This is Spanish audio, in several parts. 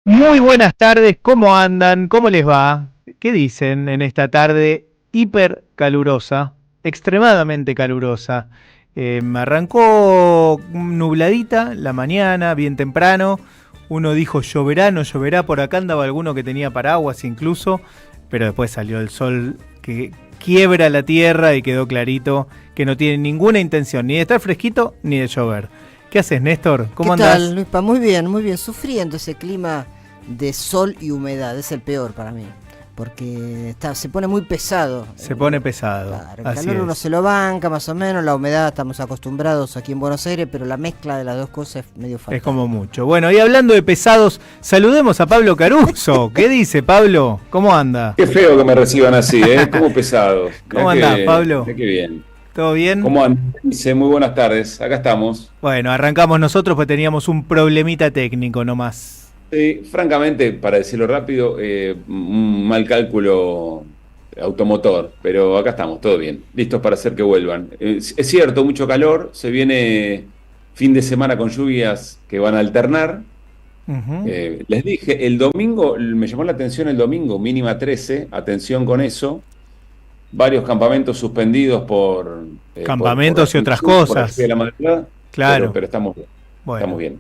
Muy buenas tardes, ¿cómo andan? ¿Cómo les va? ¿Qué dicen en esta tarde hiper calurosa, extremadamente calurosa? Arrancó nubladita la mañana, bien temprano. Uno dijo lloverá, no lloverá. Por acá andaba alguno que tenía paraguas incluso, pero después salió el sol que quiebra la tierra y quedó clarito que no tiene ninguna intención ni de estar fresquito ni de llover. ¿Qué haces, Néstor? ¿Cómo ¿Qué andás? tal, Luispa? Muy bien, muy bien. Sufriendo ese clima de sol y humedad. Es el peor para mí. Porque se pone muy pesado. Se pone pesado. Claro, el Así calor uno es. se lo banca más o menos. La humedad estamos acostumbrados aquí en Buenos Aires. Pero la mezcla de las dos cosas es medio fatal. Es como mucho. Bueno, y hablando de pesados, saludemos a Pablo Caruso. ¿Qué dice, Pablo? ¿Cómo anda? Qué feo que me reciban así, ¿eh? Como pesados. ¿Cómo andás, Pablo? Mirá qué bien. ¿Todo bien? ¿Cómo andan? Dice, muy buenas tardes. Acá estamos. Bueno, arrancamos nosotros pues teníamos un problemita técnico nomás. Francamente, para decirlo rápido, un mal cálculo automotor, pero acá estamos, todo bien. Listos para hacer que vuelvan. Es cierto, mucho calor. Se viene fin de semana con lluvias que van a alternar. Ujú. Les dije, el domingo, me llamó la atención el domingo, mínima 13. Atención con eso. Varios campamentos suspendidos por Campamentos y otras por la lluvia de cosas. la madrugada, Claro. pero estamos bien, estamos Bueno. bien.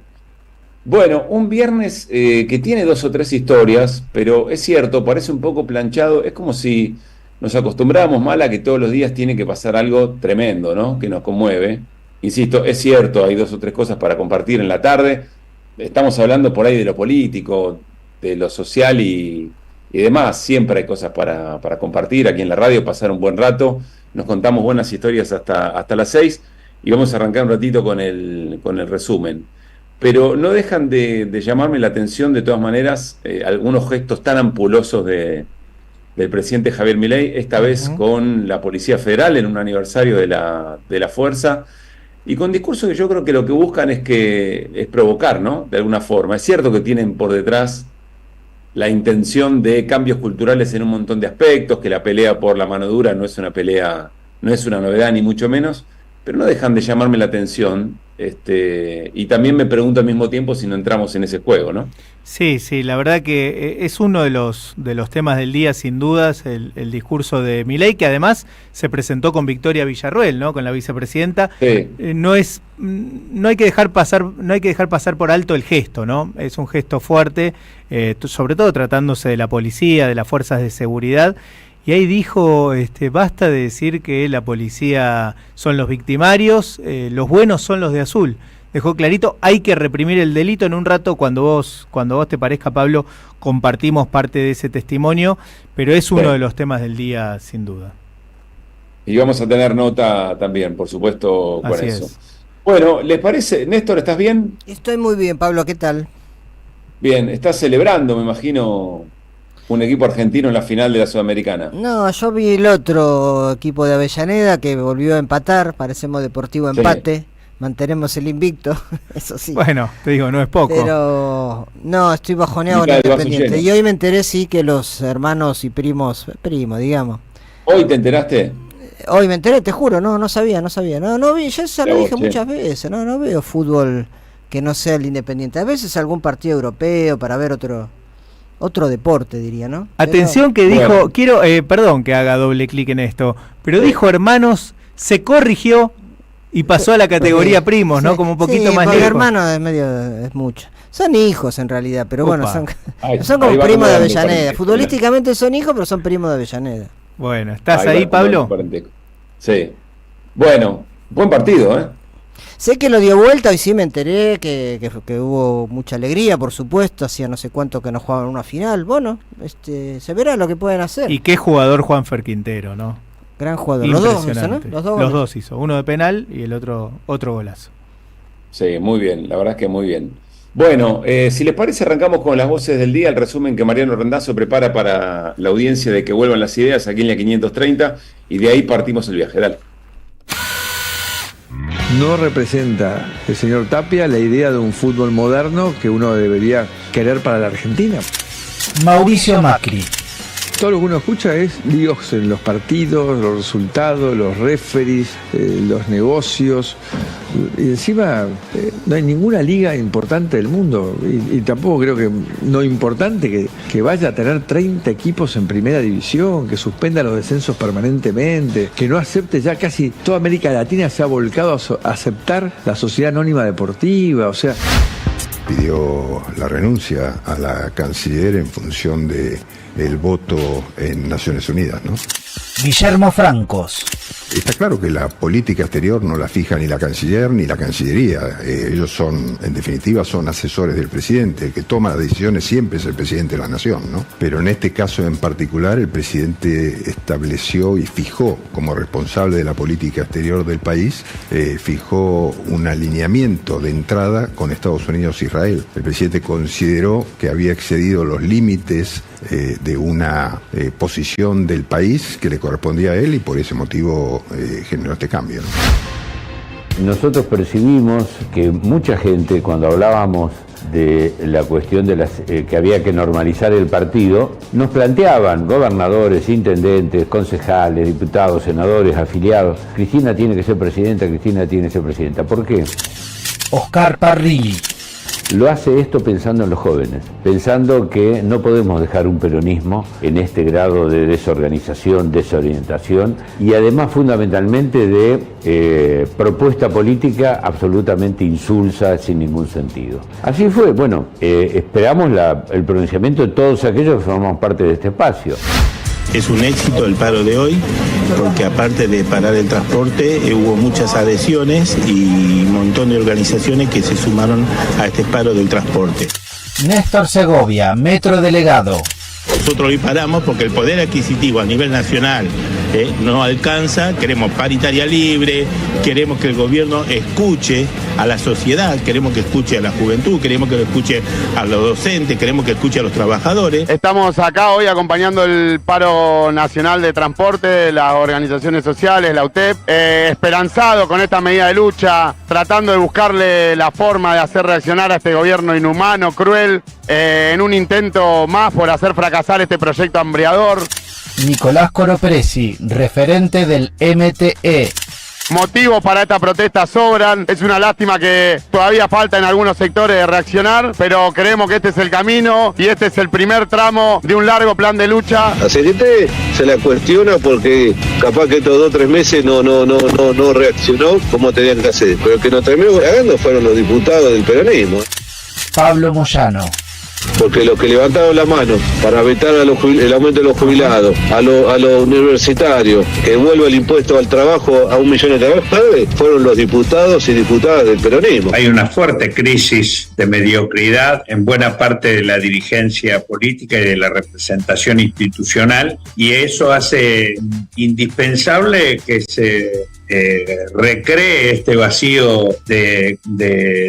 Bueno, un viernes que tiene dos o tres historias, pero es cierto, parece un poco planchado, es como si nos acostumbráramos mal a que todos los días tiene que pasar algo tremendo, ¿no? Que nos conmueve. Insisto, es cierto, hay dos o tres cosas para compartir en la tarde, estamos hablando por ahí de lo político, de lo social y demás. Siempre hay cosas para compartir aquí en la radio, pasar un buen rato. Nos contamos buenas historias hasta las 6 y vamos a arrancar un ratito con el resumen. Pero no dejan de llamarme la atención de todas maneras algunos gestos tan ampulosos del presidente Javier Milei, esta vez Ujú. con la Policía Federal en un aniversario de la Fuerza. Y con discursos que yo creo que lo que buscan es provocar, ¿no? De alguna forma. Es cierto que tienen por detrás la intención de cambios culturales en un montón de aspectos, que la pelea por la mano dura no es una pelea, no es una novedad ni mucho menos, pero no dejan de llamarme la atención, y también me pregunto al mismo tiempo si no entramos en ese juego, ¿no? Sí, sí, la verdad que es uno de los temas del día, sin dudas, el discurso de Milei, que además se presentó con Victoria Villarruel, ¿no? Con la vicepresidenta. Sí, No hay que dejar pasar, no hay que dejar pasar por alto el gesto, ¿no? Es un gesto fuerte, sobre todo tratándose de la policía, de las fuerzas de seguridad. Y ahí dijo, basta de decir que la policía son los victimarios, los buenos son los de azul. Dejó clarito, hay que reprimir el delito. En un rato, cuando vos te parezca, Pablo, compartimos parte de ese testimonio, pero es uno de sí. los temas del día, sin duda. Y vamos a tener nota también, por supuesto, con Así eso. es. Bueno, ¿les parece? Néstor, ¿estás bien? Estoy muy bien, Pablo. ¿Qué tal? Bien, estás celebrando, me imagino, un equipo argentino en la final de la Sudamericana. No, yo vi el otro equipo de Avellaneda que volvió a empatar. Parecemos Deportivo Sí. Empate. Mantenemos el invicto, eso sí. Bueno, te digo, no es poco. Pero no, estoy bajoneado en Pica el vaso Independiente. lleno. Y hoy me enteré, sí, que los hermanos y primos, digamos. ¿Hoy te enteraste? Hoy me enteré, te juro, no sabía. No vi, yo ya Mirá lo vos, dije che. muchas veces, no veo fútbol que no sea el Independiente. A veces algún partido europeo para ver otro deporte, diría, ¿no? Pero Atención que dijo, Bueno, perdón que haga doble clic en esto, pero sí. dijo hermanos, se corrigió y pasó a la categoría primos, ¿no? sí, Como un poquito sí, más porque lejos. hermano es mucho. Son hijos en realidad, pero bueno, Opa. son Ahí como va primos de nuevamente el Avellaneda. parentesco. Futbolísticamente son hijos, pero son primos de Avellaneda. Bueno, ¿estás Ahí va ahí, nuevamente el Pablo? parentesco. Sí. Bueno, buen partido, ¿eh? Sé que lo dio vuelta y sí me enteré que hubo mucha alegría, por supuesto, hacía no sé cuánto que no jugaban una final. Bueno, se verá lo que pueden hacer. Y qué jugador Juanfer Quintero, ¿no? Gran jugador. Los dos, ¿no? Impresionante. Los Los dos. dos hizo, uno de penal y el otro golazo. Sí, muy bien, la verdad es que muy bien. Bueno, si les parece, arrancamos con las voces del día, el resumen que Mariano Randazzo prepara para la audiencia de que vuelvan las ideas aquí en la 530, y de ahí partimos el viaje. Dale. No representa el señor Tapia la idea de un fútbol moderno que uno debería querer para la Argentina. Mauricio Macri. todo lo que uno escucha es líos en los partidos, los resultados, los referees, los negocios. Y encima no hay ninguna liga importante del mundo y tampoco creo que no importante que vaya a tener 30 equipos en primera división, que suspenda los descensos permanentemente, que no acepte, ya casi toda América Latina se ha volcado a aceptar la sociedad anónima deportiva, o sea... Pidió la renuncia a la canciller en función del voto en Naciones Unidas, ¿no? Guillermo Francos. Está claro que la política exterior no la fija ni la canciller ni la cancillería. Ellos son, en definitiva, son asesores del presidente. El que toma las decisiones siempre es el presidente de la nación, ¿no? Pero en este caso en particular, el presidente estableció y fijó como responsable de la política exterior del país, fijó un alineamiento de entrada con Estados Unidos e Israel. El presidente consideró que había excedido los límites de una posición del país que le correspondía a él y por ese motivo generó este cambio, ¿no? Nosotros percibimos que mucha gente, cuando hablábamos de la cuestión de que había que normalizar el partido, nos planteaban gobernadores, intendentes, concejales, diputados, senadores, afiliados: Cristina tiene que ser presidenta, Cristina tiene que ser presidenta. ¿Por qué? Oscar Parrilli. Lo hace esto pensando en los jóvenes, pensando que no podemos dejar un peronismo en este grado de desorganización, desorientación y además fundamentalmente de propuesta política absolutamente insulsa, sin ningún sentido. Así fue, bueno, esperamos el pronunciamiento de todos aquellos que formamos parte de este espacio. Es un éxito el paro de hoy, porque aparte de parar el transporte, hubo muchas adhesiones y un montón de organizaciones que se sumaron a este paro del transporte. Néstor Segovia, Metro Delegado. Nosotros hoy paramos porque el poder adquisitivo a nivel nacional no alcanza. Queremos paritaria libre, queremos que el gobierno escuche a la sociedad, queremos que escuche a la juventud, queremos que lo escuche a los docentes, queremos que escuche a los trabajadores. Estamos acá hoy acompañando el paro nacional de transporte, las organizaciones sociales, la UTEP, esperanzado con esta medida de lucha, tratando de buscarle la forma de hacer reaccionar a este gobierno inhumano, cruel, en un intento más por hacer fracasar este proyecto hambriador. Nicolás Coropresi, referente del MTE. Motivos para esta protesta sobran, es una lástima que todavía falta en algunos sectores de reaccionar, pero creemos que este es el camino y este es el primer tramo de un largo plan de lucha. A CGT se la cuestiona porque capaz que estos 2 o 3 meses no reaccionó como tenían que hacer, pero que nos terminó cagando fueron los diputados del peronismo. Pablo Moyano. Porque los que levantaron la mano para vetar el aumento de los jubilados, a los universitarios, que vuelva el impuesto al trabajo a 1 millón de trabajadores, fueron los diputados y diputadas del peronismo. Hay una fuerte crisis de mediocridad en buena parte de la dirigencia política y de la representación institucional, y eso hace indispensable que se recree este vacío de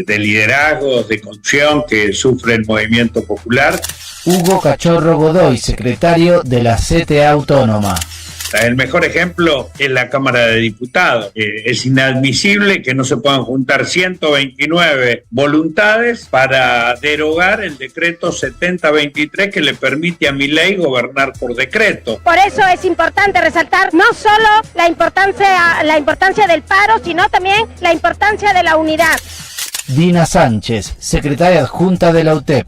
liderazgos, de conducción que sufre el movimiento popular. Hugo Cachorro Godoy, secretario de la CTA Autónoma. El mejor ejemplo es la Cámara de Diputados. Es inadmisible que no se puedan juntar 129 voluntades para derogar el decreto 7023 que le permite a Milei gobernar por decreto. Por eso es importante resaltar no solo la importancia del paro, sino también la importancia de la unidad. Dina Sánchez, secretaria adjunta de la UTEP.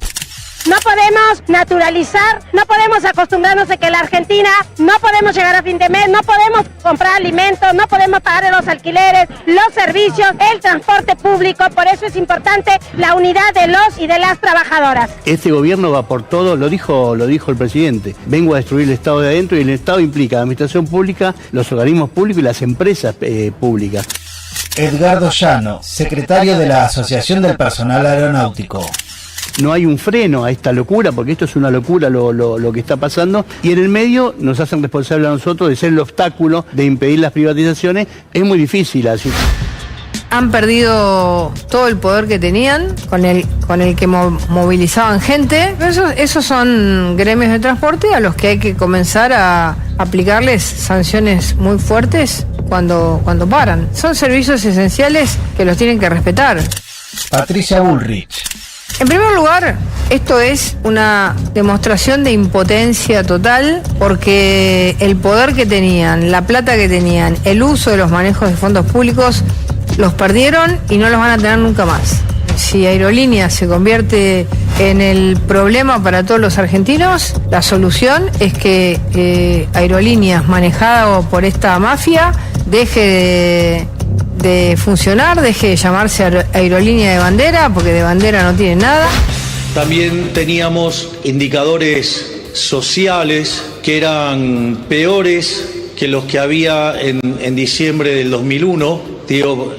No podemos naturalizar, no podemos acostumbrarnos a que la Argentina no podemos llegar a fin de mes, no podemos comprar alimentos, no podemos pagar los alquileres, los servicios, el transporte público. Por eso es importante la unidad de los y de las trabajadoras. Este gobierno va por todo, lo dijo el presidente. Vengo a destruir el Estado de adentro, y el Estado implica la administración pública, los organismos públicos y las empresas públicas. Edgardo Llano, secretario de la Asociación del Personal Aeronáutico. No hay un freno a esta locura, porque esto es una locura lo que está pasando, y en el medio nos hacen responsables a nosotros de ser el obstáculo de impedir las privatizaciones. Es muy difícil así. Han perdido todo el poder que tenían, con el que movilizaban gente. Esos son gremios de transporte a los que hay que comenzar a aplicarles sanciones muy fuertes cuando paran. Son servicios esenciales que los tienen que respetar. Patricia Bullrich. En primer lugar, esto es una demostración de impotencia total porque el poder que tenían, la plata que tenían, el uso de los manejos de fondos públicos, los perdieron y no los van a tener nunca más. Si Aerolíneas se convierte en el problema para todos los argentinos, la solución es que Aerolíneas, manejado por esta mafia, deje de funcionar, deje de llamarse Aerolínea de Bandera, porque de bandera no tiene nada. También teníamos indicadores sociales que eran peores que los que había en diciembre del 2001,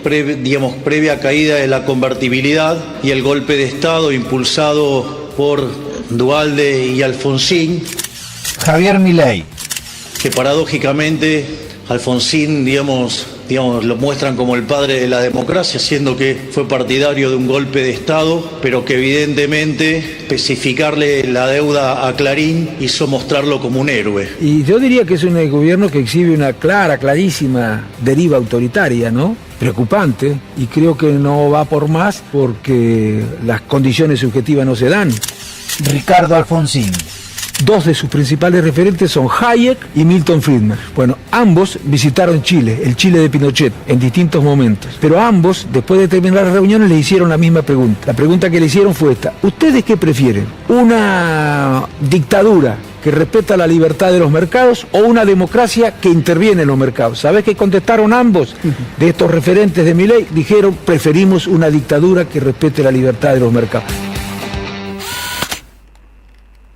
previa caída de la convertibilidad y el golpe de Estado impulsado por Duhalde y Alfonsín. Javier Milei. Que paradójicamente Alfonsín, lo muestran como el padre de la democracia, siendo que fue partidario de un golpe de Estado, pero que evidentemente especificarle la deuda a Clarín hizo mostrarlo como un héroe. Y yo diría que es un gobierno que exhibe una clarísima deriva autoritaria, ¿no? Preocupante, y creo que no va por más porque las condiciones subjetivas no se dan. Ricardo Alfonsín. Dos de sus principales referentes son Hayek y Milton Friedman. Bueno, ambos visitaron Chile, el Chile de Pinochet, en distintos momentos. Pero ambos, después de terminar las reuniones, le hicieron la misma pregunta. La pregunta que le hicieron fue esta: ¿ustedes qué prefieren? ¿Una dictadura que respeta la libertad de los mercados o una democracia que interviene en los mercados? ¿Sabés qué contestaron ambos de estos referentes de Milei? Dijeron: preferimos una dictadura que respete la libertad de los mercados.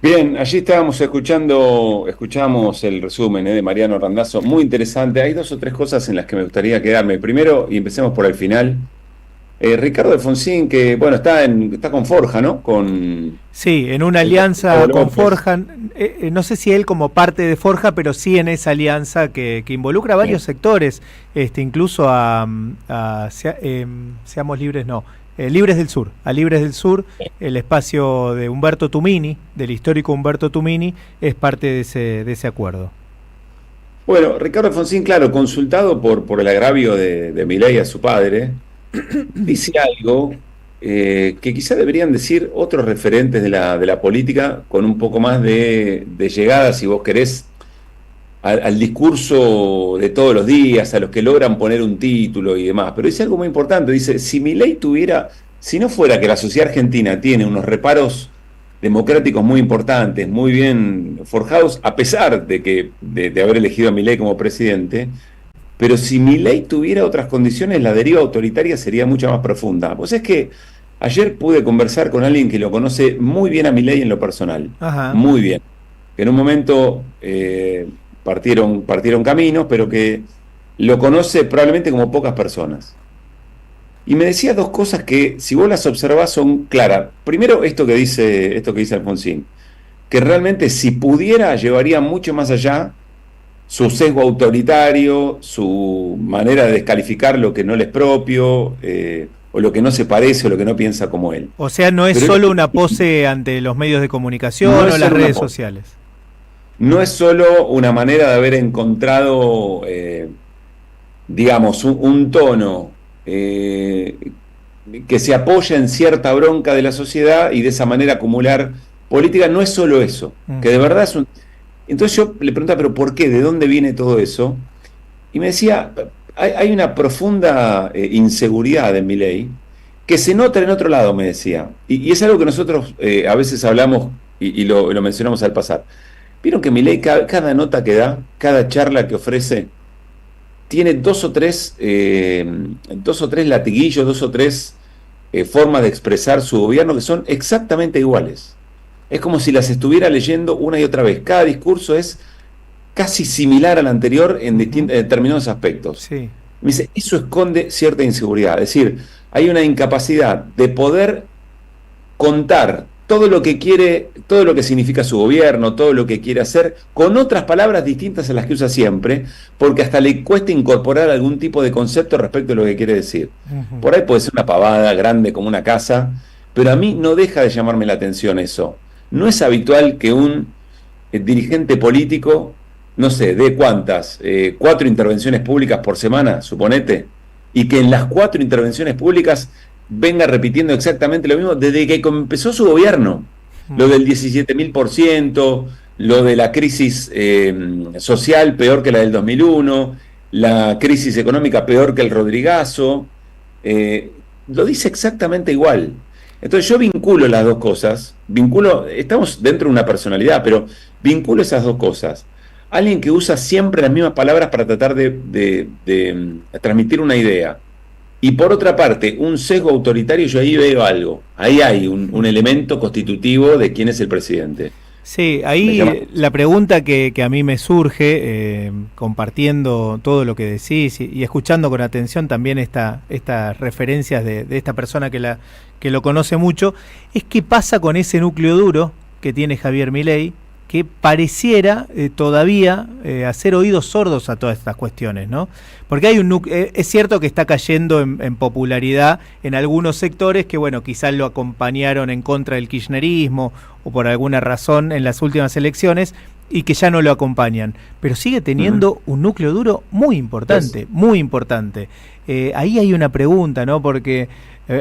Bien, allí escuchamos el resumen de Mariano Randazzo, muy interesante. Hay 2 o 3 cosas en las que me gustaría quedarme. Primero, y empecemos por el final, Ricardo Alfonsín, que bueno, está con Forja, ¿no? Sí, en una alianza con Forja, no sé si él como parte de Forja, pero sí en esa alianza que involucra a varios sectores, incluso Seamos Libres, no. Libres del Sur, a Libres del Sur, el espacio de Humberto Tumini, del histórico Humberto Tumini, es parte de ese acuerdo. Bueno, Ricardo Alfonsín, claro, consultado por el agravio de Milei a su padre, dice algo que quizá deberían decir otros referentes de la política con un poco más de llegada, si vos querés, al discurso de todos los días, a los que logran poner un título y demás. Pero dice algo muy importante, dice: si Milei si no fuera que la sociedad argentina tiene unos reparos democráticos muy importantes, muy bien forjados, a pesar de haber elegido a Milei como presidente, pero si Milei tuviera otras condiciones, la deriva autoritaria sería mucho más profunda. Pues es que ayer pude conversar con alguien que lo conoce muy bien a Milei en lo personal. Ajá. Muy bien. Que en un momento partieron caminos, pero que lo conoce probablemente como pocas personas. Y me decía 2 cosas que, si vos las observás, son claras. Primero, esto que dice Alfonsín, que realmente, si pudiera, llevaría mucho más allá su sesgo autoritario, su manera de descalificar lo que no le es propio, o lo que no se parece, o lo que no piensa como él. O sea, no es solo una pose ante los medios de comunicación o las redes sociales. No es solo una manera de haber encontrado, un tono que se apoya en cierta bronca de la sociedad y de esa manera acumular política. No es solo eso, que de verdad es un... Entonces yo le preguntaba, ¿pero por qué? ¿De dónde viene todo eso? Y me decía, hay una profunda inseguridad en Milei que se nota en otro lado, me decía. Y es algo que nosotros a veces hablamos y lo mencionamos al pasar. ¿Vieron que Milei cada nota que da, cada charla que ofrece, tiene 2 o 3 latiguillos, 2 o 3 formas de expresar su gobierno que son exactamente iguales? Es como si las estuviera leyendo una y otra vez. Cada discurso es casi similar al anterior en determinados aspectos. Sí. Me dice, eso esconde cierta inseguridad. Es decir, hay una incapacidad de poder contar todo lo que quiere, todo lo que significa su gobierno, todo lo que quiere hacer, con otras palabras distintas a las que usa siempre, porque hasta le cuesta incorporar algún tipo de concepto respecto a lo que quiere decir. Por ahí puede ser una pavada grande como una casa, pero a mí no deja de llamarme la atención eso. No es habitual que un dirigente político, no sé, dé cuántas, 4 intervenciones públicas por semana, suponete, y que en las 4 intervenciones públicas venga repitiendo exactamente lo mismo desde que empezó su gobierno. Lo del 17.000%, lo de la crisis social peor que la del 2001, la crisis económica peor que el Rodrigazo, lo dice exactamente igual. Entonces yo vinculo las dos cosas, estamos dentro de una personalidad, pero vinculo esas dos cosas. Alguien que usa siempre las mismas palabras para tratar de transmitir una idea. Y por otra parte, un sesgo autoritario, yo ahí veo algo. Ahí hay un elemento constitutivo de quién es el presidente. Sí, ahí la pregunta que a mí me surge, compartiendo todo lo que decís y escuchando con atención también estas referencias de esta persona que lo conoce mucho, es qué pasa con ese núcleo duro que tiene Javier Milei, que pareciera todavía hacer oídos sordos a todas estas cuestiones, ¿no? Porque hay es cierto que está cayendo en popularidad en algunos sectores que, bueno, quizás lo acompañaron en contra del kirchnerismo o por alguna razón en las últimas elecciones y que ya no lo acompañan, pero sigue teniendo un núcleo duro muy importante, muy importante. Ahí hay una pregunta, ¿no? Porque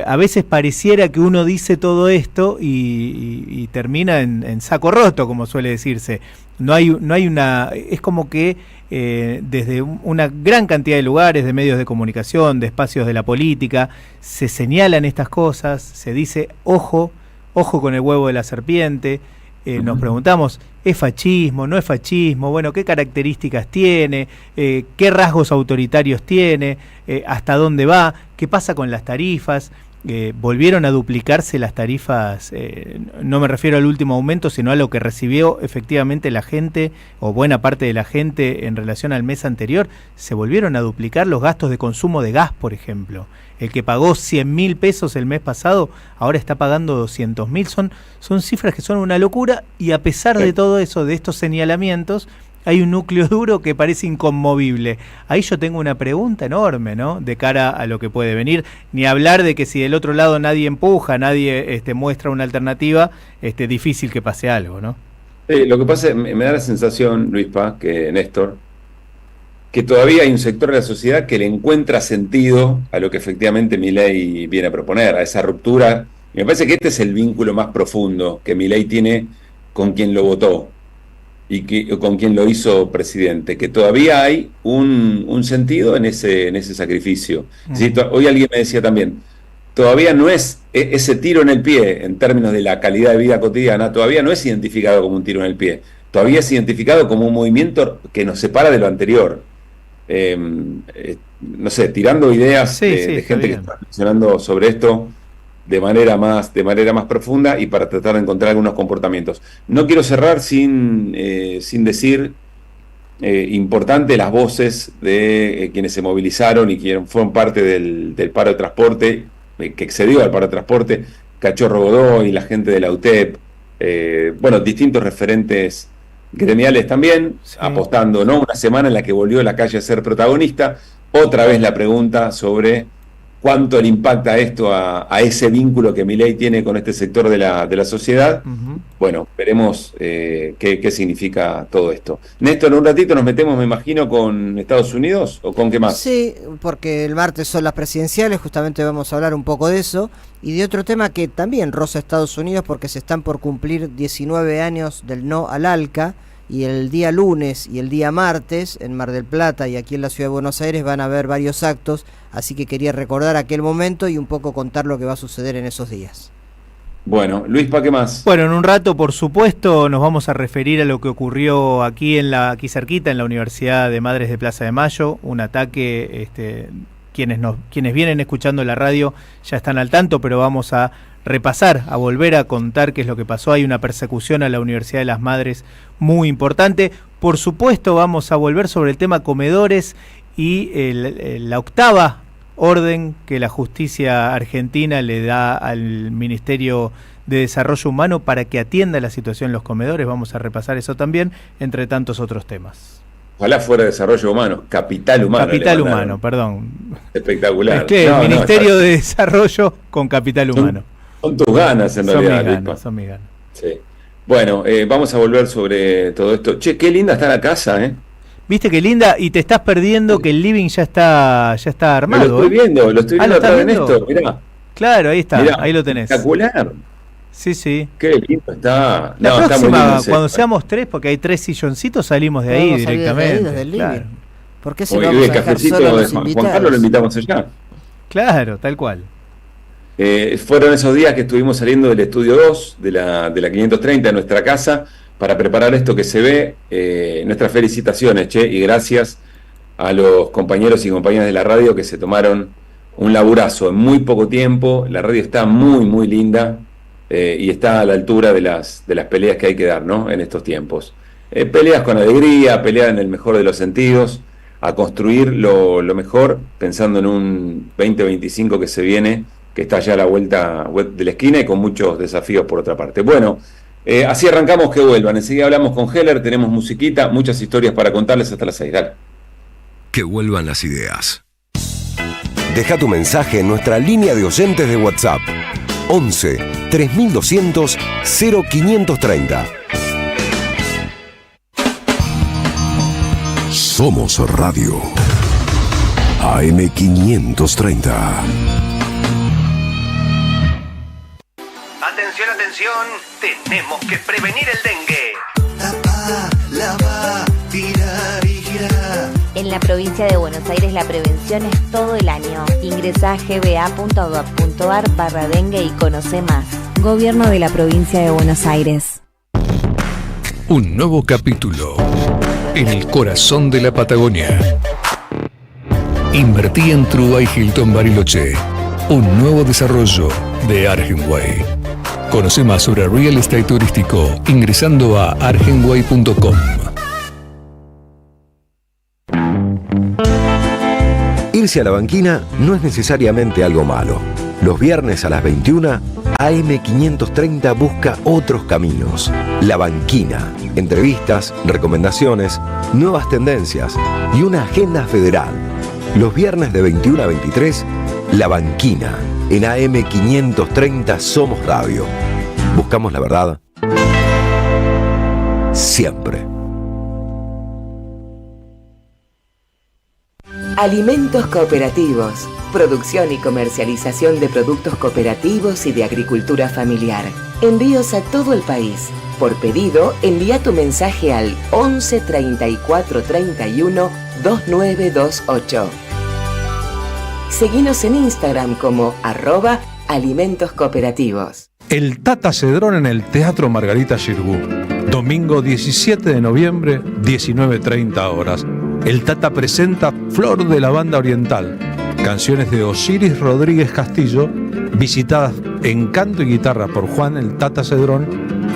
a veces pareciera que uno dice todo esto y termina en saco roto, como suele decirse. No hay una, es como que desde una gran cantidad de lugares, de medios de comunicación, de espacios de la política, se señalan estas cosas, se dice ojo con el huevo de la serpiente. Nos preguntamos, ¿es fascismo? ¿No es fascismo? Bueno, ¿qué características tiene? ¿Qué rasgos autoritarios tiene? ¿Hasta dónde va? ¿Qué pasa con las tarifas? ¿Volvieron a duplicarse las tarifas? No me refiero al último aumento, sino a lo que recibió efectivamente la gente, o buena parte de la gente, en relación al mes anterior. ¿Se volvieron a duplicar los gastos de consumo de gas, por ejemplo? El que pagó 100.000 pesos el mes pasado, ahora está pagando 200.000. Son cifras que son una locura, y a pesar de todo eso, de estos señalamientos, hay un núcleo duro que parece inconmovible. Ahí yo tengo una pregunta enorme, ¿no? De cara a lo que puede venir. Ni hablar de que si del otro lado nadie empuja, nadie muestra una alternativa, difícil que pase algo, ¿no? Lo que pasa, me da la sensación, Luispa, Néstor, que todavía hay un sector de la sociedad que le encuentra sentido a lo que efectivamente Milei viene a proponer, a esa ruptura. Y me parece que este es el vínculo más profundo que Milei tiene con quien lo votó y con quien lo hizo presidente, que todavía hay un sentido en ese sacrificio. ¿Sí? Hoy alguien me decía también, todavía no es ese tiro en el pie, en términos de la calidad de vida cotidiana, todavía no es identificado como un tiro en el pie, todavía es identificado como un movimiento que nos separa de lo anterior. No sé, tirando ideas de gente que está reflexionando sobre esto de manera más profunda y para tratar de encontrar algunos comportamientos. No quiero cerrar sin decir importante las voces de quienes se movilizaron y quienes fueron parte del paro de transporte, que excedió al paro de transporte, Cachorro Godoy, la gente de la UTEP, distintos referentes gremiales también, apostando, ¿no? Una semana en la que volvió la calle a ser protagonista. Otra vez la pregunta sobre cuánto le impacta esto a ese vínculo que Milei tiene con este sector de la sociedad. Bueno, veremos qué significa todo esto. Néstor, en un ratito nos metemos, me imagino, con Estados Unidos, ¿o con qué más? Sí, porque el martes son las presidenciales, justamente vamos a hablar un poco de eso, y de otro tema que también roza Estados Unidos, porque se están por cumplir 19 años del no al ALCA, y el día lunes y el día martes en Mar del Plata y aquí en la Ciudad de Buenos Aires van a haber varios actos, así que quería recordar aquel momento y un poco contar lo que va a suceder en esos días. Bueno, Luispa, ¿qué más? Bueno, en un rato, por supuesto, nos vamos a referir a lo que ocurrió aquí cerquita, en la Universidad de Madres de Plaza de Mayo, un ataque, quienes vienen escuchando la radio ya están al tanto, pero vamos a repasar, a volver a contar qué es lo que pasó. Hay una persecución a la Universidad de las Madres muy importante. Por supuesto, vamos a volver sobre el tema comedores y la octava orden que la justicia argentina le da al Ministerio de Desarrollo Humano para que atienda la situación en los comedores. Vamos a repasar eso también, entre tantos otros temas. Ojalá fuera desarrollo humano, capital humano. Capital humano, perdón. Espectacular. El Ministerio de Desarrollo con capital humano. Son tus ganas, en realidad. Son mis ganas. Sí. Bueno, vamos a volver sobre todo esto. Che, qué linda está la casa, ¿eh? ¿Viste qué linda? Y te estás perdiendo que el living ya está armado. Lo estoy viendo atrás de Néstor, mirá. Claro, ahí está, Mirá, ahí lo tenés. Espectacular. Sí. Qué lindo está. La No, está muy próxima, lindo, cuando seamos 3, porque hay 3 silloncitos, salimos de ahí Podemos salir directamente. de ahí, desde el living. Claro. ¿Por qué si Hoy no vamos el a dejar cafecito solo a de los Juan invitados? Carlos lo invitamos allá. Claro, tal cual. Fueron esos días que estuvimos saliendo del estudio 2 de la 530 de nuestra casa para preparar esto que se ve. Nuestras felicitaciones, Che, y gracias a los compañeros y compañeras de la radio que se tomaron un laburazo en muy poco tiempo. La radio está muy, muy linda y está a la altura de las peleas que hay que dar, ¿no? En estos tiempos. Peleas con alegría, peleas en el mejor de los sentidos, a construir lo mejor, pensando en un 2025 que se viene, que está ya a la vuelta de la esquina y con muchos desafíos por otra parte. Bueno, así arrancamos Que Vuelvan. Enseguida hablamos con Heller, tenemos musiquita, muchas historias para contarles hasta las 6. Dale. Que vuelvan las ideas. Deja tu mensaje en nuestra línea de oyentes de WhatsApp. 11 3200 0530. Somos Radio. AM 530. Atención, atención, tenemos que prevenir el dengue. Lava, tirar y girar. En la provincia de Buenos Aires la prevención es todo el año. Ingresá a gba.gov.ar/dengue y conoce más. Gobierno de la provincia de Buenos Aires. Un nuevo capítulo en el corazón de la Patagonia. Invertí en Trubay Hilton Bariloche, un nuevo desarrollo de Argenway. Conoce más sobre real estate turístico ingresando a argenway.com. Irse a la banquina no es necesariamente algo malo. Los viernes a las 21, AM530 busca otros caminos. La Banquina. Entrevistas, recomendaciones, nuevas tendencias y una agenda federal. Los viernes de 21 a 23, La Banquina. En AM530 Somos Radio. Buscamos la verdad siempre. Alimentos cooperativos. Producción y comercialización de productos cooperativos y de agricultura familiar. Envíos a todo el país. Por pedido, envía tu mensaje al 11 34 31 2928. Seguinos en Instagram como @alimentoscooperativos. El Tata Cedrón en el Teatro Margarita Xirgu. Domingo 17 de noviembre, 19:30 horas. El Tata presenta Flor de la Banda Oriental, canciones de Osiris Rodríguez Castillo, visitadas en canto y guitarra por Juan el Tata Cedrón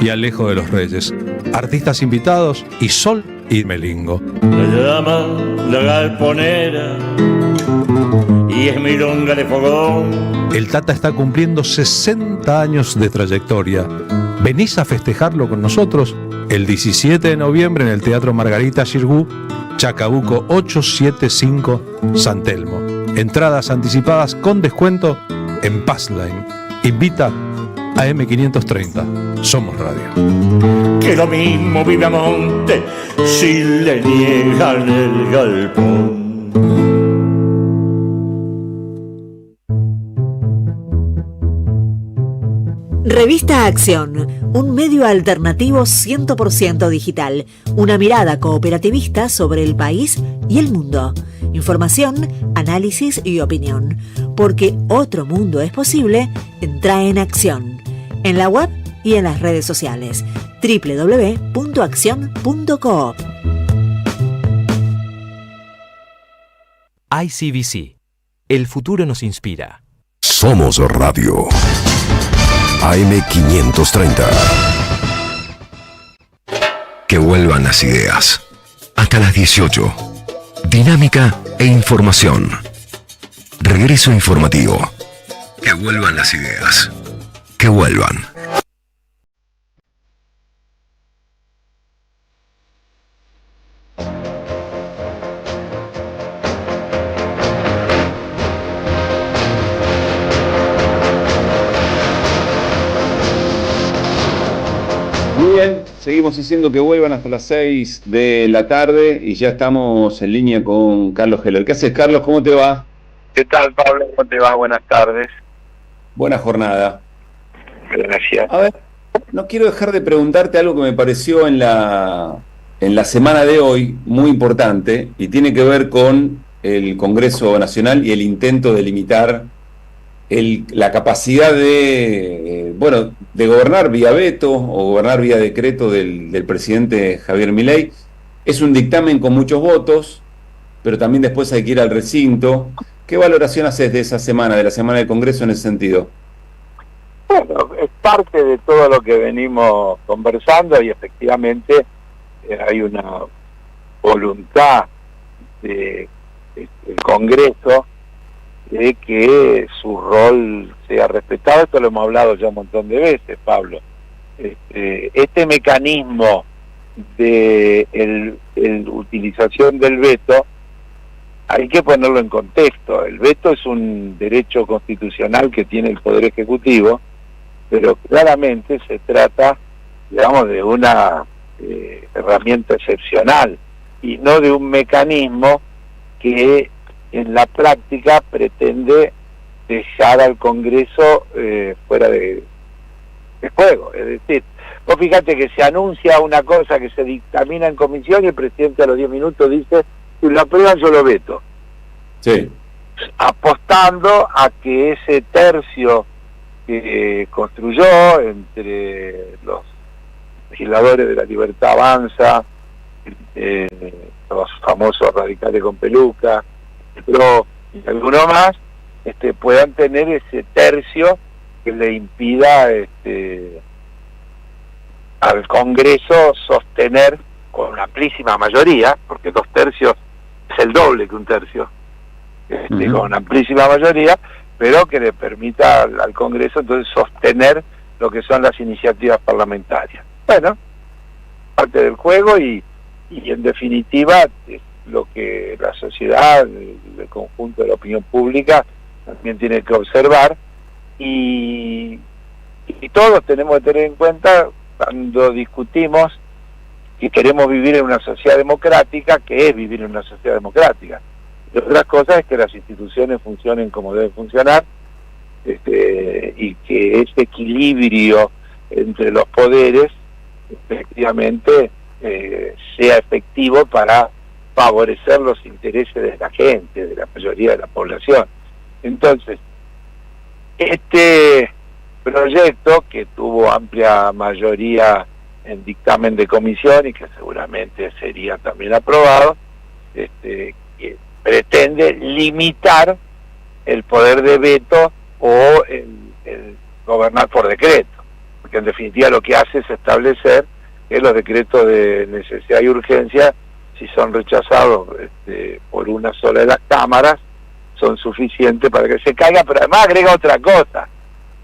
y Alejo de los Reyes. Artistas invitados: Isol y Melingo. Me llama la galponera y es milonga de fogón. El Tata está cumpliendo 60 años de trayectoria. ¿Venís a festejarlo con nosotros? El 17 de noviembre en el Teatro Margarita Xirgu, Chacabuco 875, San Telmo. Entradas anticipadas con descuento en Passline. Invita a AM530. Somos Radio. Que lo mismo vive a monte si le niegan el galpón. Revista Acción, un medio alternativo 100% digital, una mirada cooperativista sobre el país y el mundo. Información, análisis y opinión. Porque otro mundo es posible, entra en Acción. En la web y en las redes sociales. www.accion.coop. ICBC. El futuro nos inspira. Somos Radio. AM530. Que vuelvan las ideas. Hasta las 18. Dinámica e información. Regreso informativo. Que vuelvan las ideas. Que vuelvan. Bien, seguimos diciendo que vuelvan hasta las 6 de la tarde y ya estamos en línea con Carlos Heller. ¿Qué haces, Carlos? ¿Cómo te va? ¿Qué tal, Pablo? ¿Cómo te va? Buenas tardes. Buena jornada. Gracias. A ver, no quiero dejar de preguntarte algo que me pareció en la semana de hoy muy importante y tiene que ver con el Congreso Nacional y el intento de limitar la capacidad de gobernar vía veto o gobernar vía decreto del presidente Javier Milei. Es un dictamen con muchos votos, pero también después hay que ir al recinto. ¿Qué valoración haces de esa semana, de la semana del Congreso en ese sentido? Bueno, es parte de todo lo que venimos conversando y efectivamente hay una voluntad del Congreso de que su rol sea respetado. Esto lo hemos hablado ya un montón de veces, Pablo. Este mecanismo de utilización del veto hay que ponerlo en contexto. El veto es un derecho constitucional que tiene el Poder Ejecutivo, pero claramente se trata, digamos, de una herramienta excepcional y no de un mecanismo que en la práctica pretende dejar al Congreso fuera de juego. Es decir, vos fíjate que se anuncia una cosa que se dictamina en comisión y el presidente a los 10 minutos dice: si lo aprueban yo lo veto. Sí. Apostando a que ese tercio que construyó entre los legisladores de La Libertad Avanza, los famosos radicales con peluca, pero y algunos más, puedan tener ese tercio que le impida al Congreso sostener con una amplísima mayoría, porque 2 tercios es el doble que un tercio, con una amplísima mayoría, pero que le permita al Congreso entonces sostener lo que son las iniciativas parlamentarias. Bueno, parte del juego y en definitiva es lo que la sociedad, el conjunto de la opinión pública también tiene que observar y todos tenemos que tener en cuenta cuando discutimos que queremos vivir en una sociedad democrática, que es vivir en una sociedad democrática. Y otra cosa es que las instituciones funcionen como deben funcionar, y que ese equilibrio entre los poderes efectivamente sea efectivo para favorecer los intereses de la gente, de la mayoría de la población. Entonces, este proyecto, que tuvo amplia mayoría en dictamen de comisión y que seguramente sería también aprobado, que pretende limitar el poder de veto o el gobernar por decreto, porque en definitiva lo que hace es establecer que los decretos de necesidad y urgencia, si son rechazados por una sola de las cámaras, son suficientes para que se caiga, pero además agrega otra cosa,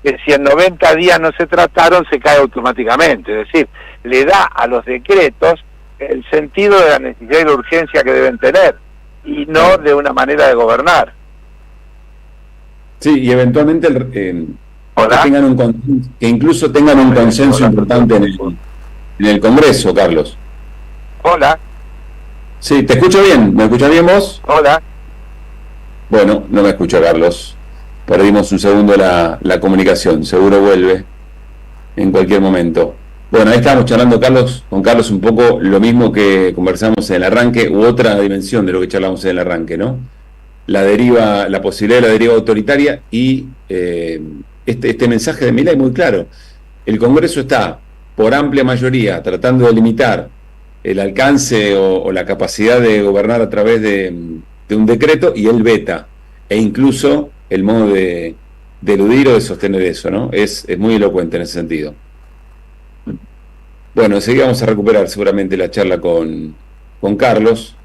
que si en 90 días no se trataron, se cae automáticamente. Es decir, le da a los decretos el sentido de la necesidad y la urgencia que deben tener, y no de una manera de gobernar. Sí, y eventualmente que incluso tengan un consenso importante en el Congreso, Carlos. Hola. Sí, te escucho bien. ¿Me escuchas bien vos? Hola. Bueno, no me escucha Carlos. Perdimos un segundo la comunicación. Seguro vuelve en cualquier momento. Bueno, ahí estábamos charlando con Carlos un poco lo mismo que conversamos en el arranque, u otra dimensión de lo que charlamos en el arranque, ¿no? La posibilidad de la deriva autoritaria y este mensaje de Milei muy claro. El Congreso está por amplia mayoría tratando de limitar el alcance o la capacidad de gobernar a través de un decreto, y él veta, e incluso el modo de eludir o de sostener eso, ¿no? Es muy elocuente en ese sentido. Bueno, enseguida vamos a recuperar seguramente la charla con Carlos.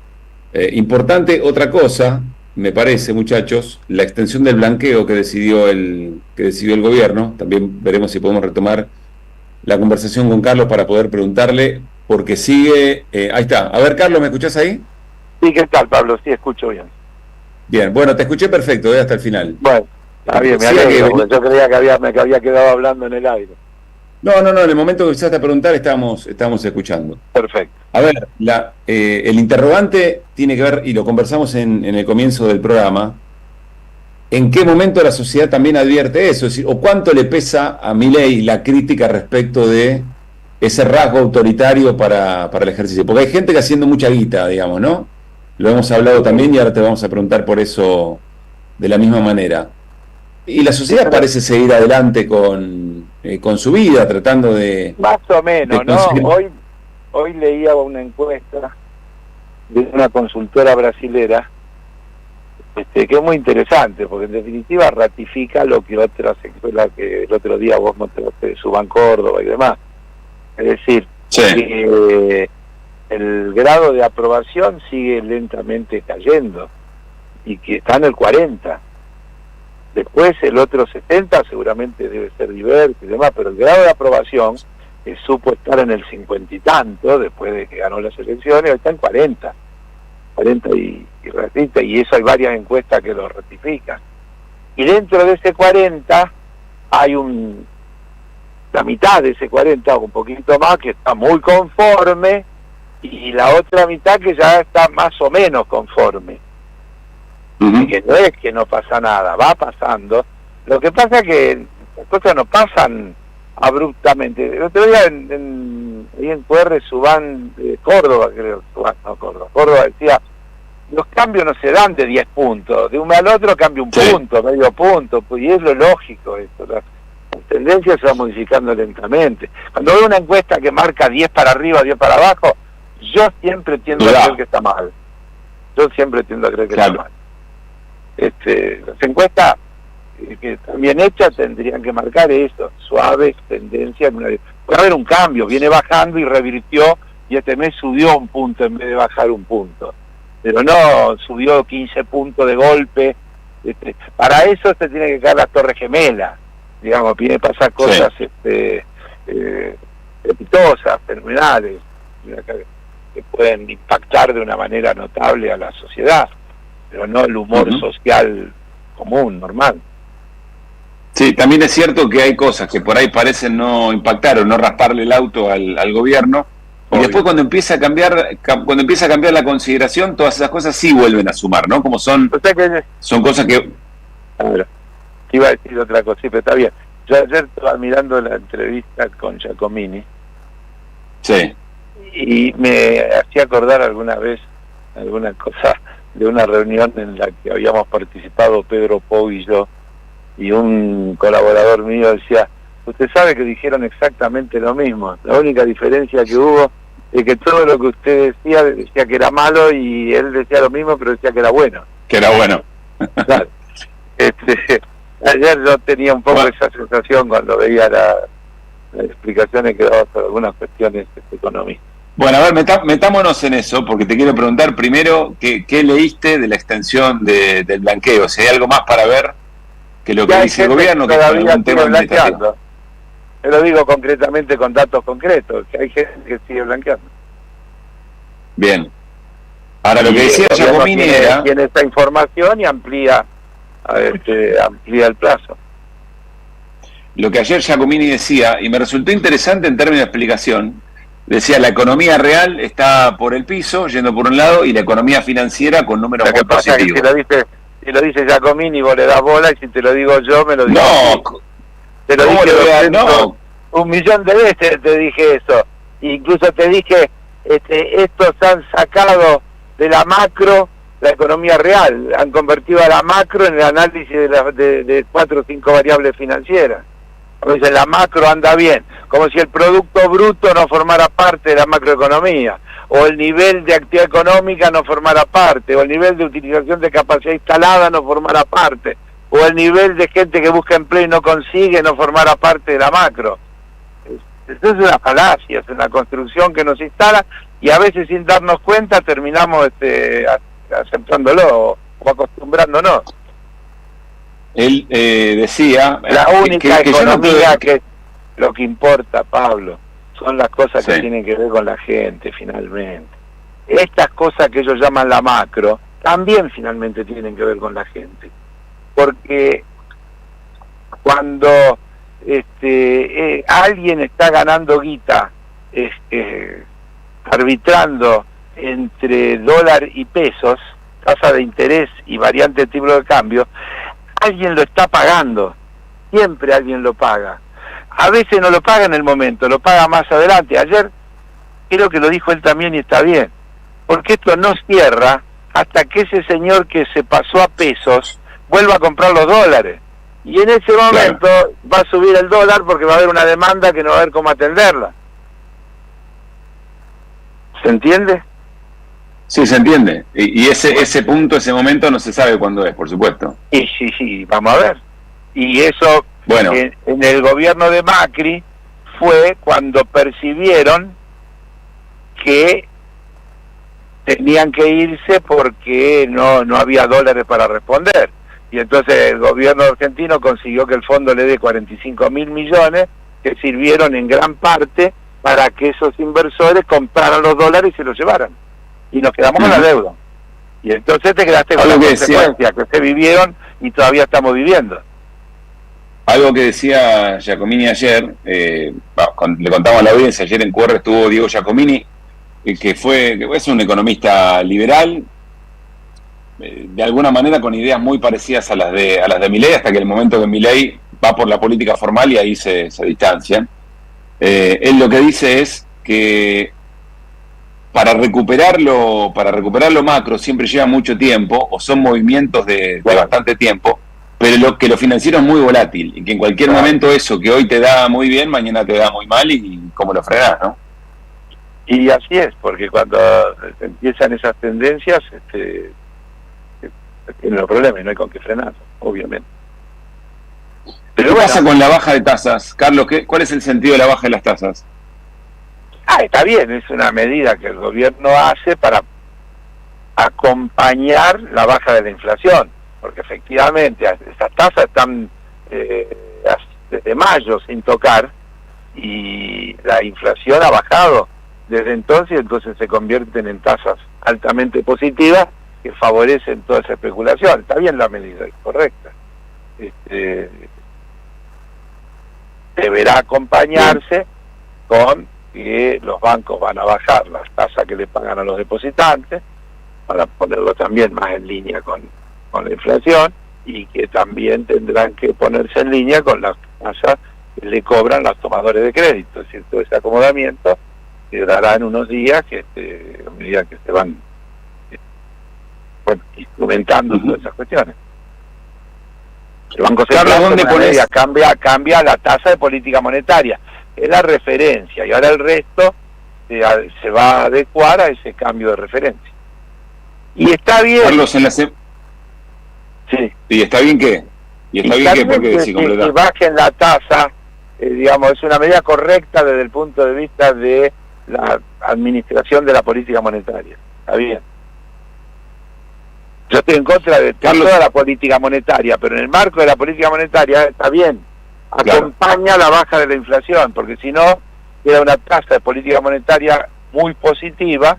Importante otra cosa, me parece, muchachos, la extensión del blanqueo que decidió el gobierno. También veremos si podemos retomar la conversación con Carlos para poder preguntarle, porque sigue... ahí está. A ver, Carlos, ¿me escuchás ahí? Sí, ¿qué tal, Pablo? Sí, escucho bien. Bien, bueno, te escuché perfecto, hasta el final. Bueno, está bien, me alegro, porque yo creía que había quedado hablando en el aire. No, en el momento que empezaste a preguntar estábamos escuchando. Perfecto. A ver, el interrogante tiene que ver, y lo conversamos en el comienzo del programa, ¿en qué momento la sociedad también advierte eso? Es decir, ¿o cuánto le pesa a Milei la crítica respecto de ese rasgo autoritario para el ejercicio? Porque hay gente que haciendo mucha guita, digamos, ¿no? Lo hemos hablado también y ahora te vamos a preguntar por eso de la misma manera. Y la sociedad parece seguir adelante con su vida, tratando de... Más o menos, ¿no? Hoy leía una encuesta de una consultora brasilera, que es muy interesante, porque en definitiva ratifica lo que otras escuelas que el otro día vos mostraste de Subán Córdoba y demás. Es decir, que el grado de aprobación sigue lentamente cayendo y que está en el 40. Después el otro 70 seguramente debe ser diverso y demás, pero el grado de aprobación supo estar en el 50 y tanto después de que ganó las elecciones, hoy está en 40 y ratita, y eso hay varias encuestas que lo ratifican. Y dentro de ese 40 hay la mitad de ese 40 o un poquito más que está muy conforme, y la otra mitad que ya está más o menos conforme. Y que no es que no pasa nada, va pasando. Lo que pasa es que las cosas no pasan abruptamente. El otro día ahí en QR Subán, Córdoba, creo, Córdoba decía, los cambios no se dan de 10 puntos, de un al otro cambia un punto, medio punto, y es lo lógico esto. Las tendencias se van modificando lentamente. Cuando veo una encuesta que marca 10 para arriba, 10 para abajo, yo siempre tiendo a creer que está mal. Está mal. Las encuestas que están bien hechas tendrían que marcar eso, suaves tendencias. Puede haber un cambio, viene bajando y revirtió, y este mes subió un punto en vez de bajar un punto, pero no subió 15 puntos de golpe. Para eso se tiene que caer la Torre Gemela, digamos, viene a pasar cosas estrepitosas, fenomenales, que pueden impactar de una manera notable a la sociedad, pero no el humor social común, normal. Sí, también es cierto que hay cosas que por ahí parecen no impactar o no rasparle el auto al gobierno, y después cuando empieza a cambiar la consideración, todas esas cosas sí vuelven a sumar, ¿no? Como son cosas que... Ahora, iba a decir otra cosa, sí, pero está bien. Yo ayer estaba mirando la entrevista con Giacomini, y me hacía acordar alguna cosa de una reunión en la que habíamos participado Pedro Pou y yo, y un colaborador mío decía, usted sabe que dijeron exactamente lo mismo, la única diferencia que hubo es que todo lo que usted decía que era malo, y él decía lo mismo pero decía que era bueno. Claro. Ayer yo tenía un poco esa sensación cuando veía las explicaciones que daba sobre algunas cuestiones económicas. Bueno, a ver, metámonos en eso, porque te quiero preguntar primero qué leíste de la extensión del blanqueo, si hay algo más para ver que lo que dice el gobierno, que todavía sigue blanqueando. Yo lo digo concretamente con datos concretos, que hay gente que sigue blanqueando. Bien. Ahora, lo que decía Giacomini era... Tiene esta información y amplía el plazo. Lo que ayer Giacomini decía, y me resultó interesante en términos de explicación, decía, la economía real está por el piso, yendo por un lado, y la economía financiera con números muy positivos. Si lo dice Giacomini, vos le das bola, y si te lo digo yo, me lo digo. Te lo dije 1.000.000 de veces, te dije eso. Incluso te dije, estos han sacado de la macro la economía real, han convertido a la macro en el análisis de 4 o 5 variables financieras. Como dicen, la macro anda bien, como si el producto bruto no formara parte de la macroeconomía, o el nivel de actividad económica no formara parte, o el nivel de utilización de capacidad instalada no formara parte, o el nivel de gente que busca empleo y no consigue no formara parte de la macro. Esto es una falacia, es una construcción que nos instala, y a veces sin darnos cuenta terminamos aceptándolo o acostumbrándonos. Él decía... La única economía que lo que importa, Pablo, son las cosas que tienen que ver con la gente, finalmente. Estas cosas que ellos llaman la macro, también finalmente tienen que ver con la gente. Porque cuando alguien está ganando guita, arbitrando entre dólar y pesos, tasa de interés y variante de tipo de cambio, alguien lo está pagando, siempre alguien lo paga. A veces no lo paga en el momento, lo paga más adelante. Ayer creo que lo dijo él también y está bien, porque esto no cierra hasta que ese señor que se pasó a pesos vuelva a comprar los dólares. Y en ese momento va a subir el dólar porque va a haber una demanda que no va a haber cómo atenderla. ¿Se entiende? Sí, se entiende. Y ese punto, ese momento no se sabe cuándo es, por supuesto. Y sí, vamos a ver. Y eso, bueno, en el gobierno de Macri fue cuando percibieron que tenían que irse porque no había dólares para responder. Y entonces el gobierno argentino consiguió que el fondo le dé 45.000 millones que sirvieron en gran parte para que esos inversores compraran los dólares y se los llevaran. Y nos quedamos con la deuda. Y entonces te quedaste con las consecuencias que se vivieron y todavía estamos viviendo. Algo que decía Giacomini ayer, le contamos a la audiencia, ayer en QR estuvo Diego Giacomini, que es un economista liberal, de alguna manera con ideas muy parecidas a las de Milei, hasta que el momento que Milei va por la política formal y ahí se distancian. Él lo que dice es que para recuperar lo macro siempre lleva mucho tiempo, o son movimientos de bastante tiempo, pero lo financiero es muy volátil, y que en cualquier momento eso que hoy te da muy bien, mañana te da muy mal, y cómo lo frenás, ¿no? Y así es, porque cuando empiezan esas tendencias, tienen los problemas y no hay con qué frenar, obviamente. Pero ¿qué pasa con la baja de tasas? Carlos, ¿cuál es el sentido de la baja de las tasas? Está bien, es una medida que el gobierno hace para acompañar la baja de la inflación, porque efectivamente esas tasas están desde mayo sin tocar y la inflación ha bajado desde entonces se convierten en tasas altamente positivas que favorecen toda esa especulación. Está bien la medida, es correcta. Deberá acompañarse con que los bancos van a bajar las tasas que le pagan a los depositantes para ponerlo también más en línea con la inflación, y que también tendrán que ponerse en línea con las tasas que le cobran los tomadores de crédito. Es decir, todo ese acomodamiento se dará en unos días que a medida que se van instrumentando todas esas cuestiones. El Banco Central cambia la tasa de política monetaria, es la referencia, y ahora el resto se va a adecuar a ese cambio de referencia. Y está bien. Carlos, sí. ¿Y está bien qué? ¿Y está bien qué? Porque si bajen la tasa, digamos, es una medida correcta desde el punto de vista de la administración de la política monetaria. Está bien. Yo estoy en contra de toda la política monetaria, pero en el marco de la política monetaria está bien. Acompaña la baja de la inflación, porque si no, queda una tasa de política monetaria muy positiva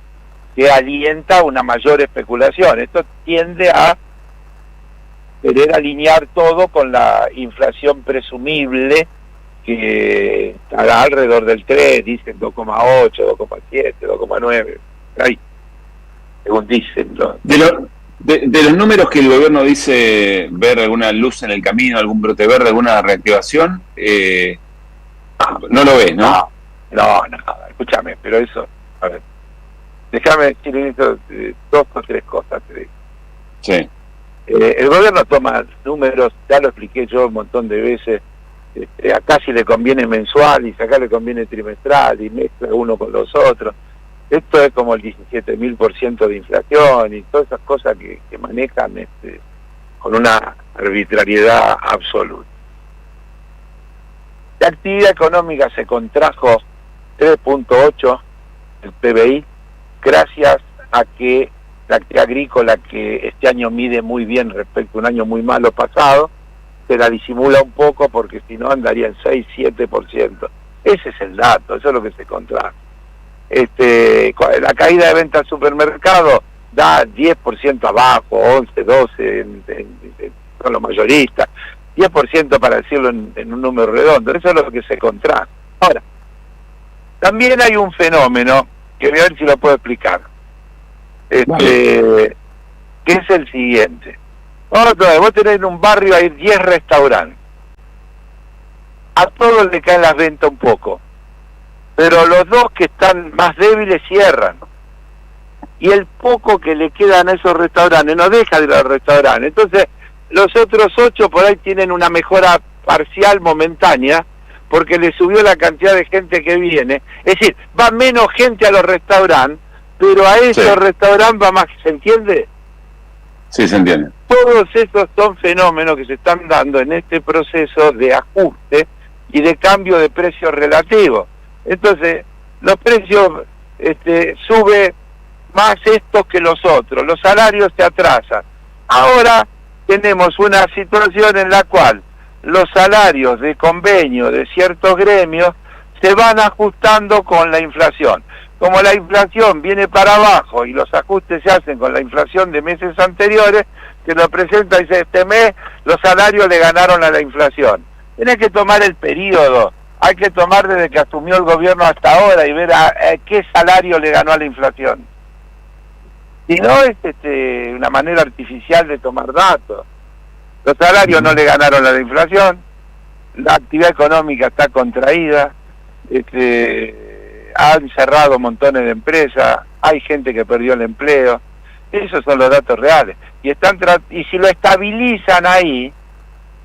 que alienta una mayor especulación. Esto tiende a querer alinear todo con la inflación presumible, que estará alrededor del 3, dicen 2,8, 2,7, 2,9, ahí, según dicen. De los números que el gobierno dice ver alguna luz en el camino, algún brote verde, alguna reactivación, no lo ves, ¿no? No, escúchame, pero eso, a ver, déjame decir dos o tres cosas, te digo. Sí. El gobierno toma números, ya lo expliqué yo un montón de veces, acá si le conviene mensual y acá le conviene trimestral y mezcla uno con los otros. Esto es como el 17.000% de inflación y todas esas cosas que manejan con una arbitrariedad absoluta. La actividad económica se contrajo 3.8 el PBI, gracias a que la actividad agrícola, que este año mide muy bien respecto a un año muy malo pasado, se la disimula un poco porque si no andaría en 6-7%. Ese es el dato, eso es lo que se contrajo. La caída de ventas al supermercado da 10% abajo, 11, 12 con los mayoristas, 10% para decirlo en un número redondo. Eso es lo que se contrae. Ahora, también hay un fenómeno que voy a ver si lo puedo explicar, que es el siguiente. Vos tenés en un barrio, hay 10 restaurantes. A todos le caen las ventas un poco. Pero los 2 que están más débiles cierran. Y el poco que le quedan a esos restaurantes no deja de ir a los restaurantes. Entonces, los otros 8 por ahí tienen una mejora parcial, momentánea, porque le subió la cantidad de gente que viene. Es decir, va menos gente a los restaurantes, pero a esos restaurantes va más, ¿se entiende? Sí, se entiende. Todos esos son fenómenos que se están dando en este proceso de ajuste y de cambio de precios relativos. Entonces, los precios sube más estos que los otros, los salarios se atrasan. Ahora tenemos una situación en la cual los salarios de convenio de ciertos gremios se van ajustando con la inflación. Como la inflación viene para abajo y los ajustes se hacen con la inflación de meses anteriores, se lo presenta y dice, este mes los salarios le ganaron a la inflación. Tenés que tomar el periodo, hay que tomar desde que asumió el gobierno hasta ahora y ver a qué salario le ganó a la inflación. Si no, es una manera artificial de tomar datos. Los salarios no le ganaron a la inflación, la actividad económica está contraída, han cerrado montones de empresas, hay gente que perdió el empleo. Esos son los datos reales. Y si lo estabilizan ahí,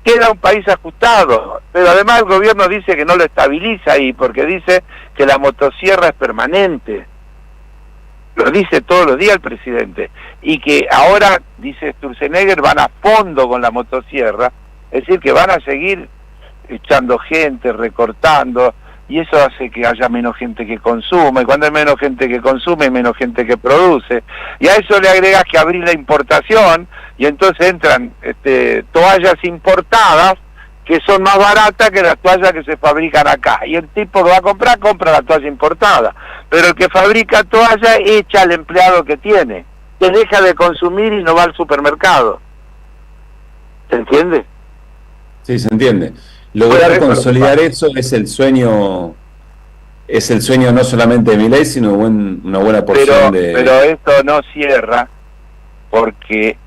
queda un país ajustado. Pero además el gobierno dice que no lo estabiliza ahí, porque dice que la motosierra es permanente. Lo dice todos los días el presidente. Y que ahora, dice Sturzenegger, van a fondo con la motosierra, es decir, que van a seguir echando gente, recortando, y eso hace que haya menos gente que consuma, y cuando hay menos gente que consume, hay menos gente que produce. Y a eso le agregas que abrir la importación, y entonces entran toallas importadas, que son más baratas que las toallas que se fabrican acá. Y el tipo que va a comprar, compra la toalla importada. Pero el que fabrica toalla echa al empleado que tiene, que deja de consumir y no va al supermercado. ¿Se entiende? Sí, se entiende. Lograr consolidar eso es el sueño no solamente de Milei, sino una buena porción de... Pero esto no cierra, porque,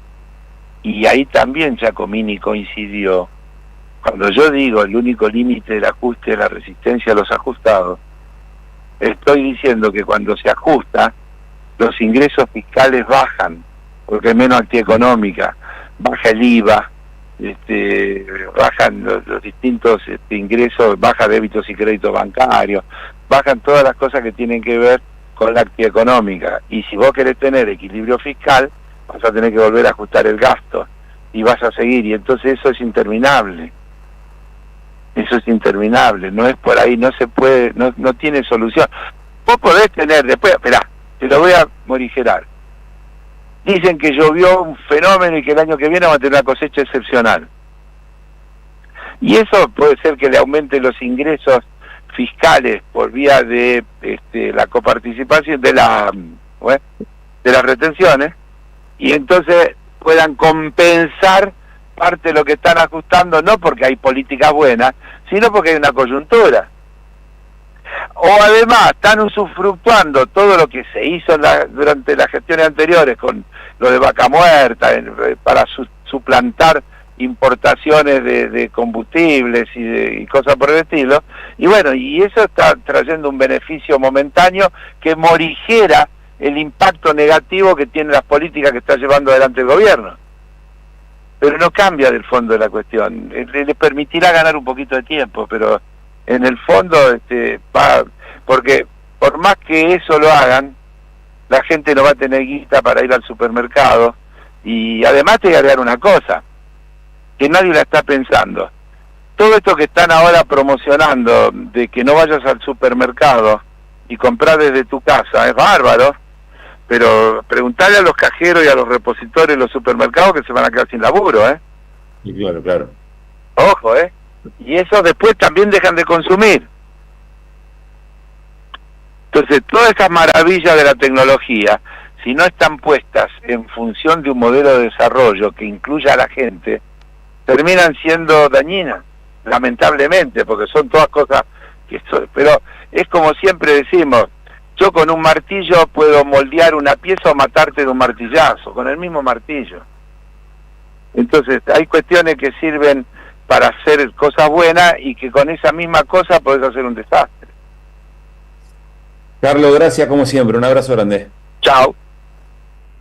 y ahí también Giacomini coincidió, cuando yo digo el único límite del ajuste es la resistencia a los ajustados, estoy diciendo que cuando se ajusta, los ingresos fiscales bajan, porque hay menos actividad económica, baja el IVA, bajan los distintos ingresos, baja débitos y créditos bancarios, bajan todas las cosas que tienen que ver con la actividad económica. Y si vos querés tener equilibrio fiscal, vas a tener que volver a ajustar el gasto, y vas a seguir, y entonces eso es interminable. Eso es interminable, no es por ahí, no se puede, no tiene solución. Vos podés tener, después, esperá, te lo voy a morigerar. Dicen que llovió un fenómeno y que el año que viene vamos a tener una cosecha excepcional. Y eso puede ser que le aumente los ingresos fiscales por vía de la coparticipación, de las retenciones, y entonces puedan compensar parte de lo que están ajustando, no porque hay políticas buenas, sino porque hay una coyuntura. O además están usufructuando todo lo que se hizo durante las gestiones anteriores con lo de vaca muerta, para suplantar importaciones de combustibles y cosas por el estilo, y bueno, y eso está trayendo un beneficio momentáneo que morigera el impacto negativo que tienen las políticas que está llevando adelante el gobierno. Pero no cambia del fondo de la cuestión. Le permitirá ganar un poquito de tiempo, pero en el fondo porque por más que eso lo hagan, la gente no va a tener guita para ir al supermercado. Y además te voy a agregar una cosa, que nadie la está pensando. Todo esto que están ahora promocionando, de que no vayas al supermercado y comprar desde tu casa, es bárbaro, pero preguntarle a los cajeros y a los repositores de los supermercados que se van a quedar sin laburo, ¿eh? Y claro, claro. Ojo, ¿eh? Y eso después también dejan de consumir. Entonces, todas esas maravillas de la tecnología, si no están puestas en función de un modelo de desarrollo que incluya a la gente, terminan siendo dañinas, lamentablemente, porque son todas cosas que pero es como siempre decimos, yo con un martillo puedo moldear una pieza o matarte de un martillazo, con el mismo martillo. Entonces hay cuestiones que sirven para hacer cosas buenas y que con esa misma cosa podés hacer un desastre. Carlos, gracias como siempre, un abrazo grande. Chao.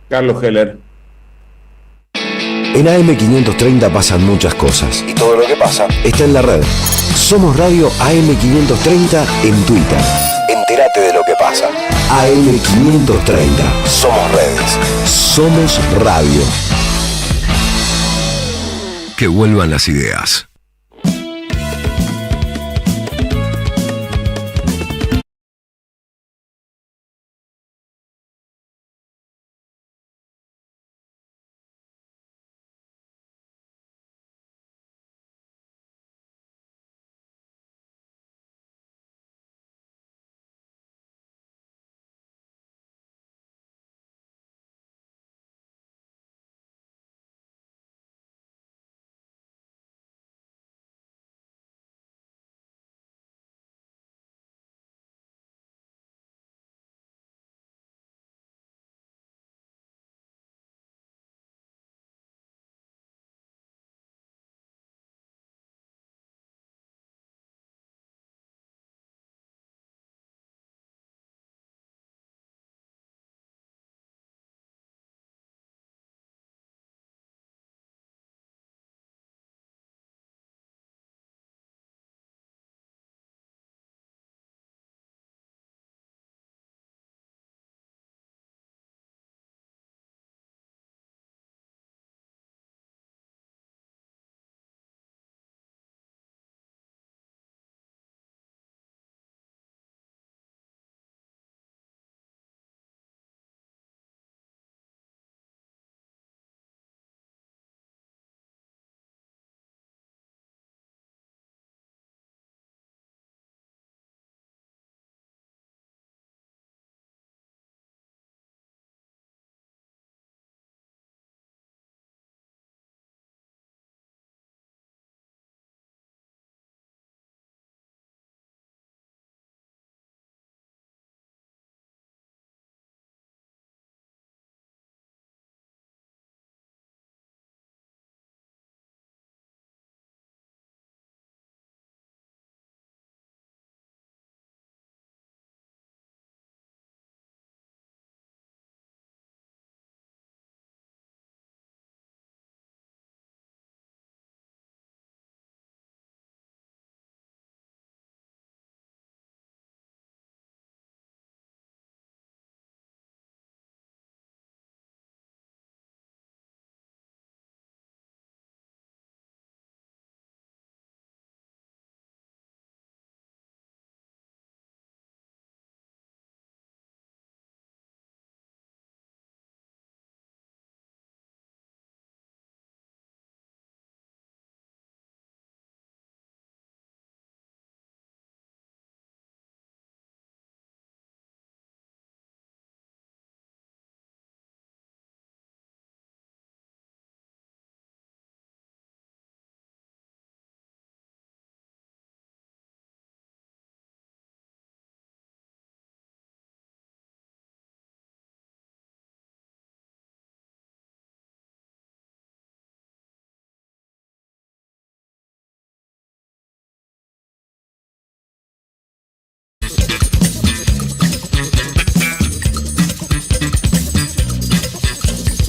Carlos Heller. En AM530 pasan muchas cosas. Y todo lo que pasa está en la red. Somos Radio AM530 en Twitter. Entérate de lo que pasa. AM530. Somos redes. Somos radio. Que vuelvan las ideas.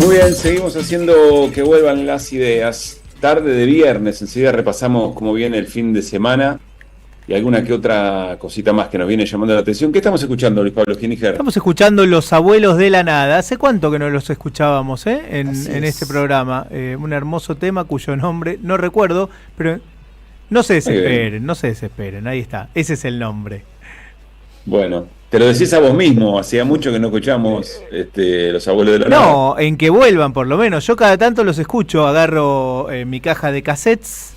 Muy bien, seguimos haciendo que vuelvan las ideas. Tarde de viernes, enseguida repasamos cómo viene el fin de semana y alguna que otra cosita más que nos viene llamando la atención. ¿Qué estamos escuchando, Luis Pablo Giniger? Estamos escuchando Los Abuelos de la Nada. ¿Hace cuánto que no los escuchábamos en este programa? Un hermoso tema cuyo nombre no recuerdo, pero no se desesperen, ahí está. Ese es el nombre. Bueno, te lo decís a vos mismo, hacía mucho que no escuchamos Los Abuelos de la Nada. No, en que vuelvan por lo menos. Yo cada tanto los escucho, agarro mi caja de cassettes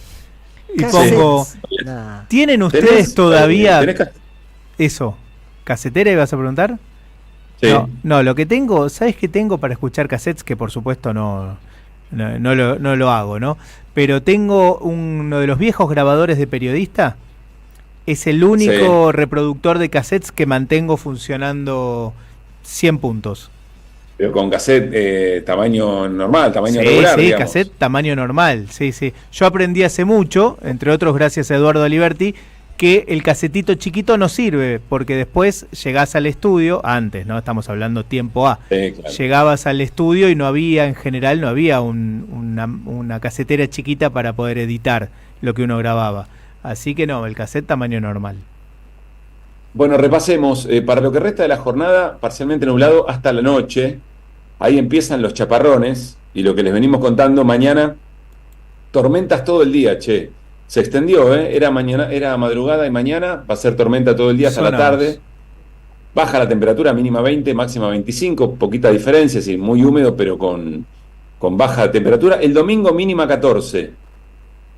y pongo... ¿Tienen ustedes todavía eso? ¿Casetera ibas a preguntar? Sí. No, lo que tengo, ¿sabes qué tengo para escuchar cassettes? Que por supuesto no lo hago, ¿no? Pero tengo uno de los viejos grabadores de Periodista. Es el único reproductor de cassettes que mantengo funcionando 100 puntos. Pero con cassette tamaño normal, tamaño Sí, regular, sí, digamos. cassette tamaño normal, sí, sí. Yo aprendí hace mucho, entre otros gracias a Eduardo Aliberti, que el casetito chiquito no sirve, porque después llegás al estudio, antes, ¿no? Estamos hablando tiempo A. Sí, claro. Llegabas al estudio y no había, en general, no había una casetera chiquita para poder editar lo que uno grababa. Así que no, el cassette tamaño normal. Bueno, repasemos. Para lo que resta de la jornada, parcialmente nublado hasta la noche. Ahí empiezan los chaparrones. Y lo que les venimos contando, mañana, tormentas todo el día, che. Se extendió, era madrugada y mañana va a ser tormenta todo el día hasta la tarde. Baja la temperatura, mínima 20, máxima 25, poquita diferencia, sí, muy húmedo, pero con baja temperatura. El domingo mínima 14.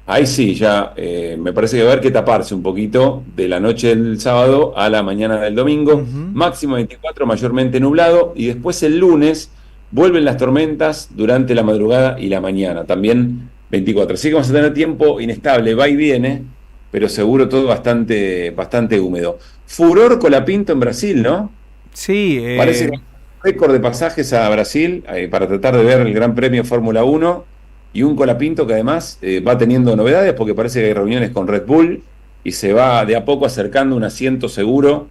Ahí sí, ya me parece que va a haber que taparse un poquito de la noche del sábado a la mañana del domingo. Máximo 24, mayormente nublado. Y después el lunes vuelven las tormentas durante la madrugada y la mañana. También 24. Así que vamos a tener tiempo inestable, va y viene, pero seguro todo bastante húmedo. Furor Colapinto en Brasil, ¿no? Sí. Parece que hay récord de pasajes a Brasil para tratar de ver el Gran Premio Fórmula 1. Y un Colapinto que además va teniendo novedades porque parece que hay reuniones con Red Bull y se va de a poco acercando un asiento seguro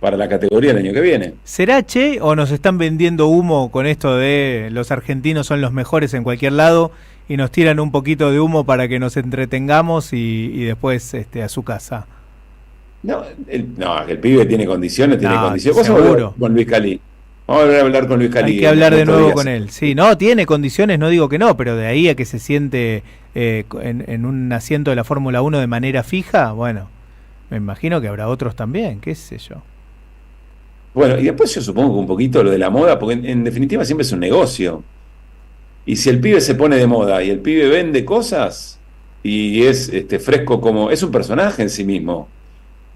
para la categoría el año que viene. ¿Será, che, o nos están vendiendo humo con esto de los argentinos son los mejores en cualquier lado y nos tiran un poquito de humo para que nos entretengamos y después a su casa? No, el pibe tiene condiciones, seguro. Con Luis Calí. Vamos a volver a hablar con Luis Calí. Hay que hablar de nuevo con él. Sí, no, tiene condiciones, no digo que no, pero de ahí a que se siente en un asiento de la Fórmula 1 de manera fija, bueno, me imagino que habrá otros también, qué sé yo. Bueno, y después yo supongo que un poquito lo de la moda, porque en definitiva siempre es un negocio. Y si el pibe se pone de moda y el pibe vende cosas y es fresco como... Es un personaje en sí mismo.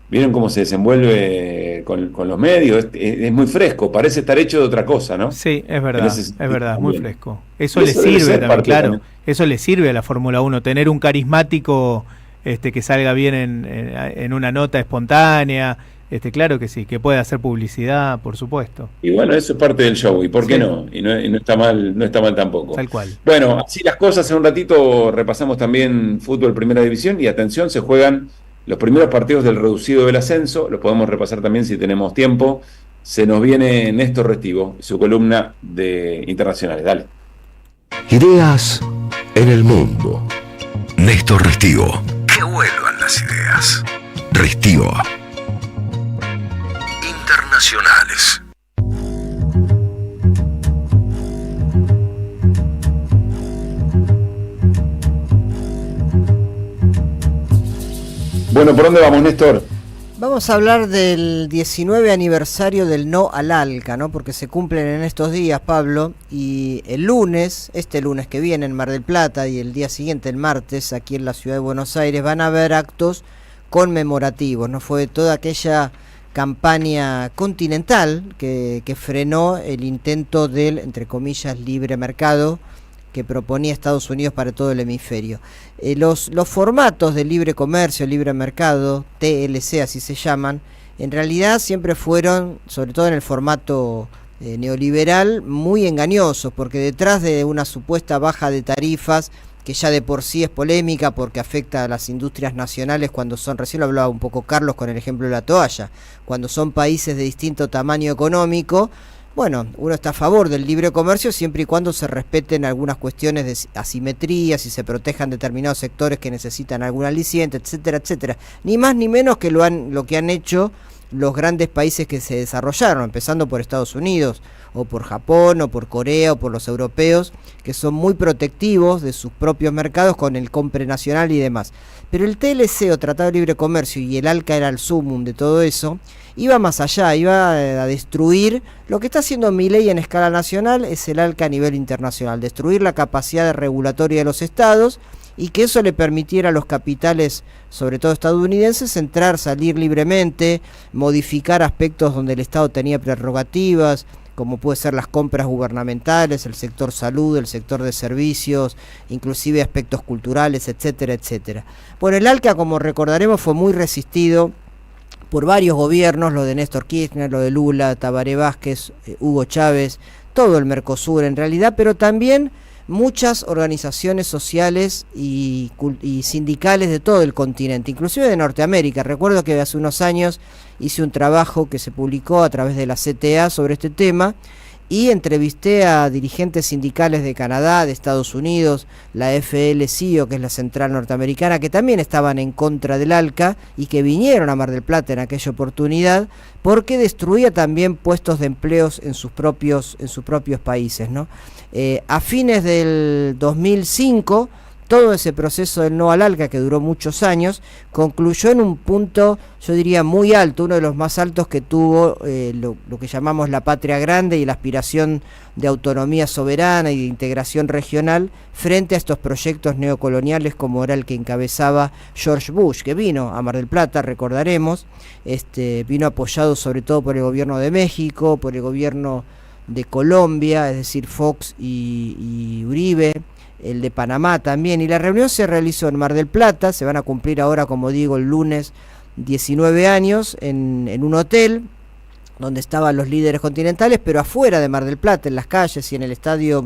¿Vieron cómo se desenvuelve con los medios? Es muy fresco, parece estar hecho de otra cosa, ¿no? Sí, es verdad, es muy fresco. Eso le debe sirve ser también, parte claro. también. Eso le sirve a la Fórmula 1, tener un carismático que salga bien en una nota espontánea. Claro que sí, que puede hacer publicidad, por supuesto. Y bueno, eso es parte del show, ¿y por qué no? Y no está mal tampoco. Tal cual. Bueno, así las cosas, en un ratito repasamos también fútbol Primera División y atención, se juegan los primeros partidos del reducido del ascenso, los podemos repasar también si tenemos tiempo. Se nos viene Néstor Restivo, su columna de internacionales. Dale. Ideas en el mundo. Néstor Restivo. Que vuelvan las ideas. Restivo. Internacionales. Bueno, ¿por dónde vamos, Néstor? Vamos a hablar del 19 aniversario del no al ALCA, ¿no? Porque se cumplen en estos días, Pablo, y el lunes, este lunes que viene en Mar del Plata y el día siguiente, el martes, aquí en la ciudad de Buenos Aires, van a haber actos conmemorativos, ¿no? Fue toda aquella campaña continental que frenó el intento del, entre comillas, libre mercado que proponía Estados Unidos para todo el hemisferio. Los formatos de libre comercio, libre mercado, TLC así se llaman, en realidad siempre fueron, sobre todo en el formato neoliberal, muy engañosos, porque detrás de una supuesta baja de tarifas, que ya de por sí es polémica porque afecta a las industrias nacionales cuando son, recién lo hablaba un poco Carlos con el ejemplo de la toalla, cuando son países de distinto tamaño económico. Bueno, uno está a favor del libre comercio siempre y cuando se respeten algunas cuestiones de asimetrías y se protejan determinados sectores que necesitan algún aliciente, etcétera, etcétera. Ni más ni menos que lo que han hecho los grandes países que se desarrollaron, empezando por Estados Unidos, o por Japón, o por Corea, o por los europeos, que son muy protectivos de sus propios mercados con el compre nacional y demás. Pero el TLC o Tratado de Libre Comercio, y el ALCA era el sumum de todo eso, iba más allá, iba a destruir lo que está haciendo Milei en escala nacional, es el ALCA a nivel internacional, destruir la capacidad regulatoria de los estados y que eso le permitiera a los capitales, sobre todo estadounidenses, entrar, salir libremente, modificar aspectos donde el Estado tenía prerrogativas, como puede ser las compras gubernamentales, el sector salud, el sector de servicios, inclusive aspectos culturales, etcétera, etcétera. Bueno, el ALCA, como recordaremos, fue muy resistido por varios gobiernos, lo de Néstor Kirchner, lo de Lula, Tabaré Vázquez, Hugo Chávez, todo el Mercosur en realidad, pero también muchas organizaciones sociales y sindicales de todo el continente, inclusive de Norteamérica. Recuerdo que hace unos años hice un trabajo que se publicó a través de la CTA sobre este tema y entrevisté a dirigentes sindicales de Canadá, de Estados Unidos, la FL-CIO, que es la central norteamericana, que también estaban en contra del ALCA y que vinieron a Mar del Plata en aquella oportunidad porque destruía también puestos de empleos en sus propios países, ¿no? A fines del 2005, todo ese proceso del no al ALCA, que duró muchos años, concluyó en un punto, yo diría, muy alto, uno de los más altos que tuvo lo que llamamos la patria grande y la aspiración de autonomía soberana y de integración regional frente a estos proyectos neocoloniales como era el que encabezaba George Bush, que vino a Mar del Plata, recordaremos, vino apoyado sobre todo por el gobierno de México, por el gobierno de Colombia, es decir, Fox y Uribe, el de Panamá también, y la reunión se realizó en Mar del Plata. Se van a cumplir ahora, como digo, el lunes 19 años en un hotel donde estaban los líderes continentales, pero afuera de Mar del Plata, en las calles y en el estadio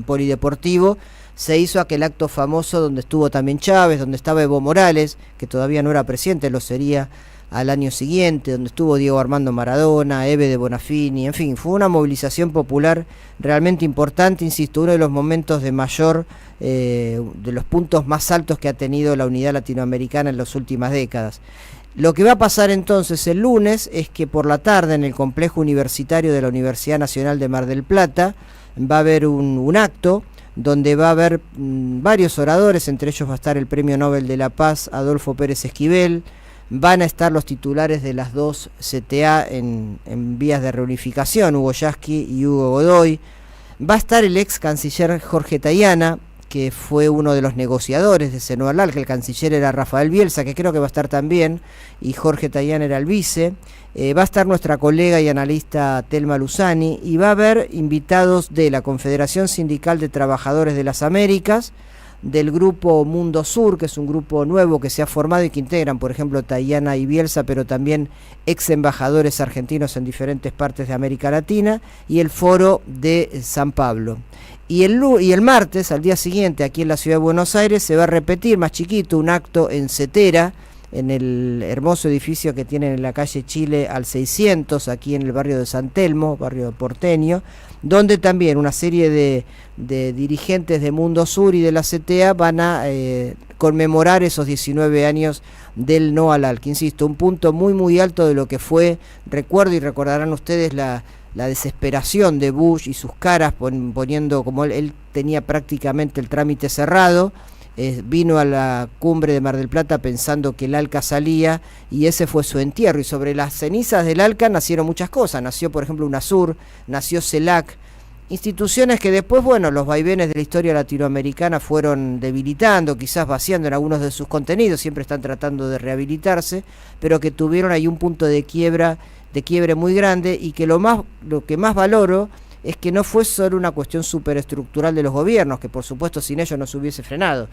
polideportivo, se hizo aquel acto famoso donde estuvo también Chávez, donde estaba Evo Morales, que todavía no era presidente, lo sería al año siguiente, donde estuvo Diego Armando Maradona, Eve de Bonafini, en fin, fue una movilización popular realmente importante, insisto, uno de los momentos de mayor, de los puntos más altos que ha tenido la unidad latinoamericana en las últimas décadas. Lo que va a pasar entonces el lunes es que por la tarde en el complejo universitario de la Universidad Nacional de Mar del Plata va a haber un acto donde va a haber varios oradores, entre ellos va a estar el Premio Nobel de la Paz Adolfo Pérez Esquivel. Van a estar los titulares de las dos CTA en vías de reunificación, Hugo Yasky y Hugo Godoy. Va a estar el ex canciller Jorge Tayana, que fue uno de los negociadores de ese no al ALCA. El canciller era Rafael Bielsa, que creo que va a estar también, y Jorge Tayana era el vice. Va a estar nuestra colega y analista Telma Luzani, y va a haber invitados de la Confederación Sindical de Trabajadores de las Américas, del grupo Mundo Sur, que es un grupo nuevo que se ha formado y que integran, por ejemplo, Tayana y Bielsa, pero también ex embajadores argentinos en diferentes partes de América Latina, y el Foro de San Pablo. Y el martes, al día siguiente, aquí en la Ciudad de Buenos Aires, se va a repetir, más chiquito, un acto en Cetera, en el hermoso edificio que tienen en la calle Chile al 600, aquí en el barrio de San Telmo, barrio porteño, donde también una serie de dirigentes de Mundo Sur y de la CTA van a conmemorar esos 19 años del no al ALCA. Insisto, un punto muy muy alto de lo que fue, recuerdo y recordarán ustedes la desesperación de Bush y sus caras poniendo, como él tenía prácticamente el trámite cerrado, vino a la cumbre de Mar del Plata pensando que el ALCA salía y ese fue su entierro, y sobre las cenizas del ALCA nacieron muchas cosas. Nació, por ejemplo, UNASUR, nació CELAC, instituciones que después, bueno, los vaivenes de la historia latinoamericana fueron debilitando, quizás vaciando en algunos de sus contenidos, siempre están tratando de rehabilitarse, pero que tuvieron ahí un punto de quiebre muy grande, y que lo que más valoro es que no fue solo una cuestión superestructural de los gobiernos, que por supuesto sin ellos no se hubiese frenado,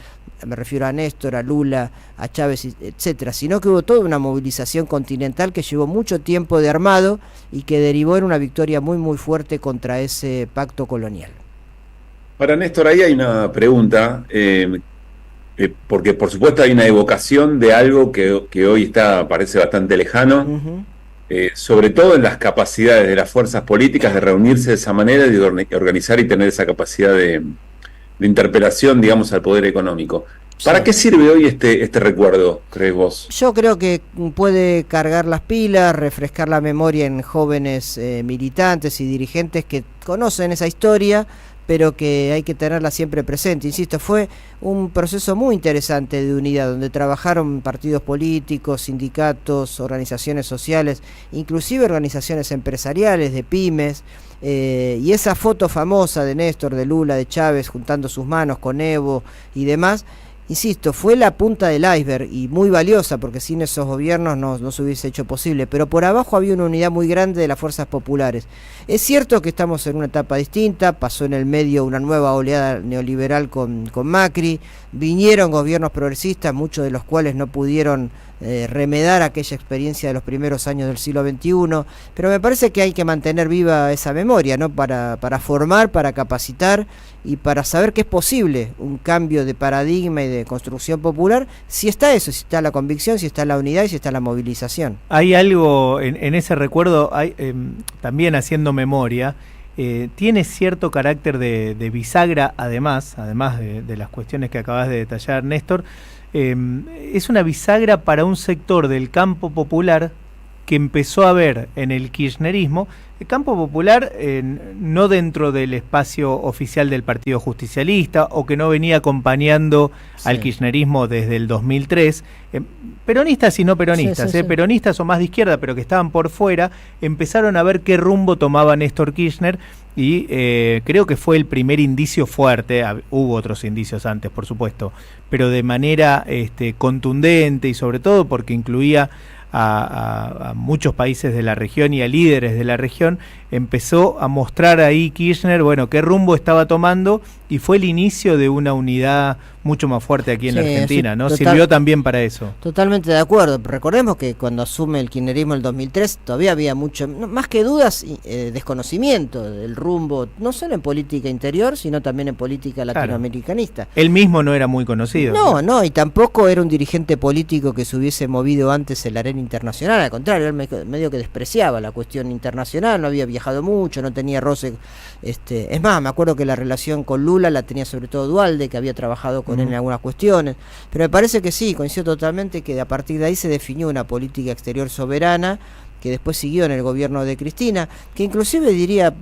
me refiero a Néstor, a Lula, a Chávez, etcétera, sino que hubo toda una movilización continental que llevó mucho tiempo de armado y que derivó en una victoria muy muy fuerte contra ese pacto colonial. Para Néstor, ahí hay una pregunta, porque por supuesto hay una evocación de algo que hoy parece bastante lejano, sobre todo en las capacidades de las fuerzas políticas de reunirse de esa manera y de organizar y tener esa capacidad de interpelación, digamos, al poder económico. ¿Para qué sirve hoy este recuerdo, crees vos? Yo creo que puede cargar las pilas, refrescar la memoria en jóvenes militantes y dirigentes que conocen esa historia, pero que hay que tenerla siempre presente. Insisto, fue un proceso muy interesante de unidad, donde trabajaron partidos políticos, sindicatos, organizaciones sociales, inclusive organizaciones empresariales, de pymes, y esa foto famosa de Néstor, de Lula, de Chávez, juntando sus manos con Evo y demás, insisto, fue la punta del iceberg y muy valiosa, porque sin esos gobiernos no se hubiese hecho posible, pero por abajo había una unidad muy grande de las fuerzas populares. Es cierto que estamos en una etapa distinta, pasó en el medio una nueva oleada neoliberal con Macri, vinieron gobiernos progresistas, muchos de los cuales no pudieron remedar aquella experiencia de los primeros años del siglo XXI, pero me parece que hay que mantener viva esa memoria, ¿no? Para formar, para capacitar y para saber que es posible un cambio de paradigma y de construcción popular, si está eso, si está la convicción, si está la unidad y si está la movilización. Hay algo en ese recuerdo, también haciendo memoria, tiene cierto carácter de bisagra, además de las cuestiones que acabas de detallar, Néstor. Es una bisagra para un sector del campo popular que empezó a ver en el kirchnerismo, el campo popular no dentro del espacio oficial del Partido Justicialista, o que no venía acompañando al kirchnerismo desde el 2003, peronistas y no peronistas, peronistas o más de izquierda, pero que estaban por fuera, empezaron a ver qué rumbo tomaba Néstor Kirchner, y creo que fue el primer indicio fuerte. Hubo otros indicios antes, por supuesto, pero de manera contundente, y sobre todo porque incluía a muchos países de la región y a líderes de la región, empezó a mostrar ahí Kirchner, bueno, qué rumbo estaba tomando, y fue el inicio de una unidad mucho más fuerte aquí en la Argentina, ¿no? Sirvió también para eso. Totalmente de acuerdo. Recordemos que cuando asume el kirchnerismo en el 2003 todavía había mucho, más que dudas, desconocimiento del rumbo, no solo en política interior, sino también en política latinoamericanista. Él mismo no era muy conocido. No, y tampoco era un dirigente político que se hubiese movido antes en la arena internacional, al contrario, él medio que despreciaba la cuestión internacional, no había viajado mucho, no tenía roce. Es más, me acuerdo que la relación con Lula la tenía sobre todo Duhalde, que había trabajado con él en algunas cuestiones, pero me parece que sí, coincido totalmente que a partir de ahí se definió una política exterior soberana, que después siguió en el gobierno de Cristina, que inclusive diría,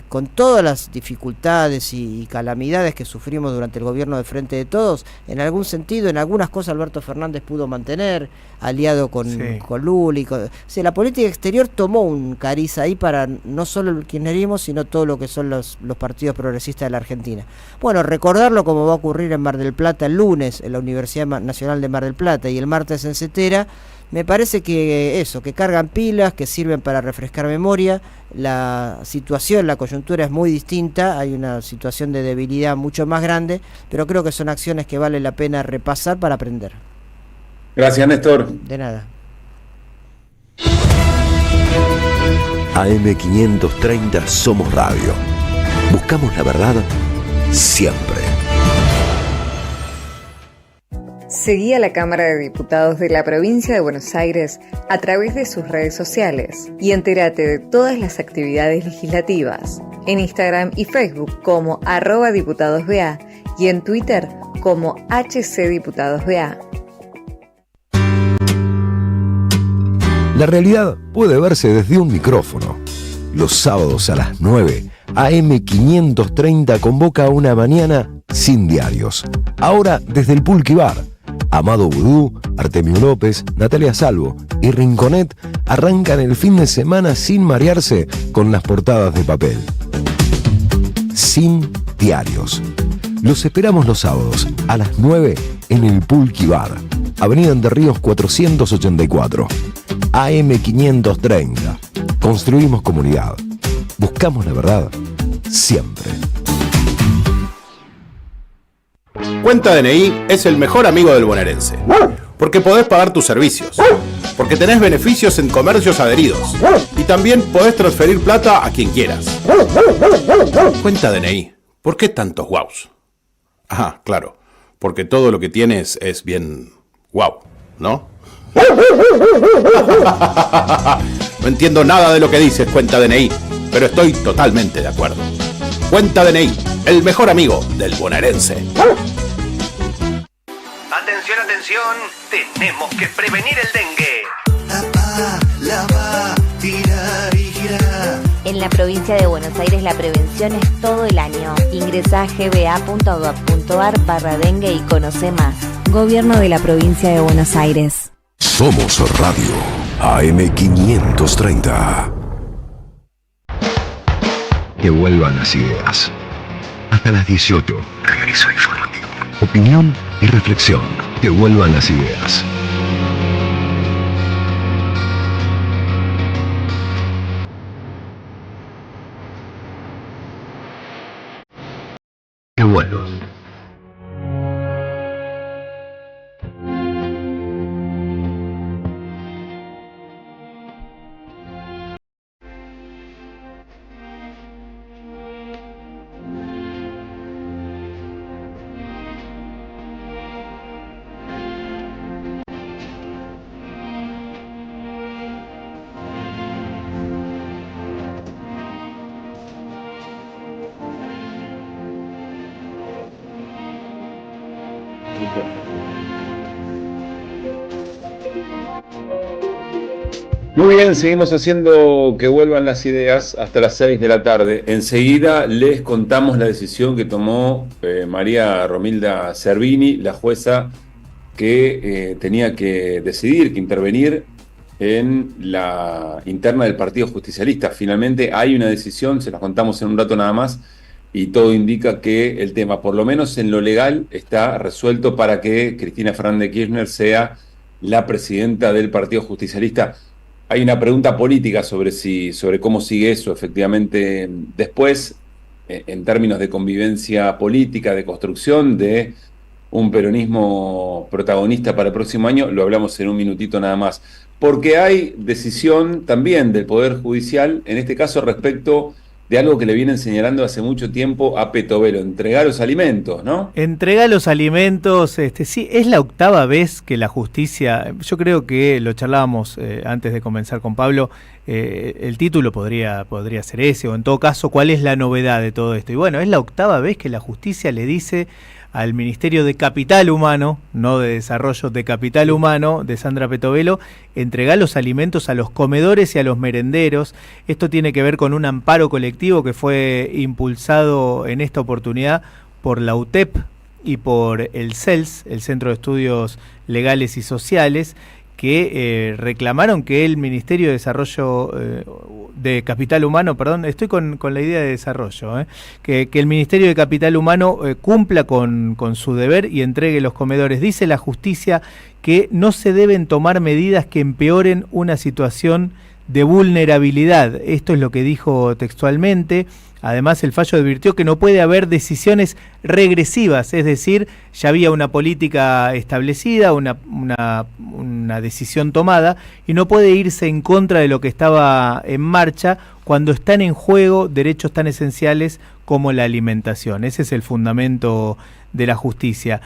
con todas las dificultades y calamidades que sufrimos durante el gobierno de Frente de Todos, en algún sentido, en algunas cosas Alberto Fernández pudo mantener, aliado con Lula. La política exterior tomó un cariz ahí para no solo el kirchnerismo, sino todo lo que son los partidos progresistas de la Argentina. Bueno, recordarlo como va a ocurrir en Mar del Plata el lunes, en la Universidad Nacional de Mar del Plata, y el martes en Cetera, me parece que que cargan pilas, que sirven para refrescar memoria. La situación, la coyuntura es muy distinta, hay una situación de debilidad mucho más grande, pero creo que son acciones que vale la pena repasar para aprender. Gracias, Néstor. De nada. AM530 Somos Radio. Buscamos la verdad siempre. Seguí a la Cámara de Diputados de la Provincia de Buenos Aires a través de sus redes sociales y entérate de todas las actividades legislativas en Instagram y Facebook como @diputadosBA y en Twitter como HCDiputadosBA. La realidad puede verse desde un micrófono. Los sábados a las 9, AM530 convoca a una mañana sin diarios. Ahora desde el Pulqui Bar. Amado Vudú, Artemio López, Natalia Salvo y Rinconet arrancan el fin de semana sin marearse con las portadas de papel. Sin diarios. Los esperamos los sábados a las 9 en el Pulqui Bar, Avenida Entre Ríos 484. AM530. Construimos comunidad. Buscamos la verdad siempre. Cuenta DNI es el mejor amigo del bonaerense, porque podés pagar tus servicios, porque tenés beneficios en comercios adheridos y también podés transferir plata a quien quieras. Cuenta DNI, ¿por qué tantos guaus? Ah, claro, porque todo lo que tienes es bien guau, ¿no? No entiendo nada de lo que dices, Cuenta DNI, pero estoy totalmente de acuerdo. Cuenta DNI, el mejor amigo del bonaerense. Atención, tenemos que prevenir el dengue. Lava, tirar y girar. En la provincia de Buenos Aires la prevención es todo el año. Ingresá a gba.gov.ar/dengue y conoce más. Gobierno de la provincia de Buenos Aires. Somos Radio AM530. Que vuelvan las ideas. Hasta las 18. Regreso informativo. Opinión y reflexión. Que vuelvan las ideas. Que vuelvan. Muy bien, seguimos haciendo que vuelvan las ideas hasta las 6 de la tarde. Enseguida les contamos la decisión que tomó María Romilda Servini, la jueza que tenía que decidir, que intervenir en la interna del Partido Justicialista. Finalmente hay una decisión, se las contamos en un rato nada más, y todo indica que el tema, por lo menos en lo legal, está resuelto para que Cristina Fernández de Kirchner sea la presidenta del Partido Justicialista. Hay una pregunta política sobre cómo sigue eso efectivamente después, en términos de convivencia política, de construcción de un peronismo protagonista para el próximo año. Lo hablamos en un minutito nada más, porque hay decisión también del Poder Judicial, en este caso respecto de algo que le vienen señalando hace mucho tiempo a Petovelo: entregar los alimentos, ¿no? Entrega los alimentos, sí, es la 8ª vez que la justicia, yo creo que lo charlábamos antes de comenzar con Pablo, el título podría ser ese, o en todo caso, ¿cuál es la novedad de todo esto? Y bueno, es la 8ª vez que la justicia le dice al Ministerio de Capital Humano, no de Desarrollo, de Capital Humano, de Sandra Petovelo, entregar los alimentos a los comedores y a los merenderos. Esto tiene que ver con un amparo colectivo que fue impulsado en esta oportunidad por la UTEP y por el CELS, el Centro de Estudios Legales y Sociales, que reclamaron que el Ministerio de Desarrollo de Capital Humano, perdón, estoy con la idea de desarrollo, que el Ministerio de Capital Humano cumpla con su deber y entregue los comedores. Dice la justicia que no se deben tomar medidas que empeoren una situación de vulnerabilidad. Esto es lo que dijo textualmente. Además, el fallo advirtió que no puede haber decisiones regresivas, es decir, ya había una política establecida, una decisión tomada, y no puede irse en contra de lo que estaba en marcha cuando están en juego derechos tan esenciales como la alimentación. Ese es el fundamento de la justicia.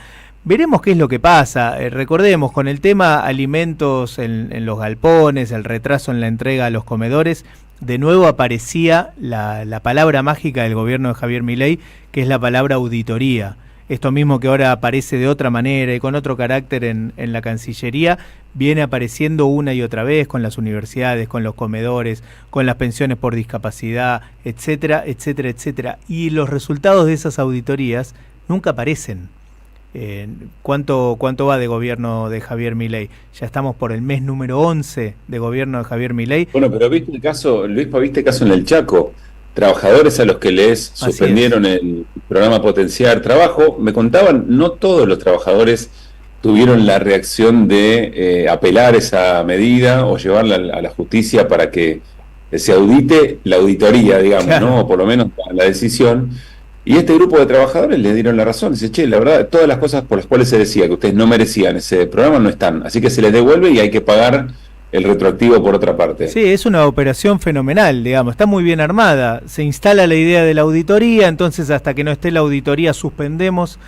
Veremos qué es lo que pasa. Recordemos, con el tema alimentos en los galpones, el retraso en la entrega a los comedores, de nuevo aparecía la palabra mágica del gobierno de Javier Milei, que es la palabra auditoría. Esto mismo que ahora aparece de otra manera y con otro carácter en la Cancillería, viene apareciendo una y otra vez con las universidades, con los comedores, con las pensiones por discapacidad, etcétera, etcétera, etcétera. Y los resultados de esas auditorías nunca aparecen. ¿Cuánto va de gobierno de Javier Milei? Ya estamos por el mes número 11 de gobierno de Javier Milei. Bueno, pero viste el caso, Luis, viste el caso en el Chaco, trabajadores a los que les suspendieron el programa Potenciar Trabajo. Me contaban, no todos los trabajadores tuvieron la reacción de apelar esa medida o llevarla a la justicia para que se audite la auditoría, digamos, claro, ¿no? O por lo menos la decisión. Y este grupo de trabajadores le dieron la razón. Dice, che, la verdad, todas las cosas por las cuales se decía que ustedes no merecían ese programa no están. Así que se les devuelve y hay que pagar el retroactivo por otra parte. Sí, es una operación fenomenal, digamos. Está muy bien armada. Se instala la idea de la auditoría, entonces hasta que no esté la auditoría suspendemos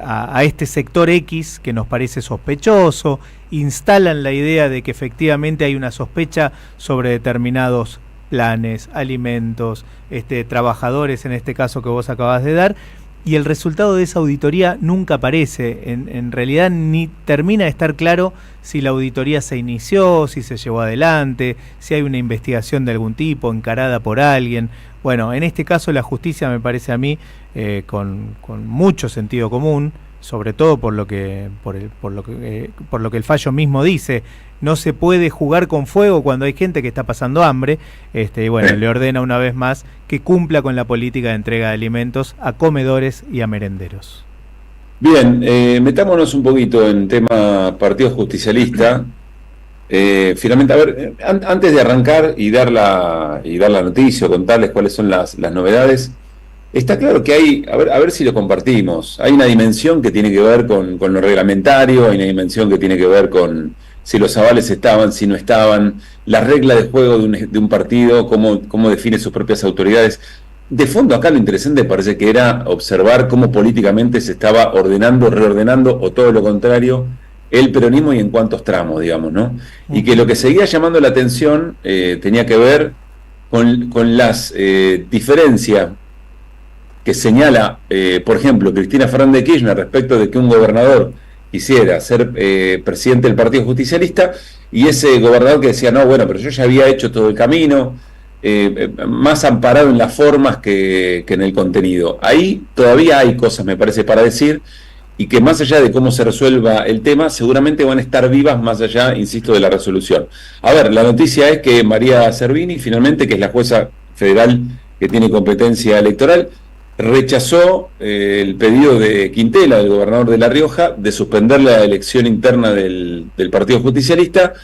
a este sector X que nos parece sospechoso. Instalan la idea de que efectivamente hay una sospecha sobre determinados planes, alimentos, trabajadores, en este caso que vos acabas de dar, y el resultado de esa auditoría nunca aparece. En realidad ni termina de estar claro si la auditoría se inició, si se llevó adelante, si hay una investigación de algún tipo encarada por alguien. Bueno, en este caso la justicia me parece a mí con mucho sentido común, sobre todo por lo que el fallo mismo dice. No se puede jugar con fuego cuando hay gente que está pasando hambre, y bueno, le ordena una vez más que cumpla con la política de entrega de alimentos a comedores y a merenderos. Bien, metámonos un poquito en tema Partido Justicialista. Finalmente, a ver, antes de arrancar y dar la noticia o contarles cuáles son las novedades, está claro que hay, a ver si lo compartimos, hay una dimensión que tiene que ver con lo reglamentario, hay una dimensión que tiene que ver con si los avales estaban, si no estaban, la regla de juego de un partido, cómo define sus propias autoridades. De fondo acá lo interesante parece que era observar cómo políticamente se estaba ordenando, reordenando, o todo lo contrario, el peronismo y en cuántos tramos, digamos, ¿no? Y que lo que seguía llamando la atención tenía que ver con las diferencias que señala, por ejemplo, Cristina Fernández de Kirchner respecto de que un gobernador quisiera ser presidente del Partido Justicialista, y ese gobernador que decía, no, bueno, pero yo ya había hecho todo el camino, más amparado en las formas que en el contenido. Ahí todavía hay cosas, me parece, para decir, y que más allá de cómo se resuelva el tema, seguramente van a estar vivas más allá, insisto, de la resolución. A ver, la noticia es que María Servini, finalmente, que es la jueza federal que tiene competencia electoral, rechazó el pedido de Quintela, del gobernador de La Rioja, de suspender la elección interna del Partido Justicialista,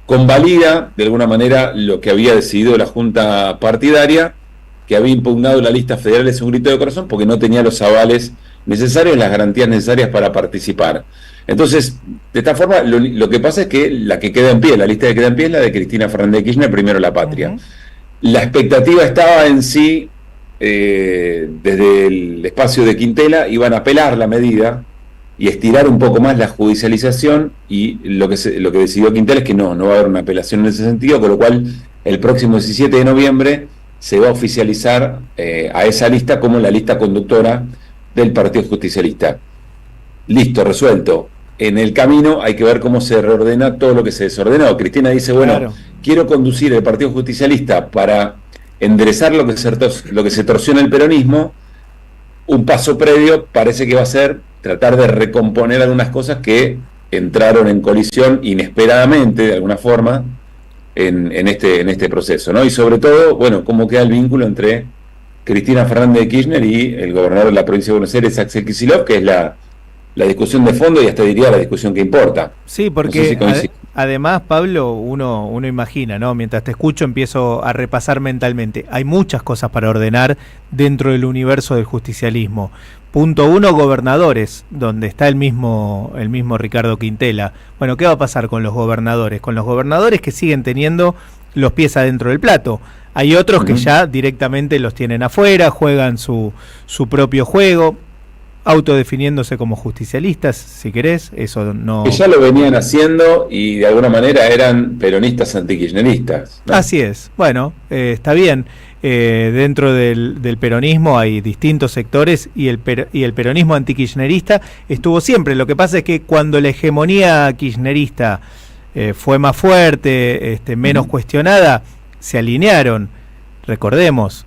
convalida de alguna manera lo que había decidido la Junta Partidaria, que había impugnado la lista federal. Es un grito de corazón porque no tenía los avales necesarios, las garantías necesarias para participar. Entonces, de esta forma, lo que pasa es que la que queda en pie, la lista que queda en pie es la de Cristina Fernández de Kirchner, primero La Patria. La expectativa estaba en sí, desde el espacio de Quintela, iban a apelar la medida y estirar un poco más la judicialización, y lo que decidió Quintela es que no va a haber una apelación en ese sentido, con lo cual el próximo 17 de noviembre se va a oficializar a esa lista como la lista conductora del Partido Justicialista. Listo, resuelto. En el camino hay que ver cómo se reordena todo lo que se desordenó. Cristina dice, bueno, claro, quiero conducir el Partido Justicialista para enderezar lo que se torció en el peronismo. Un paso previo parece que va a ser tratar de recomponer algunas cosas que entraron en colisión inesperadamente, de alguna forma, en este proceso, ¿no? Y sobre todo, bueno, cómo queda el vínculo entre Cristina Fernández de Kirchner y el gobernador de la provincia de Buenos Aires, Axel Kicillof, que es la discusión de fondo y hasta diría la discusión que importa. Sí, porque además, Pablo, uno imagina, ¿no? Mientras te escucho empiezo a repasar mentalmente. Hay muchas cosas para ordenar dentro del universo del justicialismo. Punto 1, gobernadores, donde está el mismo Ricardo Quintela. Bueno, ¿qué va a pasar con los gobernadores? Con los gobernadores que siguen teniendo los pies adentro del plato. Hay otros que ya directamente los tienen afuera, juegan su propio juego, autodefiniéndose como justicialistas, si querés, eso no... Que ya lo venían haciendo y de alguna manera eran peronistas antikirchneristas, ¿no? Así es, bueno, está bien. Dentro del peronismo hay distintos sectores y el peronismo antikirchnerista estuvo siempre. Lo que pasa es que cuando la hegemonía kirchnerista fue más fuerte, menos cuestionada, se alinearon. Recordemos,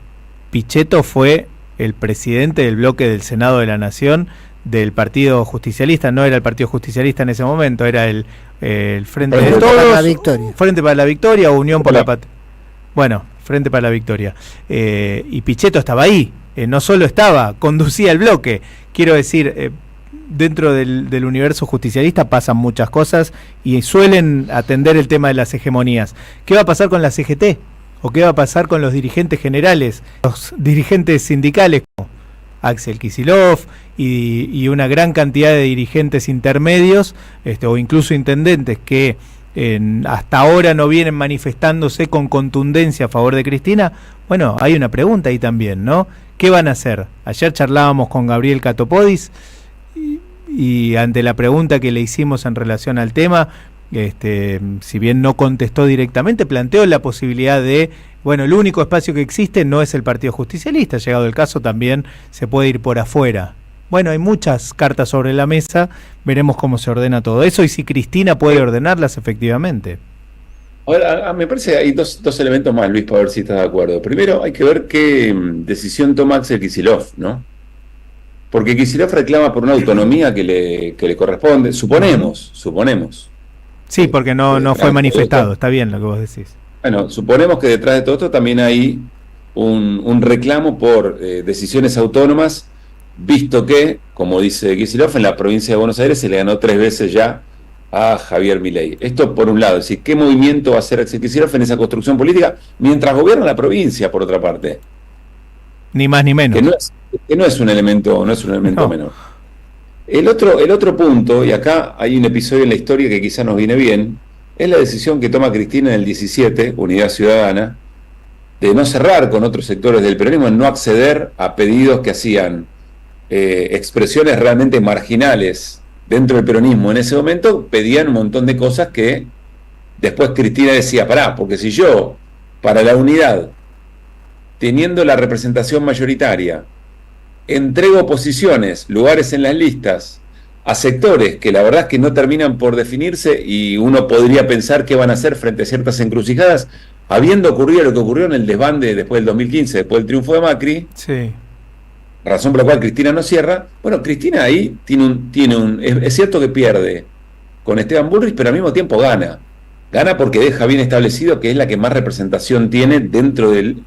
Pichetto fue el presidente del bloque del Senado de la Nación del Partido Justicialista. No era el Partido Justicialista en ese momento, era el Frente de Todos, para la Victoria. Frente para la Victoria o Unión por la Patria. Bueno, Frente para la Victoria. Y Pichetto estaba ahí, no solo estaba, conducía el bloque. Quiero decir, dentro del universo justicialista pasan muchas cosas y suelen atender el tema de las hegemonías. ¿Qué va a pasar con la CGT? ¿O qué va a pasar con los dirigentes generales, los dirigentes sindicales como Axel Kicillof y una gran cantidad de dirigentes intermedios, o incluso intendentes que hasta ahora no vienen manifestándose con contundencia a favor de Cristina? Bueno, hay una pregunta ahí también, ¿no? ¿Qué van a hacer? Ayer charlábamos con Gabriel Catopodis y ante la pregunta que le hicimos en relación al tema, si bien no contestó directamente, planteó la posibilidad de, bueno, el único espacio que existe no es el Partido Justicialista, llegado el caso también se puede ir por afuera. Bueno, hay muchas cartas sobre la mesa, veremos cómo se ordena todo eso y si Cristina puede ordenarlas efectivamente. Ahora, me parece que hay dos elementos más, Luis, para ver si estás de acuerdo. Primero, hay que ver qué decisión toma Axel Kicillof, ¿no? Porque Kicillof reclama por una autonomía que le corresponde, suponemos. Sí, porque no fue manifestado, está bien lo que vos decís. Bueno, suponemos que detrás de todo esto también hay un reclamo por decisiones autónomas, visto que, como dice Kicillof, en la provincia de Buenos Aires se le ganó 3 veces ya a Javier Milei. Esto por un lado, es decir, ¿qué movimiento va a hacer Axel Kicillof en esa construcción política mientras gobierna la provincia, por otra parte? Ni más ni menos. Que no es un elemento menor. El otro punto, y acá hay un episodio en la historia que quizá nos viene bien, es la decisión que toma Cristina en el 17, Unidad Ciudadana, de no cerrar con otros sectores del peronismo, en no acceder a pedidos que hacían expresiones realmente marginales dentro del peronismo. En ese momento pedían un montón de cosas que después Cristina decía, pará, porque si yo, para la unidad, teniendo la representación mayoritaria, entrego posiciones, lugares en las listas a sectores que la verdad es que no terminan por definirse y uno podría pensar qué van a hacer frente a ciertas encrucijadas, habiendo ocurrido lo que ocurrió en el desbande después del 2015, después del triunfo de Macri, sí, razón por la cual Cristina no cierra. Bueno, Cristina ahí es cierto que pierde con Esteban Bullrich, pero al mismo tiempo gana porque deja bien establecido que es la que más representación tiene dentro del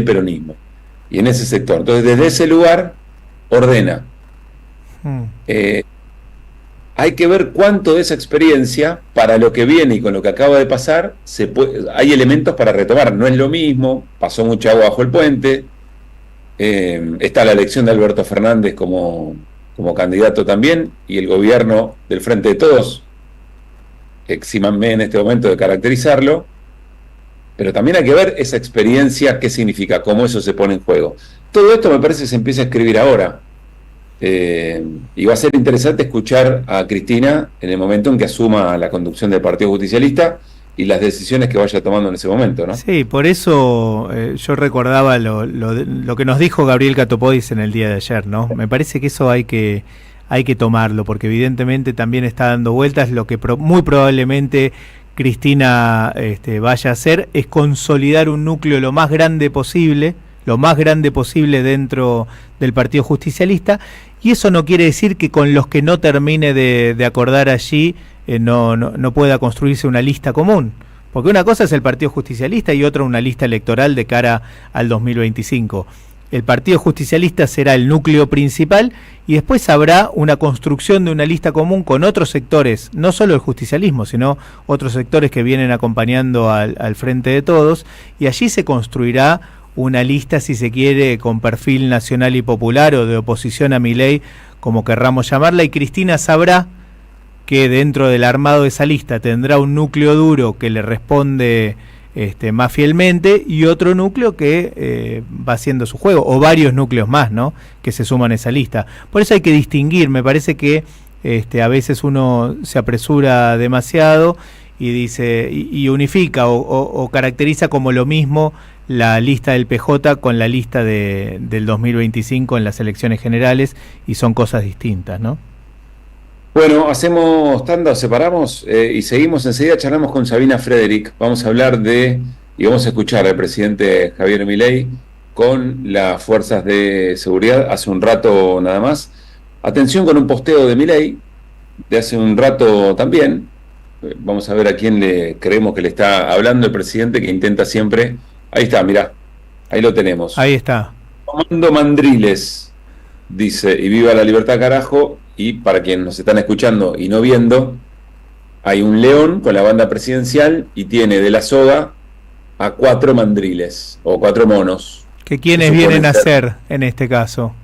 peronismo y en ese sector. Entonces, desde ese lugar ordena. Hay que ver cuánto de esa experiencia para lo que viene y con lo que acaba de pasar hay elementos para retomar. No es lo mismo, pasó mucha agua bajo el puente, está la elección de Alberto Fernández como candidato también, y el gobierno del Frente de Todos, exímanme en este momento de caracterizarlo, pero también hay que ver esa experiencia, qué significa, cómo eso se pone en juego. Todo esto me parece que se empieza a escribir ahora. Y va a ser interesante escuchar a Cristina en el momento en que asuma la conducción del Partido Justicialista y las decisiones que vaya tomando en ese momento, ¿no? Sí, por eso yo recordaba lo que nos dijo Gabriel Catopodis en el día de ayer, ¿no? Me parece que eso hay que tomarlo, porque evidentemente también está dando vueltas. Lo que muy probablemente Cristina vaya a hacer es consolidar un núcleo lo más grande posible dentro del Partido Justicialista, y eso no quiere decir que con los que no termine de acordar allí no pueda construirse una lista común, porque una cosa es el Partido Justicialista y otra una lista electoral de cara al 2025. El Partido Justicialista será el núcleo principal y después habrá una construcción de una lista común con otros sectores, no solo el justicialismo, sino otros sectores que vienen acompañando al Frente de Todos, y allí se construirá una lista, si se quiere, con perfil nacional y popular o de oposición a Milei, como querramos llamarla, y Cristina sabrá que dentro del armado de esa lista tendrá un núcleo duro que le responde más fielmente y otro núcleo que va haciendo su juego, o varios núcleos más, ¿no?, que se suman a esa lista. Por eso hay que distinguir. Me parece que a veces uno se apresura demasiado y dice y unifica o caracteriza como lo mismo la lista del PJ con la lista del 2025 en las elecciones generales, y son cosas distintas, ¿no? Bueno, hacemos tanda, separamos y seguimos enseguida. Charlamos con Sabina Frederick. Vamos a hablar y vamos a escuchar al presidente Javier Milei con las fuerzas de seguridad hace un rato nada más. Atención con un posteo de Milei de hace un rato también. Vamos a ver a quién le creemos que le está hablando el presidente, que intenta siempre. Ahí está, mirá, ahí lo tenemos. Ahí está. Comando Mandriles, dice, y viva la libertad, carajo. Y para quienes nos están escuchando y no viendo, hay un león con la banda presidencial y tiene de la soga a 4 mandriles, o 4 monos. ¿Que quiénes vienen a hacer en este caso?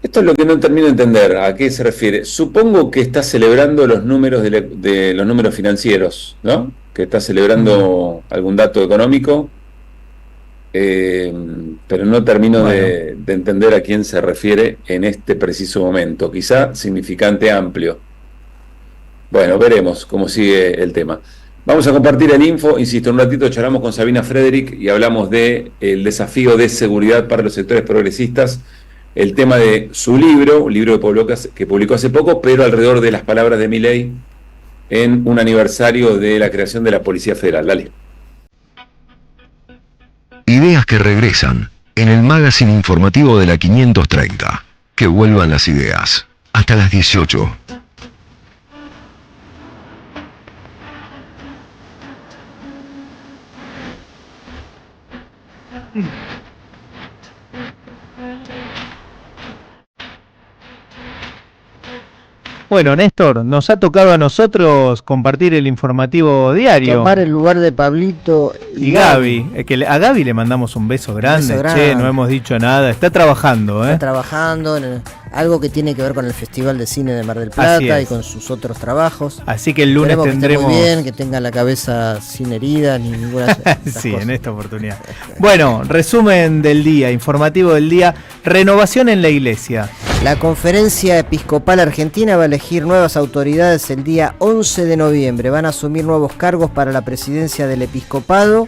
Esto es lo que no termino de entender. ¿A qué se refiere? Supongo que está celebrando los números de los números financieros, ¿no? Que está celebrando algún dato económico, pero no termino de entender a quién se refiere en este preciso momento. Quizá significante amplio. Bueno, veremos cómo sigue el tema. Vamos a compartir el info. Insisto, un ratito charlamos con Sabina Frederick y hablamos del desafío de seguridad para los sectores progresistas. El tema de su libro, un libro que publicó hace poco, pero alrededor de las palabras de Milei en un aniversario de la creación de la Policía Federal. Dale. Ideas que regresan en el magazine informativo de la 530. Que vuelvan las ideas. Hasta las 18. Bueno, Néstor, nos ha tocado a nosotros compartir el informativo diario. Tomar el lugar de Pablito y Gaby. A Gaby le mandamos un beso grande. Che, no hemos dicho nada. Está trabajando, Está trabajando en algo que tiene que ver con el Festival de Cine de Mar del Plata y con sus otros trabajos. Así que el lunes tendremos... Que esté muy bien, que tenga la cabeza sin heridas ni ninguna de esas sí, cosas. En esta oportunidad. Bueno, resumen del día, informativo del día. Renovación en la Iglesia. La Conferencia Episcopal Argentina va a elegir nuevas autoridades el día 11 de noviembre. Van a asumir nuevos cargos para la presidencia del Episcopado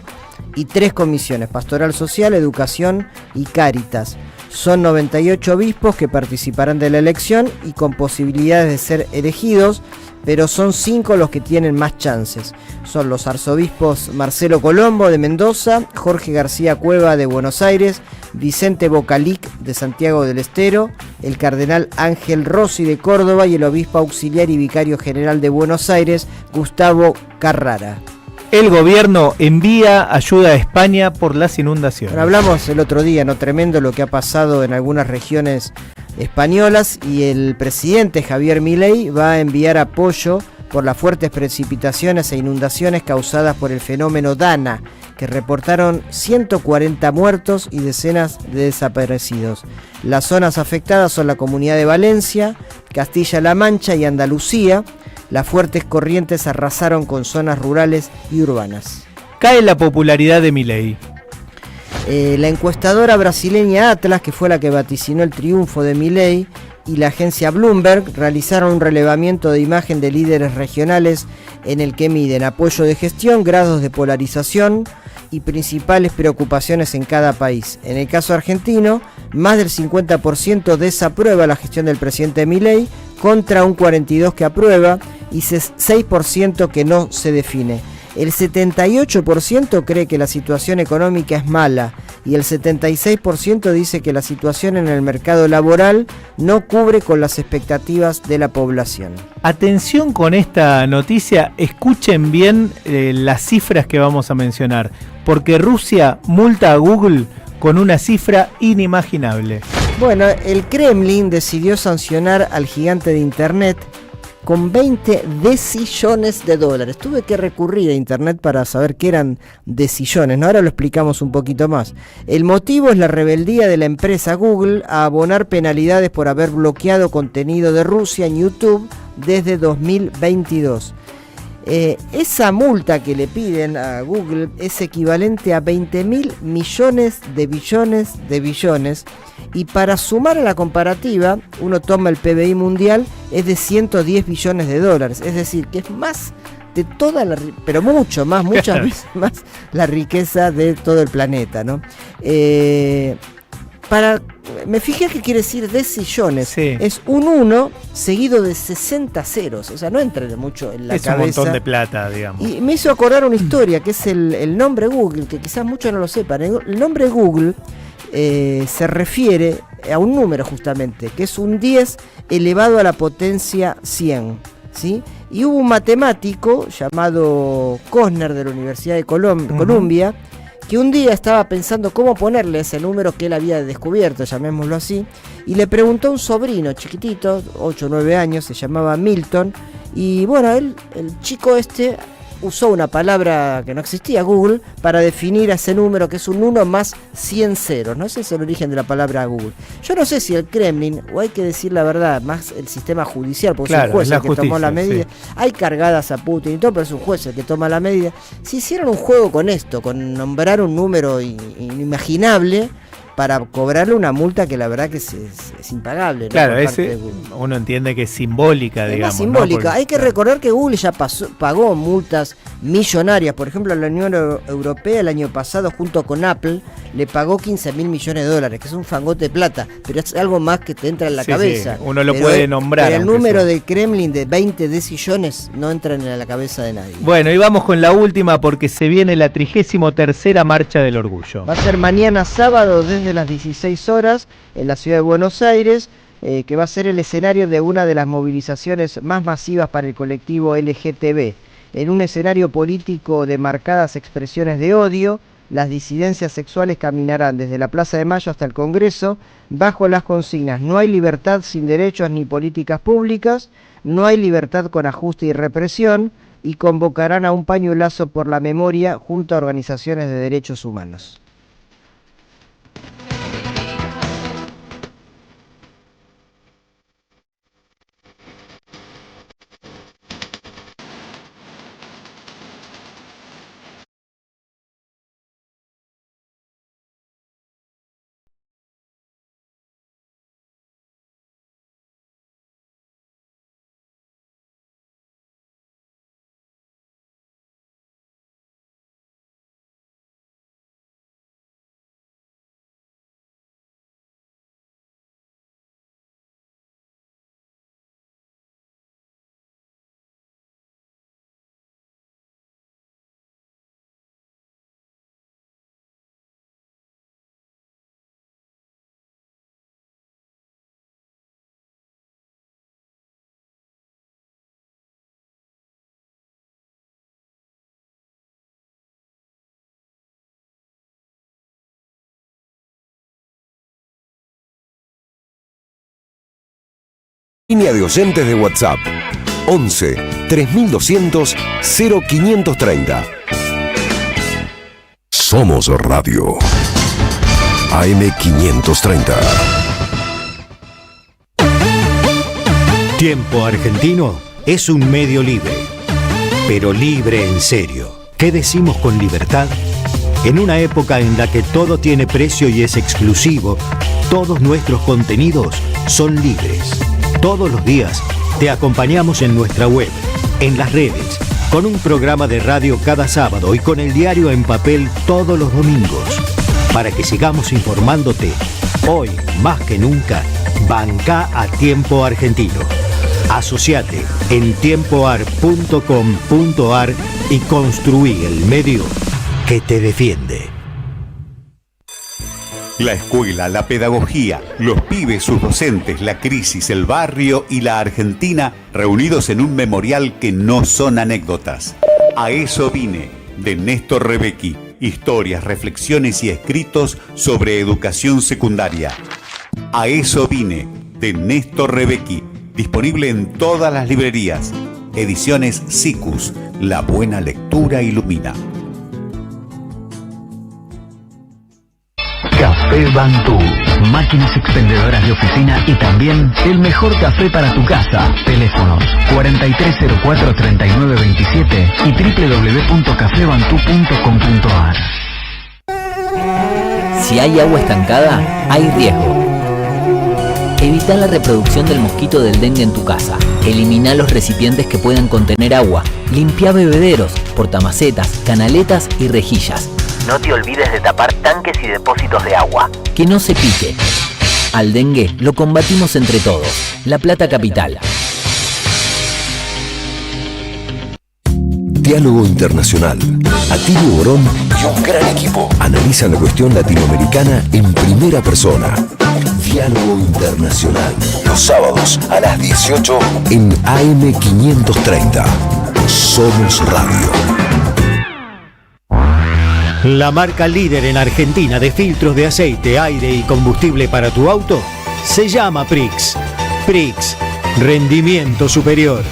y 3 comisiones: Pastoral Social, Educación y Cáritas. Son 98 obispos que participarán de la elección y con posibilidades de ser elegidos, pero son 5 los que tienen más chances. Son los arzobispos Marcelo Colombo de Mendoza, Jorge García Cueva de Buenos Aires, Vicente Bocalic de Santiago del Estero, el cardenal Ángel Rossi de Córdoba y el obispo auxiliar y vicario general de Buenos Aires, Gustavo Carrara. El gobierno envía ayuda a España por las inundaciones. Bueno, hablamos el otro día, ¿no? Tremendo lo que ha pasado en algunas regiones españolas, y el presidente Javier Milei va a enviar apoyo por las fuertes precipitaciones e inundaciones causadas por el fenómeno Dana, que reportaron 140 muertos y decenas de desaparecidos. Las zonas afectadas son la Comunidad de Valencia, Castilla-La Mancha y Andalucía. Las fuertes corrientes arrasaron con zonas rurales y urbanas. Cae la popularidad de Milei. La encuestadora brasileña Atlas, que fue la que vaticinó el triunfo de Milei, y la agencia Bloomberg realizaron un relevamiento de imagen de líderes regionales en el que miden apoyo de gestión, grados de polarización y principales preocupaciones en cada país. En el caso argentino, más del 50% desaprueba la gestión del presidente Milei, contra un 42% que aprueba y 6% que no se define. El 78% cree que la situación económica es mala y el 76% dice que la situación en el mercado laboral no cubre con las expectativas de la población. Atención con esta noticia, escuchen bien las cifras que vamos a mencionar, porque Rusia multa a Google con una cifra inimaginable. Bueno, el Kremlin decidió sancionar al gigante de Internet con 20 decillones de dólares. Tuve que recurrir a Internet para saber qué eran decillones, ¿no? Ahora lo explicamos un poquito más. El motivo es la rebeldía de la empresa Google a abonar penalidades por haber bloqueado contenido de Rusia en YouTube desde 2022. Esa multa que le piden a Google es equivalente a 20.000 millones de billones, y para sumar a la comparativa, uno toma el PBI mundial, es de 110 billones de dólares, es decir, que es más de toda la, pero muchas veces más la riqueza de todo el planeta, ¿no? Me fijé que quiere decir decillones. Sí. Es un 1 seguido de 60 ceros. O sea, no entra mucho en la cabeza. Es un montón de plata, digamos. Y me hizo acordar una historia, que es el nombre Google, que quizás muchos no lo sepan. El nombre Google se refiere a un número justamente, que es un 10 elevado a la potencia 100. ¿Sí? Y hubo un matemático llamado Cosner de la Universidad de Columbia, que un día estaba pensando cómo ponerle ese número que él había descubierto, llamémoslo así, y le preguntó a un sobrino chiquitito, 8 o 9 años, se llamaba Milton, y bueno, el chico usó una palabra que no existía, Google, para definir a ese número, que es un 1 más 100 ceros, ¿no? Ese es el origen de la palabra Google. Yo no sé si el Kremlin, o hay que decir la verdad, más el sistema judicial, porque es un juez el que tomó la medida, sí. Hay cargadas a Putin y todo, pero es un juez el que toma la medida. Si hicieran un juego con esto, con nombrar un número inimaginable, para cobrarle una multa que la verdad que es impagable, ¿no? Claro, uno entiende que es simbólica, digamos. Es simbólica. ¿No? Hay que recordar que Google ya pagó multas millonarias. Por ejemplo, la Unión Europea el año pasado, junto con Apple, le pagó 15.000 millones de dólares, que es un fangote de plata, pero es algo más que te entra en la cabeza. Sí, uno lo puede nombrar. Pero el número de Kremlin de 20 decillones no entra en la cabeza de nadie. Bueno, y vamos con la última, porque se viene la 33ª Marcha del Orgullo. Va a ser mañana sábado desde las 16 horas en la ciudad de Buenos Aires, que va a ser el escenario de una de las movilizaciones más masivas para el colectivo LGTB. En un escenario político de marcadas expresiones de odio, las disidencias sexuales caminarán desde la Plaza de Mayo hasta el Congreso bajo las consignas: no hay libertad sin derechos ni políticas públicas, no hay libertad con ajuste y represión, y convocarán a un pañuelazo por la memoria junto a organizaciones de derechos humanos. Línea de oyentes de WhatsApp 11 3200 0530. Somos Radio AM530. Tiempo Argentino es un medio libre, pero libre en serio. ¿Qué decimos con libertad? En una época en la que todo tiene precio y es exclusivo, todos nuestros contenidos son libres. Todos los días te acompañamos en nuestra web, en las redes, con un programa de radio cada sábado y con el diario en papel todos los domingos. Para que sigamos informándote, hoy más que nunca, banca a Tiempo Argentino. Asociate en tiempoar.com.ar y construí el medio que te defiende. La escuela, la pedagogía, los pibes, sus docentes, la crisis, el barrio y la Argentina reunidos en un memorial que no son anécdotas. A eso vine, de Néstor Rebecki. Historias, reflexiones y escritos sobre educación secundaria. A eso vine, de Néstor Rebecki. Disponible en todas las librerías. Ediciones Sicus. La buena lectura ilumina. Café Bantú, máquinas expendedoras de oficina y también el mejor café para tu casa. Teléfonos 4304-3927 y www.cafebantú.com.ar. Si hay agua estancada, hay riesgo. Evita la reproducción del mosquito del dengue en tu casa. Elimina los recipientes que puedan contener agua. Limpia bebederos, portamacetas, canaletas y rejillas. No te olvides de tapar tanques y depósitos de agua. Que no se pique. Al dengue lo combatimos entre todos. La Plata Capital. Diálogo Internacional. Atilio Borón y un gran equipo analizan la cuestión latinoamericana en primera persona. Diálogo Internacional. Los sábados a las 18 en AM530. Somos Radio. La marca líder en Argentina de filtros de aceite, aire y combustible para tu auto se llama Prix. Prix, rendimiento superior.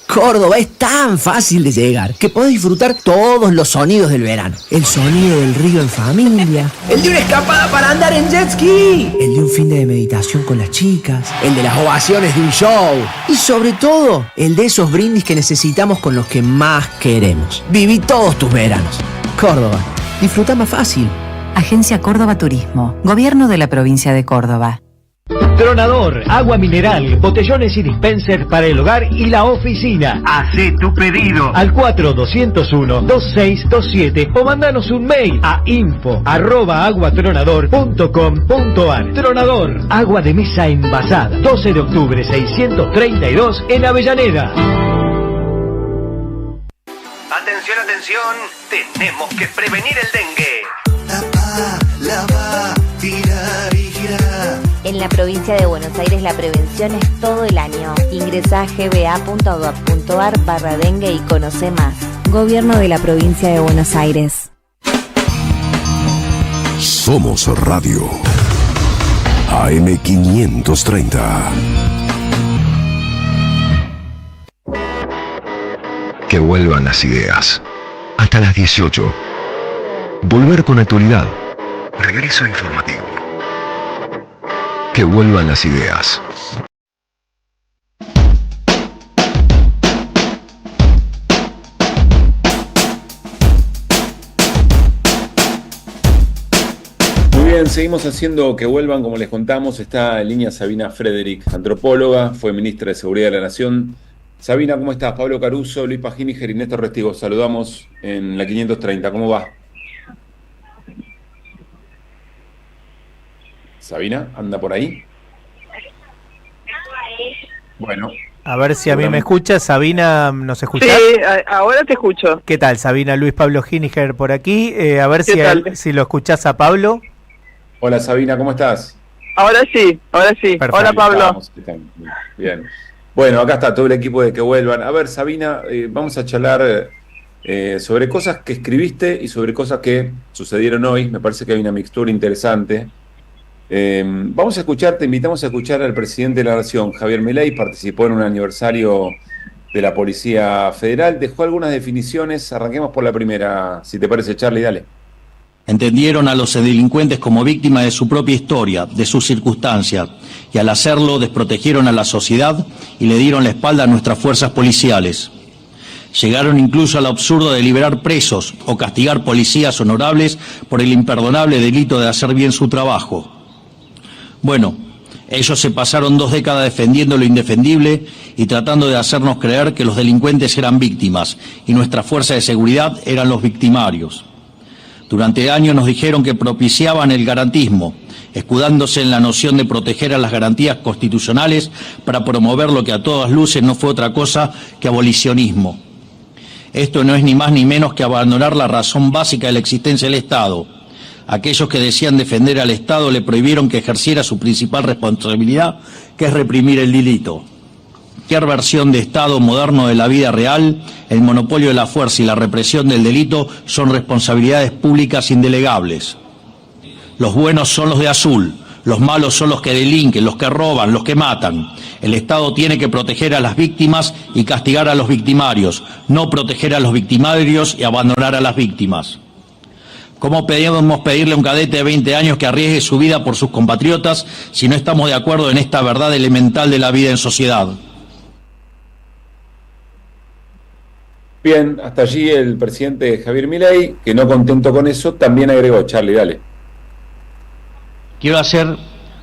Córdoba es tan fácil de llegar que podés disfrutar todos los sonidos del verano. El sonido del río en familia, el de una escapada para andar en jet ski, el de un fin de meditación con las chicas, el de las ovaciones de un show y sobre todo el de esos brindis que necesitamos con los que más queremos. Viví todos tus veranos. Córdoba, disfruta más fácil. Agencia Córdoba Turismo, Gobierno de la Provincia de Córdoba. Tronador, agua mineral, botellones y dispensers para el hogar y la oficina. Hacé tu pedido al 4201-2627 o mandanos un mail a info@aguatronador.com.ar. Tronador, agua de mesa envasada. 12 de octubre 632 en Avellaneda. Atención, atención, tenemos que prevenir el dengue. Tapa, lava, tirar y girar. En la provincia de Buenos Aires la prevención es todo el año. Ingresá a gba.gov.ar/dengue y conoce más. Gobierno de la provincia de Buenos Aires. Somos Radio AM530. Que vuelvan las ideas. Hasta las 18. Volver con actualidad. Regreso informativo. Que vuelvan las ideas. Muy bien, seguimos haciendo que vuelvan, como les contamos. Está en línea Sabina Frederick, antropóloga, fue ministra de Seguridad de la Nación. Sabina, ¿cómo estás? Pablo Caruso, Luis Pagíniger y Néstor Restivo. Saludamos en la 530. ¿Cómo va? Sabina, ¿anda por ahí? Bueno. A ver si a mí me escucha. Sabina, ¿nos escuchás? Sí, ahora te escucho. ¿Qué tal, Sabina? Luis Pablo Giniger por aquí. A ver si lo escuchás a Pablo. Hola, Sabina, ¿cómo estás? Ahora sí. Perfecto. Hola, Pablo. Bien. Bueno, acá está todo el equipo de Que Vuelvan. A ver, Sabina, vamos a charlar sobre cosas que escribiste y sobre cosas que sucedieron hoy. Me parece que hay una mixtura interesante. Vamos a escuchar, te invitamos a escuchar al presidente de la Nación, Javier Milei, participó en un aniversario de la Policía Federal, dejó algunas definiciones, arranquemos por la primera, si te parece, Charlie, dale. Entendieron a los delincuentes como víctimas de su propia historia, de sus circunstancias, y al hacerlo desprotegieron a la sociedad y le dieron la espalda a nuestras fuerzas policiales. Llegaron incluso al absurdo de liberar presos o castigar policías honorables por el imperdonable delito de hacer bien su trabajo. Bueno, ellos se pasaron 2 décadas defendiendo lo indefendible y tratando de hacernos creer que los delincuentes eran víctimas y nuestra fuerza de seguridad eran los victimarios. Durante años nos dijeron que propiciaban el garantismo, escudándose en la noción de proteger a las garantías constitucionales para promover lo que a todas luces no fue otra cosa que abolicionismo. Esto no es ni más ni menos que abandonar la razón básica de la existencia del Estado. Aquellos que decían defender al Estado le prohibieron que ejerciera su principal responsabilidad, que es reprimir el delito. Cualquier versión de Estado moderno de la vida real, el monopolio de la fuerza y la represión del delito son responsabilidades públicas indelegables. Los buenos son los de azul, los malos son los que delinquen, los que roban, los que matan. El Estado tiene que proteger a las víctimas y castigar a los victimarios, no proteger a los victimarios y abandonar a las víctimas. ¿Cómo podemos pedirle a un cadete de 20 años que arriesgue su vida por sus compatriotas si no estamos de acuerdo en esta verdad elemental de la vida en sociedad? Bien, hasta allí el presidente Javier Milei, que no contento con eso, también agregó, Charlie, dale. Quiero hacer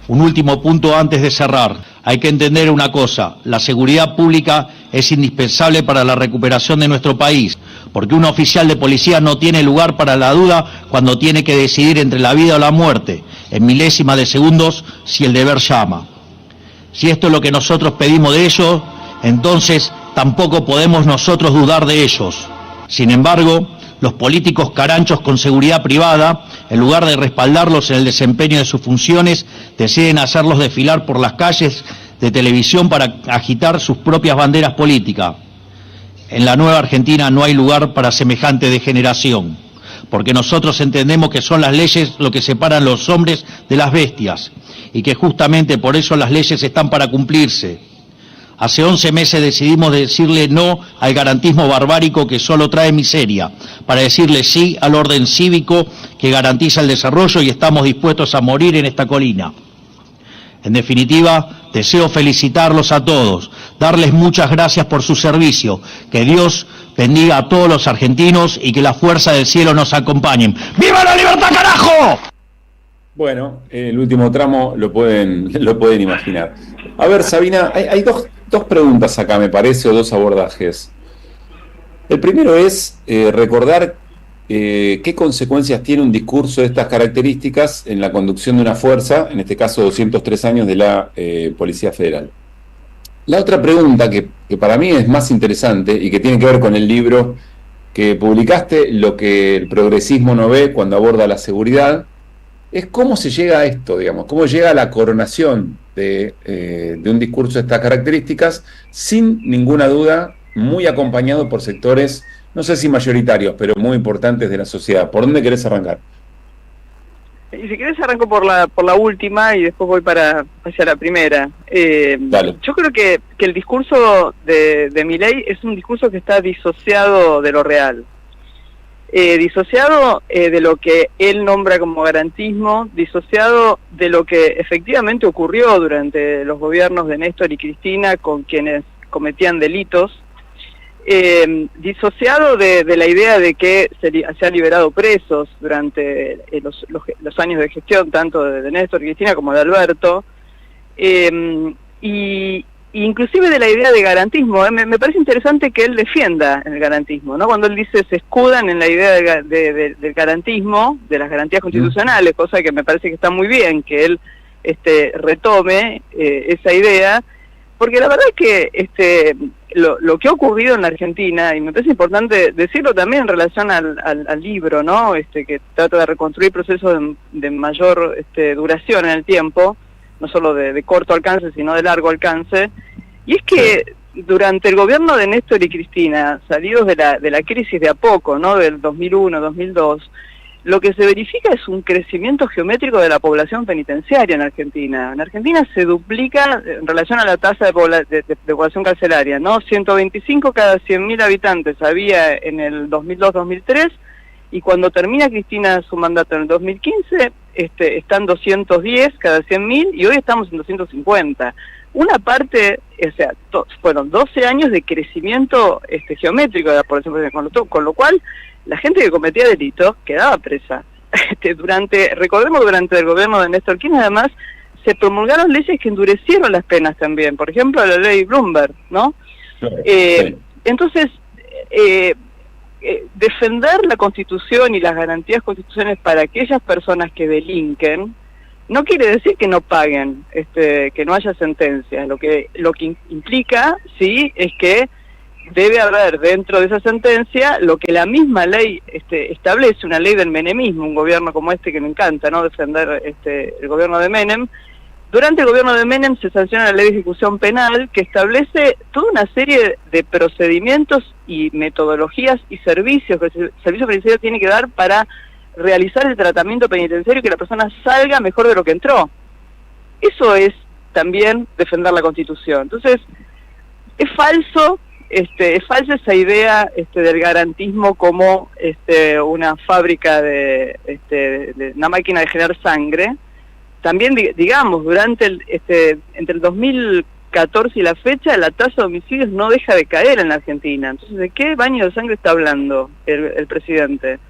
un último punto antes de cerrar. Hay que entender una cosa, la seguridad pública es indispensable para la recuperación de nuestro país, porque un oficial de policía no tiene lugar para la duda cuando tiene que decidir entre la vida o la muerte, en milésimas de segundos si el deber llama. Si esto es lo que nosotros pedimos de ellos, entonces tampoco podemos nosotros dudar de ellos. Sin embargo, los políticos caranchos con seguridad privada, en lugar de respaldarlos en el desempeño de sus funciones, deciden hacerlos desfilar por las calles de televisión para agitar sus propias banderas políticas. En la nueva Argentina no hay lugar para semejante degeneración, porque nosotros entendemos que son las leyes lo que separan los hombres de las bestias, y que justamente por eso las leyes están para cumplirse. Hace 11 meses decidimos decirle no al garantismo barbárico que solo trae miseria, para decirle sí al orden cívico que garantiza el desarrollo y estamos dispuestos a morir en esta colina. En definitiva, deseo felicitarlos a todos, darles muchas gracias por su servicio, que Dios bendiga a todos los argentinos y que la fuerza del cielo nos acompañen. ¡Viva la libertad, carajo! Bueno, el último tramo lo pueden imaginar. A ver, Sabina, hay dos preguntas acá, me parece, o 2 abordajes. El primero es recordar qué consecuencias tiene un discurso de estas características en la conducción de una fuerza, en este caso 203 años de la Policía Federal. La otra pregunta, que para mí es más interesante y que tiene que ver con el libro que publicaste, Lo que el progresismo no ve cuando aborda la seguridad, es cómo se llega a esto, digamos, cómo llega a la coronación de un discurso de estas características, sin ninguna duda, muy acompañado por sectores, no sé si mayoritarios, pero muy importantes de la sociedad. ¿Por dónde querés arrancar? Y si querés arranco por la última y después voy hacia la primera. Yo creo que el discurso de Milei es un discurso que está disociado de lo real. Disociado de lo que él nombra como garantismo, disociado de lo que efectivamente ocurrió durante los gobiernos de Néstor y Cristina con quienes cometían delitos, disociado de la idea de que se han liberado presos durante los años de gestión tanto de Néstor y Cristina como de Alberto, y inclusive de la idea de garantismo. Me parece interesante que él defienda el garantismo, ¿no? Cuando él dice se escudan en la idea del garantismo, de las garantías constitucionales, cosa que me parece que está muy bien que él retome esa idea, porque la verdad es que lo que ha ocurrido en la Argentina, y me parece importante decirlo también en relación al libro, ¿no? Que trata de reconstruir procesos de mayor duración en el tiempo, no solo de corto alcance, sino de largo alcance, y es que durante el gobierno de Néstor y Cristina, salidos de la crisis de a poco, ¿no? Del 2001, 2002, lo que se verifica es un crecimiento geométrico de la población penitenciaria en Argentina. En Argentina se duplica en relación a la tasa de población carcelaria, ¿no? 125 cada 100.000 habitantes había en el 2002-2003, y cuando termina Cristina su mandato en el 2015, están 210 cada 100.000, y hoy estamos en 250. Una parte, o sea, fueron 12 años de crecimiento geométrico de la población penitenciaria, con lo cual la gente que cometía delitos quedaba presa. Recordemos, durante el gobierno de Néstor Kirchner, además, se promulgaron leyes que endurecieron las penas también, por ejemplo, la ley Bloomberg, ¿no? Sí. Entonces, defender la Constitución y las garantías constitucionales para aquellas personas que delinquen no quiere decir que no paguen, que no haya sentencias. Lo que implica, sí, es que debe haber dentro de esa sentencia lo que la misma ley establece, una ley del menemismo, un gobierno como que me encanta, ¿no?, defender el gobierno de Menem. Durante el gobierno de Menem se sanciona la ley de ejecución penal, que establece toda una serie de procedimientos y metodologías y servicios que el servicio penitenciario tiene que dar para realizar el tratamiento penitenciario y que la persona salga mejor de lo que entró. Eso es también defender la Constitución. Entonces, es falsa esa idea del garantismo como una fábrica de una máquina de generar sangre. También, digamos, durante entre el 2014 y la fecha, la tasa de homicidios no deja de caer en la Argentina. Entonces, ¿de qué baño de sangre está hablando el presidente?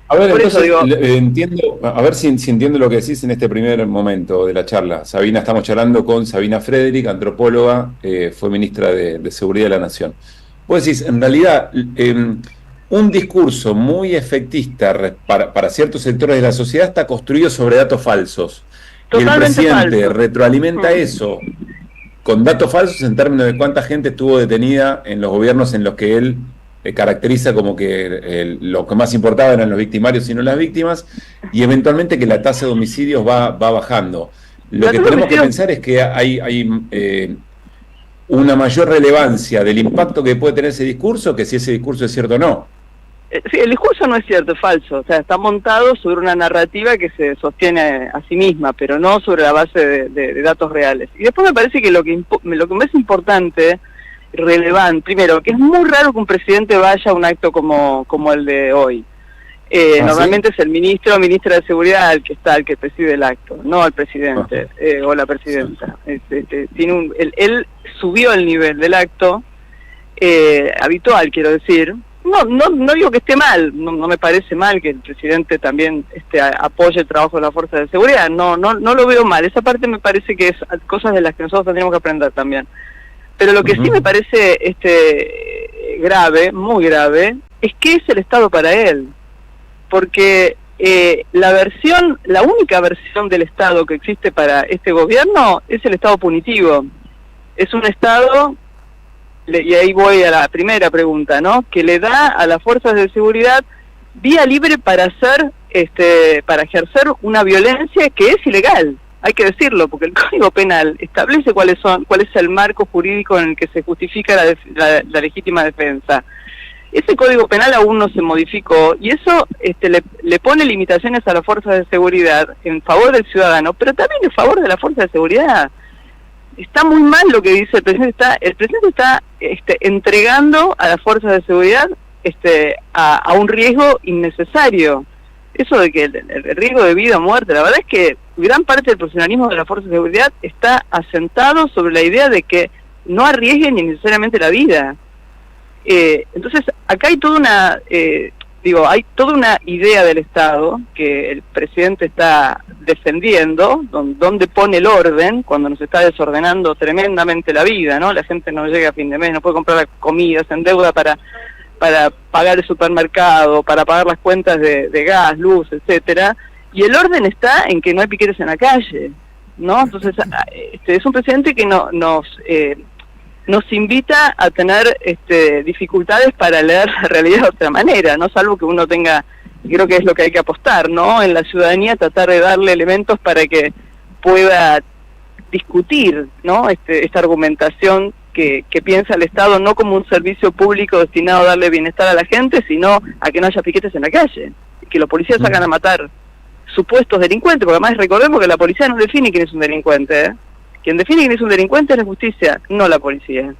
A ver, Por entonces, eso digo, entiendo, a ver si entiendo lo que decís en este primer momento de la charla. Sabina, estamos charlando con Sabina Frederick, antropóloga, fue ministra de Seguridad de la Nación. Vos decís, en realidad, un discurso muy efectista para ciertos sectores de la sociedad está construido sobre datos falsos. Totalmente y el presidente falso. retroalimenta eso con datos falsos en términos de cuánta gente estuvo detenida en los gobiernos en los que él caracteriza como que lo que más importaba eran los victimarios y no las víctimas, y eventualmente que la tasa de homicidios va bajando. Lo que tenemos que pensar es que hay una mayor relevancia del impacto que puede tener ese discurso que si ese discurso es cierto o no. Sí, el discurso no es cierto, es falso. O sea, está montado sobre una narrativa que se sostiene a sí misma, pero no sobre la base de datos reales. Y después me parece que lo que más importante, relevante, primero, que es muy raro que un presidente vaya a un acto como el de hoy. Normalmente es el ministro o ministra de Seguridad el que preside el acto, no el presidente o la presidenta. Él subió el nivel del acto habitual, quiero decir. No digo que esté mal, no me parece mal que el presidente también apoye el trabajo de las fuerzas de seguridad, no lo veo mal. Esa parte me parece que es cosas de las que nosotros tendríamos que aprender también. Pero lo que sí me parece grave, muy grave, es que es el Estado para él. Porque la única versión del Estado que existe para este gobierno es el Estado punitivo. Es un Estado, y ahí voy a la primera pregunta, ¿no?, que le da a las fuerzas de seguridad vía libre para ejercer una violencia que es ilegal. Hay que decirlo, porque el Código Penal establece cuál es el marco jurídico en el que se justifica la legítima defensa. Ese Código Penal aún no se modificó, y eso le pone limitaciones a las fuerzas de seguridad en favor del ciudadano, pero también en favor de la fuerza de seguridad. Está muy mal lo que dice el presidente. El presidente está entregando a las fuerzas de seguridad a un riesgo innecesario. Eso de que el riesgo de vida o muerte, la verdad es que gran parte del profesionalismo de la fuerza de seguridad está asentado sobre la idea de que no arriesguen ni necesariamente la vida. Entonces, acá hay toda una idea del Estado que el presidente está defendiendo, donde pone el orden cuando nos está desordenando tremendamente la vida, ¿no? La gente no llega a fin de mes, no puede comprar comidas, en deuda para pagar el supermercado, para pagar las cuentas de gas, luz, etcétera, y el orden está en que no hay piquetes en la calle, ¿no? Entonces, es un presidente que nos invita a tener dificultades para leer la realidad de otra manera, ¿no? Salvo que uno tenga, creo que es lo que hay que apostar, ¿no?, en la ciudadanía, tratar de darle elementos para que pueda discutir, ¿no?, esta argumentación que piensa el Estado no como un servicio público destinado a darle bienestar a la gente, sino a que no haya piquetes en la calle. que los policías sacan a matar supuestos delincuentes, porque además recordemos que la policía no define quién es un delincuente, ¿eh? Quien define quién es un delincuente es la justicia, no la policía.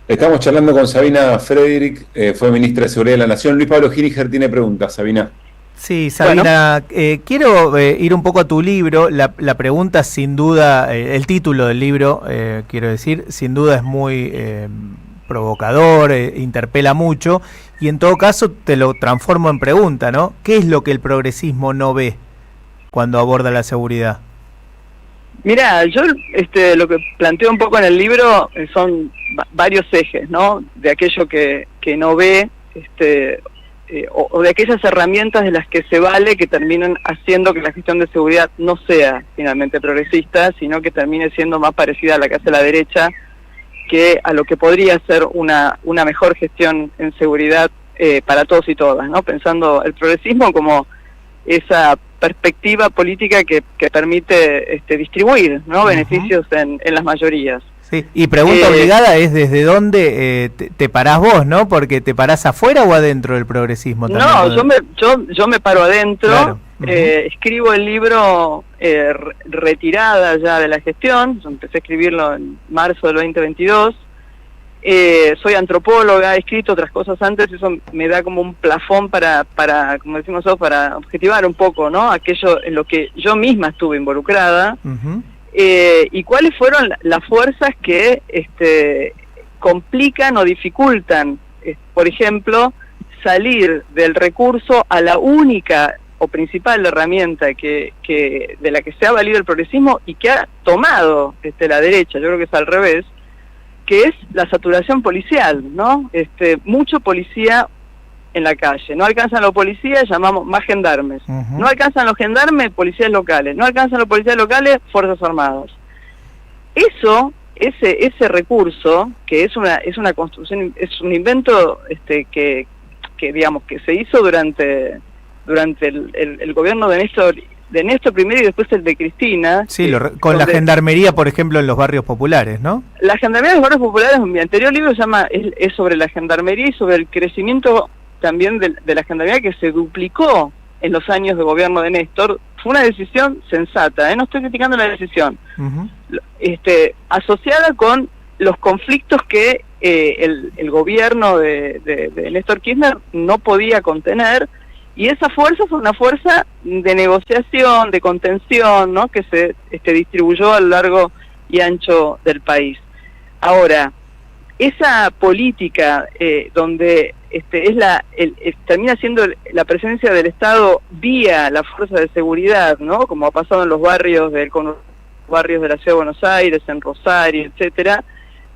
Estamos charlando con Sabina Frederick, fue ministra de Seguridad de la Nación. Luis Pablo Giniger tiene preguntas, Sabina. Sí, Sabina, quiero ir un poco a tu libro. La pregunta, sin duda, el título del libro, quiero decir, sin duda es muy provocador, interpela mucho, y en todo caso te lo transformo en pregunta, ¿no? ¿Qué es lo que el progresismo no ve cuando aborda la seguridad? Mira, yo lo que planteo un poco en el libro son varios ejes, ¿no? De aquello que no ve, o de aquellas herramientas de las que se vale que terminan haciendo que la gestión de seguridad no sea finalmente progresista, sino que termine siendo más parecida a la que hace la derecha que a lo que podría ser una mejor gestión en seguridad para todos y todas, ¿no? Pensando el progresismo como esa perspectiva política que permite distribuir, ¿no? Beneficios en las mayorías. Sí. Y pregunta obligada es desde dónde te parás vos, ¿no? Porque te parás afuera o adentro del progresismo también. No, yo me paro adentro, claro. Escribo el libro retirada ya de la gestión, yo empecé a escribirlo en marzo del 2022, soy antropóloga, he escrito otras cosas antes, eso me da como un plafón para como decimos nosotros, para objetivar un poco, ¿no? Aquello en lo que yo misma estuve involucrada, y cuáles fueron las fuerzas que complican o dificultan, por ejemplo, salir del recurso a la única o principal herramienta de la que se ha valido el progresismo y que ha tomado la derecha, yo creo que es al revés, que es la saturación policial, ¿no? Mucho policía en la calle. No alcanzan los policías, llamamos más gendarmes. No alcanzan los gendarmes, policías locales. No alcanzan los policías locales, fuerzas armadas. Ese recurso, que es una construcción, es un invento que digamos que se hizo durante el gobierno de Néstor primero y después el de Cristina. Sí, con la gendarmería, por ejemplo, en los barrios populares, ¿no? La gendarmería en los barrios populares, mi anterior libro es sobre la gendarmería y sobre el crecimiento también de la gendarmería, que se duplicó en los años de gobierno de Néstor. Fue una decisión sensata, no estoy criticando la decisión, asociada con los conflictos que el gobierno de Néstor Kirchner no podía contener. Y esa fuerza fue una fuerza de negociación, de contención, ¿no? Que se distribuyó a lo largo y ancho del país. Ahora, esa política donde termina siendo la presencia del Estado vía la fuerza de seguridad, ¿no? Como ha pasado en los barrios de la Ciudad de Buenos Aires, en Rosario, etcétera,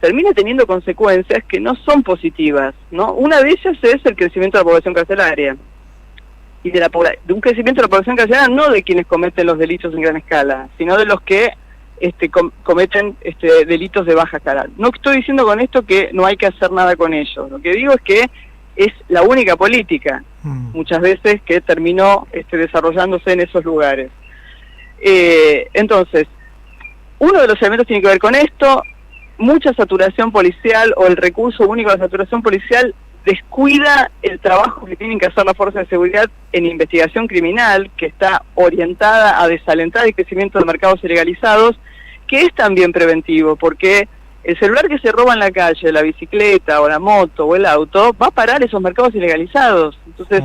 termina teniendo consecuencias que no son positivas, ¿no? Una de ellas es el crecimiento de la población carcelaria. Y de un crecimiento de la población carcelaria no de quienes cometen los delitos en gran escala, sino de los que cometen delitos de baja escala. No estoy diciendo con esto que no hay que hacer nada con ellos, lo que digo es que es la única política, muchas veces, que terminó desarrollándose en esos lugares. Entonces, uno de los elementos tiene que ver con esto, mucha saturación policial o el recurso único de la saturación policial descuida el trabajo que tienen que hacer las fuerzas de seguridad en investigación criminal, que está orientada a desalentar el crecimiento de mercados ilegalizados, que es también preventivo, porque el celular que se roba en la calle, la bicicleta o la moto o el auto, va a parar esos mercados ilegalizados. Entonces,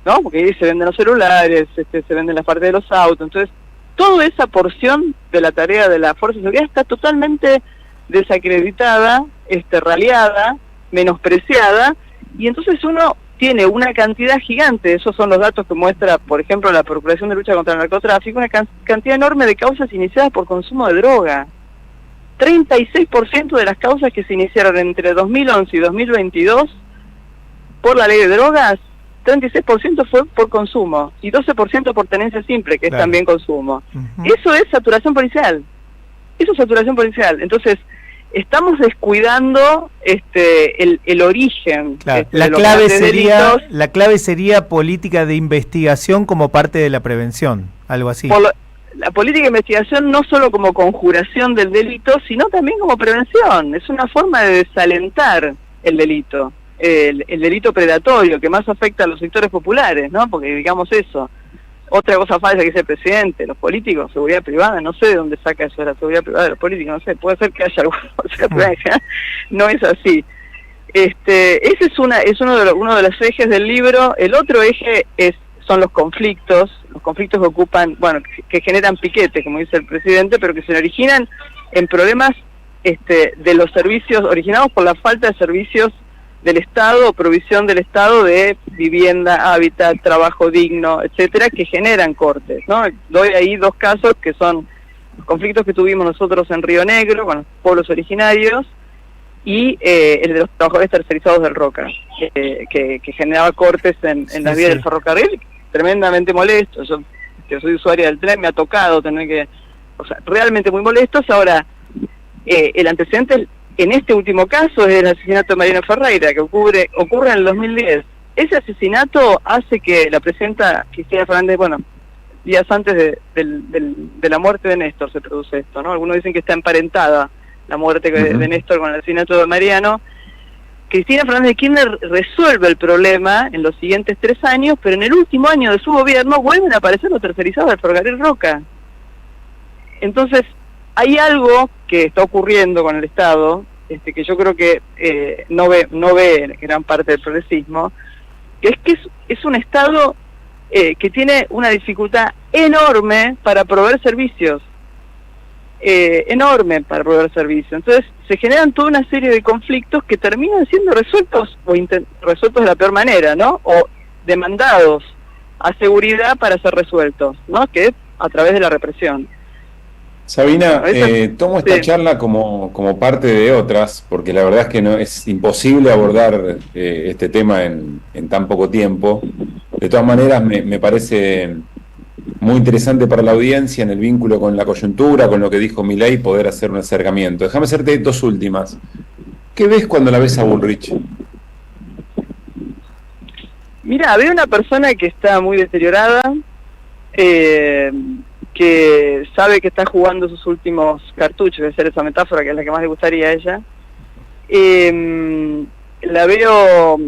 ¿no? Porque ahí se venden los celulares, se venden las partes de los autos. Entonces, toda esa porción de la tarea de la fuerza de seguridad está totalmente desacreditada, raleada, menospreciada, y entonces uno tiene una cantidad gigante, esos son los datos que muestra, por ejemplo, la Procuración de Lucha contra el Narcotráfico, una cantidad enorme de causas iniciadas por consumo de droga. 36% de las causas que se iniciaron entre 2011 y 2022 por la ley de drogas, 36% fue por consumo y 12% por tenencia simple, que es también consumo. Eso es saturación policial. Eso es saturación policial. Entonces, estamos descuidando el origen. Claro. La clave sería política de investigación como parte de la prevención, algo así. La política de investigación no solo como conjuración del delito, sino también como prevención. Es una forma de desalentar el delito. el delito predatorio que más afecta a los sectores populares, ¿no? Porque digamos eso. Otra cosa falsa que dice el presidente, los políticos, seguridad privada, no sé de dónde saca eso de la seguridad privada de los políticos, no sé, puede ser que haya alguna seguridad privada, no es así. Ese es uno de los ejes del libro. El otro eje son los conflictos que ocupan, bueno, que generan piquetes, como dice el presidente, pero que se originan en problemas de los servicios, originados por la falta de servicios del Estado o provisión del Estado de vivienda, hábitat, trabajo digno, etcétera, que generan cortes, ¿no? Doy ahí dos casos que son conflictos que tuvimos nosotros en Río Negro con los pueblos originarios y el de los trabajadores tercerizados del Roca, que generaba cortes en las vías del ferrocarril, tremendamente molesto. Yo que soy usuaria del tren, me ha tocado tener que, realmente muy molestos. Ahora, el antecedente en este último caso es el asesinato de Mariano Ferreira, que ocurre en el 2010. Ese asesinato hace que la presidenta Cristina Fernández, bueno, días antes de la muerte de Néstor se produce esto, ¿no? Algunos dicen que está emparentada la muerte de Néstor con el asesinato de Mariano. Cristina Fernández de Kirchner resuelve el problema en los siguientes 3 años, pero en el último año de su gobierno vuelven a aparecer los tercerizados del ferrocarril Roca. Entonces, hay algo que está ocurriendo con el Estado, que yo creo que no ve gran parte del progresismo, que es un Estado que tiene una dificultad enorme para proveer servicios. Entonces se generan toda una serie de conflictos que terminan siendo resueltos resueltos de la peor manera, ¿no? O demandados a seguridad para ser resueltos, ¿no? Que es a través de la represión. Sabina, tomo esta charla como parte de otras, porque la verdad es que no es imposible abordar este tema en tan poco tiempo. De todas maneras, me parece muy interesante para la audiencia en el vínculo con la coyuntura, con lo que dijo Milei, poder hacer un acercamiento. Déjame hacerte 2 últimas. ¿Qué ves cuando la ves a Bullrich? Mira, veo una persona que está muy deteriorada, que sabe que está jugando sus últimos cartuchos, de ser esa metáfora que es la que más le gustaría a ella. La veo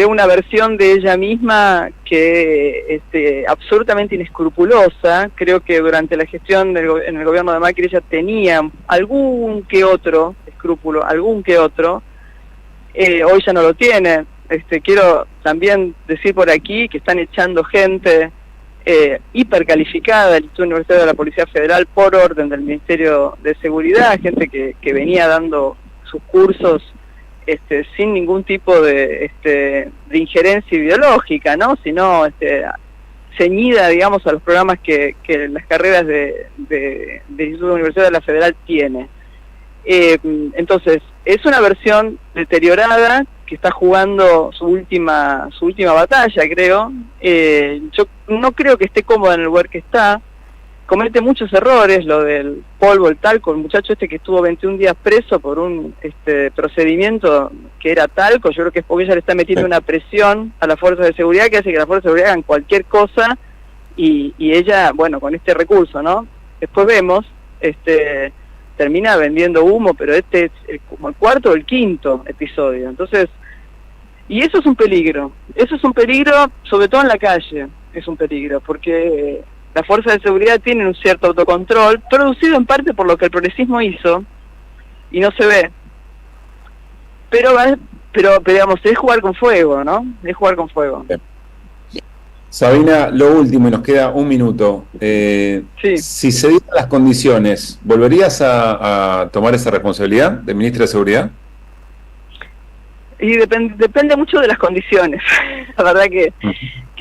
una versión de ella misma que absolutamente inescrupulosa. Creo que durante la gestión en el gobierno de Macri ella tenía algún que otro escrúpulo, hoy ya no lo tiene. Quiero también decir por aquí que están echando gente hipercalificada del Instituto Universitario de la Policía Federal por orden del Ministerio de Seguridad, gente que venía dando sus cursos sin ningún tipo de injerencia ideológica, ¿no? Sino ceñida, digamos, a los programas que las carreras del Instituto Universitario de la Federal tiene. Entonces, es una versión deteriorada que está jugando su última batalla, creo. Yo no creo que esté cómoda en el lugar que está. Comete muchos errores, lo del polvo, el talco, el muchacho que estuvo 21 días preso por un procedimiento que era talco. Yo creo que es porque ella le está metiendo una presión a las fuerzas de seguridad que hace que las fuerzas de seguridad hagan cualquier cosa y ella, bueno, con este recurso, ¿no? Después vemos, termina vendiendo humo, pero es como el 4º o el 5º episodio. Entonces, y eso es un peligro, sobre todo en la calle, es un peligro, porque las fuerzas de seguridad tienen un cierto autocontrol, producido en parte por lo que el progresismo hizo, y no se ve. Pero digamos, es jugar con fuego, ¿no? Es jugar con fuego. Sabina, lo último, y nos queda 1 minuto. Sí. Si se dieran las condiciones, ¿volverías a tomar esa responsabilidad de ministra de Seguridad? Y depende mucho de las condiciones. La verdad que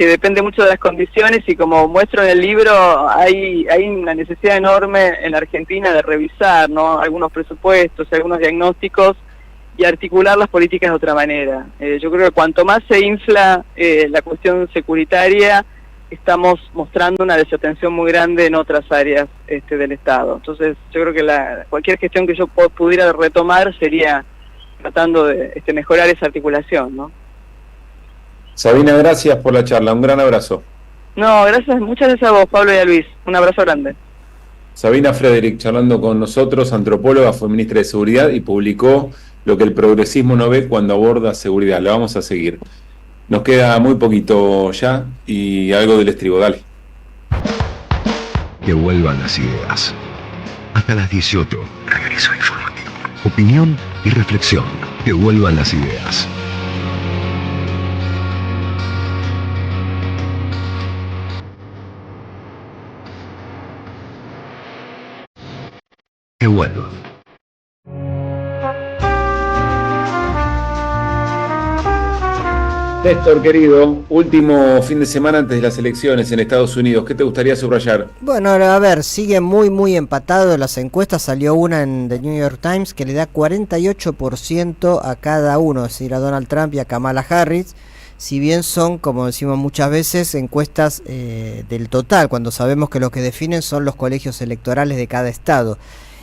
depende mucho de las condiciones, y como muestro en el libro, hay una necesidad enorme en la Argentina de revisar, ¿no?, algunos presupuestos, algunos diagnósticos, y articular las políticas de otra manera. Yo creo que cuanto más se infla la cuestión securitaria, estamos mostrando una desatención muy grande en otras áreas del Estado. Entonces, yo creo que cualquier gestión que yo pudiera retomar sería tratando de mejorar esa articulación, ¿no? Sabina, gracias por la charla, un gran abrazo. No, muchas gracias a vos, Pablo y a Luis, un abrazo grande. Sabina Frederick charlando con nosotros, antropóloga, fue ministra de Seguridad y publicó lo que el progresismo no ve cuando aborda seguridad. La vamos a seguir. Nos queda muy poquito ya y algo del estribo, dale. Que vuelvan las ideas. Hasta las 18. Regreso informativo. Opinión y reflexión. Que vuelvan las ideas. Que vuelvan. Néstor, querido, último fin de semana antes de las elecciones en Estados Unidos. ¿Qué te gustaría subrayar? Bueno, a ver, sigue muy empatado en las encuestas. Salió una en The New York Times que le da 48% a cada uno, es decir, a Donald Trump y a Kamala Harris. Si bien son, como decimos muchas veces, encuestas del total, cuando sabemos que lo que definen son los colegios electorales de cada estado.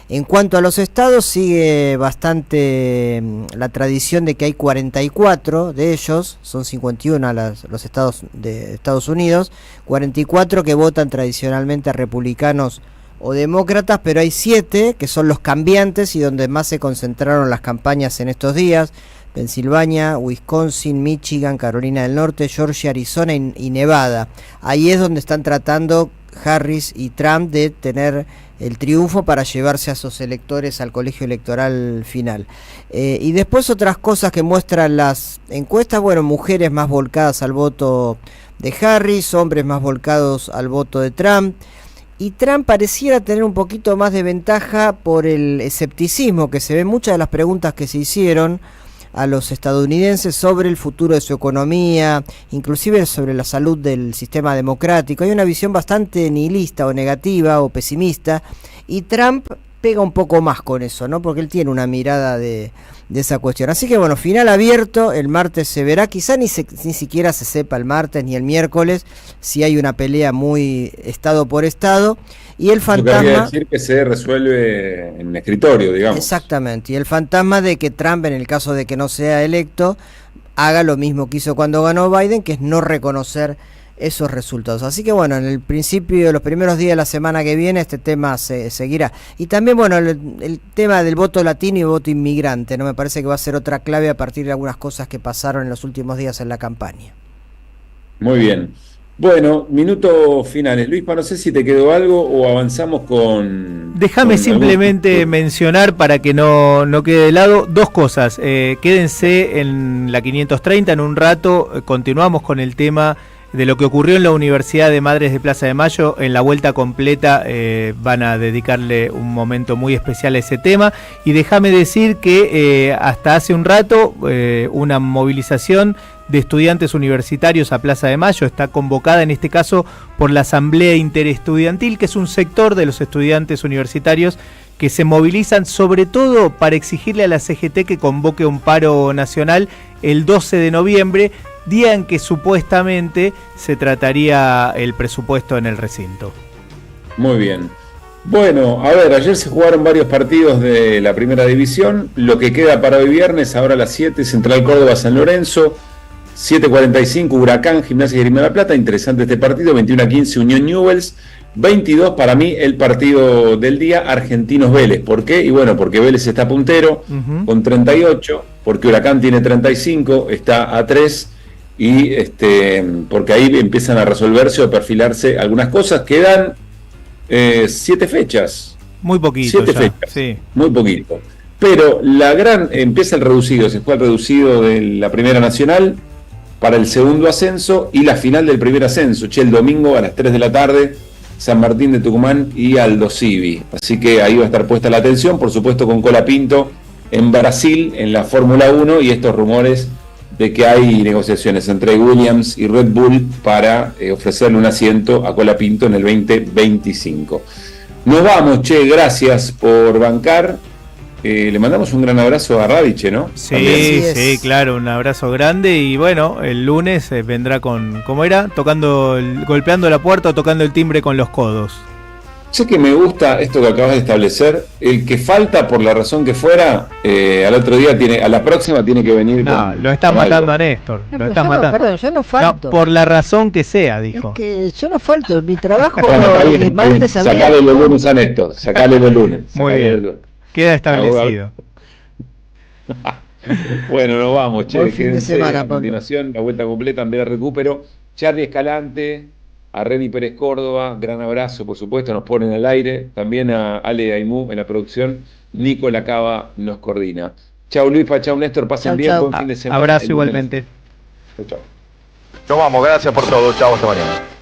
En cuanto a los estados, sigue bastante la tradición de que hay 44 de ellos, son 51 los estados de Estados Unidos, 44 que votan tradicionalmente a republicanos o demócratas, pero hay 7 que son los cambiantes y donde más se concentraron las campañas en estos días: Pensilvania, Wisconsin, Michigan, Carolina del Norte, Georgia, Arizona y Nevada. Ahí es donde están tratando Harris y Trump de tener el triunfo para llevarse a esos electores al colegio electoral final. Y después otras cosas que muestran las encuestas, bueno, mujeres más volcadas al voto de Harris, hombres más volcados al voto de Trump, y Trump pareciera tener un poquito más de ventaja por el escepticismo que se ve en muchas de las preguntas que se hicieron a los estadounidenses sobre el futuro de su economía, inclusive sobre la salud del sistema democrático. Hay una visión bastante nihilista o negativa o pesimista, y Trump pega un poco más con eso, ¿no? Porque él tiene una mirada de esa cuestión. Así que bueno, final abierto, el martes se verá, quizá ni siquiera se sepa el martes ni el miércoles si hay una pelea muy estado por estado. Y el fantasma... Quiere decir que se resuelve en escritorio, digamos. Exactamente, y el fantasma de que Trump, en el caso de que no sea electo, haga lo mismo que hizo cuando ganó Biden, que es no reconocer esos resultados. Así que bueno, en el principio, los primeros días de la semana que viene, este tema se seguirá. Y también, bueno, el tema del voto latino y voto inmigrante, ¿no? Me parece que va a ser otra clave a partir de algunas cosas que pasaron en los últimos días en la campaña. Muy bien. Bueno, minutos finales. Luis, no sé si te quedó algo o avanzamos con... Déjame simplemente mencionar, para que no quede de lado, dos cosas. Quédense en la 530 en un rato. Continuamos con el tema de lo que ocurrió en la Universidad de Madres de Plaza de Mayo. En la vuelta completa van a dedicarle un momento muy especial a ese tema. Y déjame decir que hasta hace un rato una movilización de estudiantes universitarios a Plaza de Mayo está convocada, en este caso, por la Asamblea Interestudiantil, que es un sector de los estudiantes universitarios que se movilizan sobre todo para exigirle a la CGT que convoque un paro nacional el 12 de noviembre, día en que supuestamente se trataría el presupuesto en el recinto. Muy bien. Bueno, a ver, ayer se jugaron varios partidos de la primera división. Lo que queda para hoy viernes, ahora a las 7, Central Córdoba San Lorenzo, 7:45 Huracán, Gimnasia y Esgrima de la Plata. Interesante este partido. 21:15 Unión Newell's. 22 para mí el partido del día, Argentinos Vélez. ¿Por qué? Y bueno, porque Vélez está puntero con 38, porque Huracán tiene 35, está a 3, y porque ahí empiezan a resolverse o perfilarse algunas cosas. Quedan 7 fechas. Muy poquito. 7 fechas, sí. Muy poquito. Pero empieza el reducido, se fue el reducido de la Primera Nacional para el segundo ascenso y la final del primer ascenso, el domingo a las 3 de la tarde, San Martín de Tucumán y Aldo Civi. Así que ahí va a estar puesta la atención, por supuesto con Colapinto en Brasil, en la Fórmula 1, y estos rumores de que hay negociaciones entre Williams y Red Bull para ofrecerle un asiento a Colapinto en el 2025. Nos vamos, gracias por bancar. Le mandamos un gran abrazo a Radiche, ¿no? Sí, claro, un abrazo grande. Y bueno, el lunes vendrá con, ¿cómo era? Golpeando la puerta o tocando el timbre con los codos. Sé que me gusta esto que acabas de establecer. El que falta, por la razón que fuera, al otro día a la próxima tiene que venir. No, lo están matando a Néstor. No, lo están matando. Perdón, yo no falto. No, por la razón que sea, dijo. Es que yo no falto. Mi trabajo es martes a viernes. Sacale los lunes a Néstor. Sacale los lunes. Muy bien. Queda establecido. Bueno, nos vamos, che. Buen fin de Quédense. semana, A Pablo. continuación, la vuelta completa en Vela Recupero. Charlie Escalante, a Reni Pérez Córdoba, gran abrazo, por supuesto, nos ponen al aire. También a Ale Aimú en la producción. Nico Lacaba nos coordina. Chau Luisfa, chau Néstor, pasen Chau, bien, chau. buen fin de semana. Abrazo El lunes. igualmente. Chau, chau. Nos vamos, gracias por todo. Chao, hasta mañana.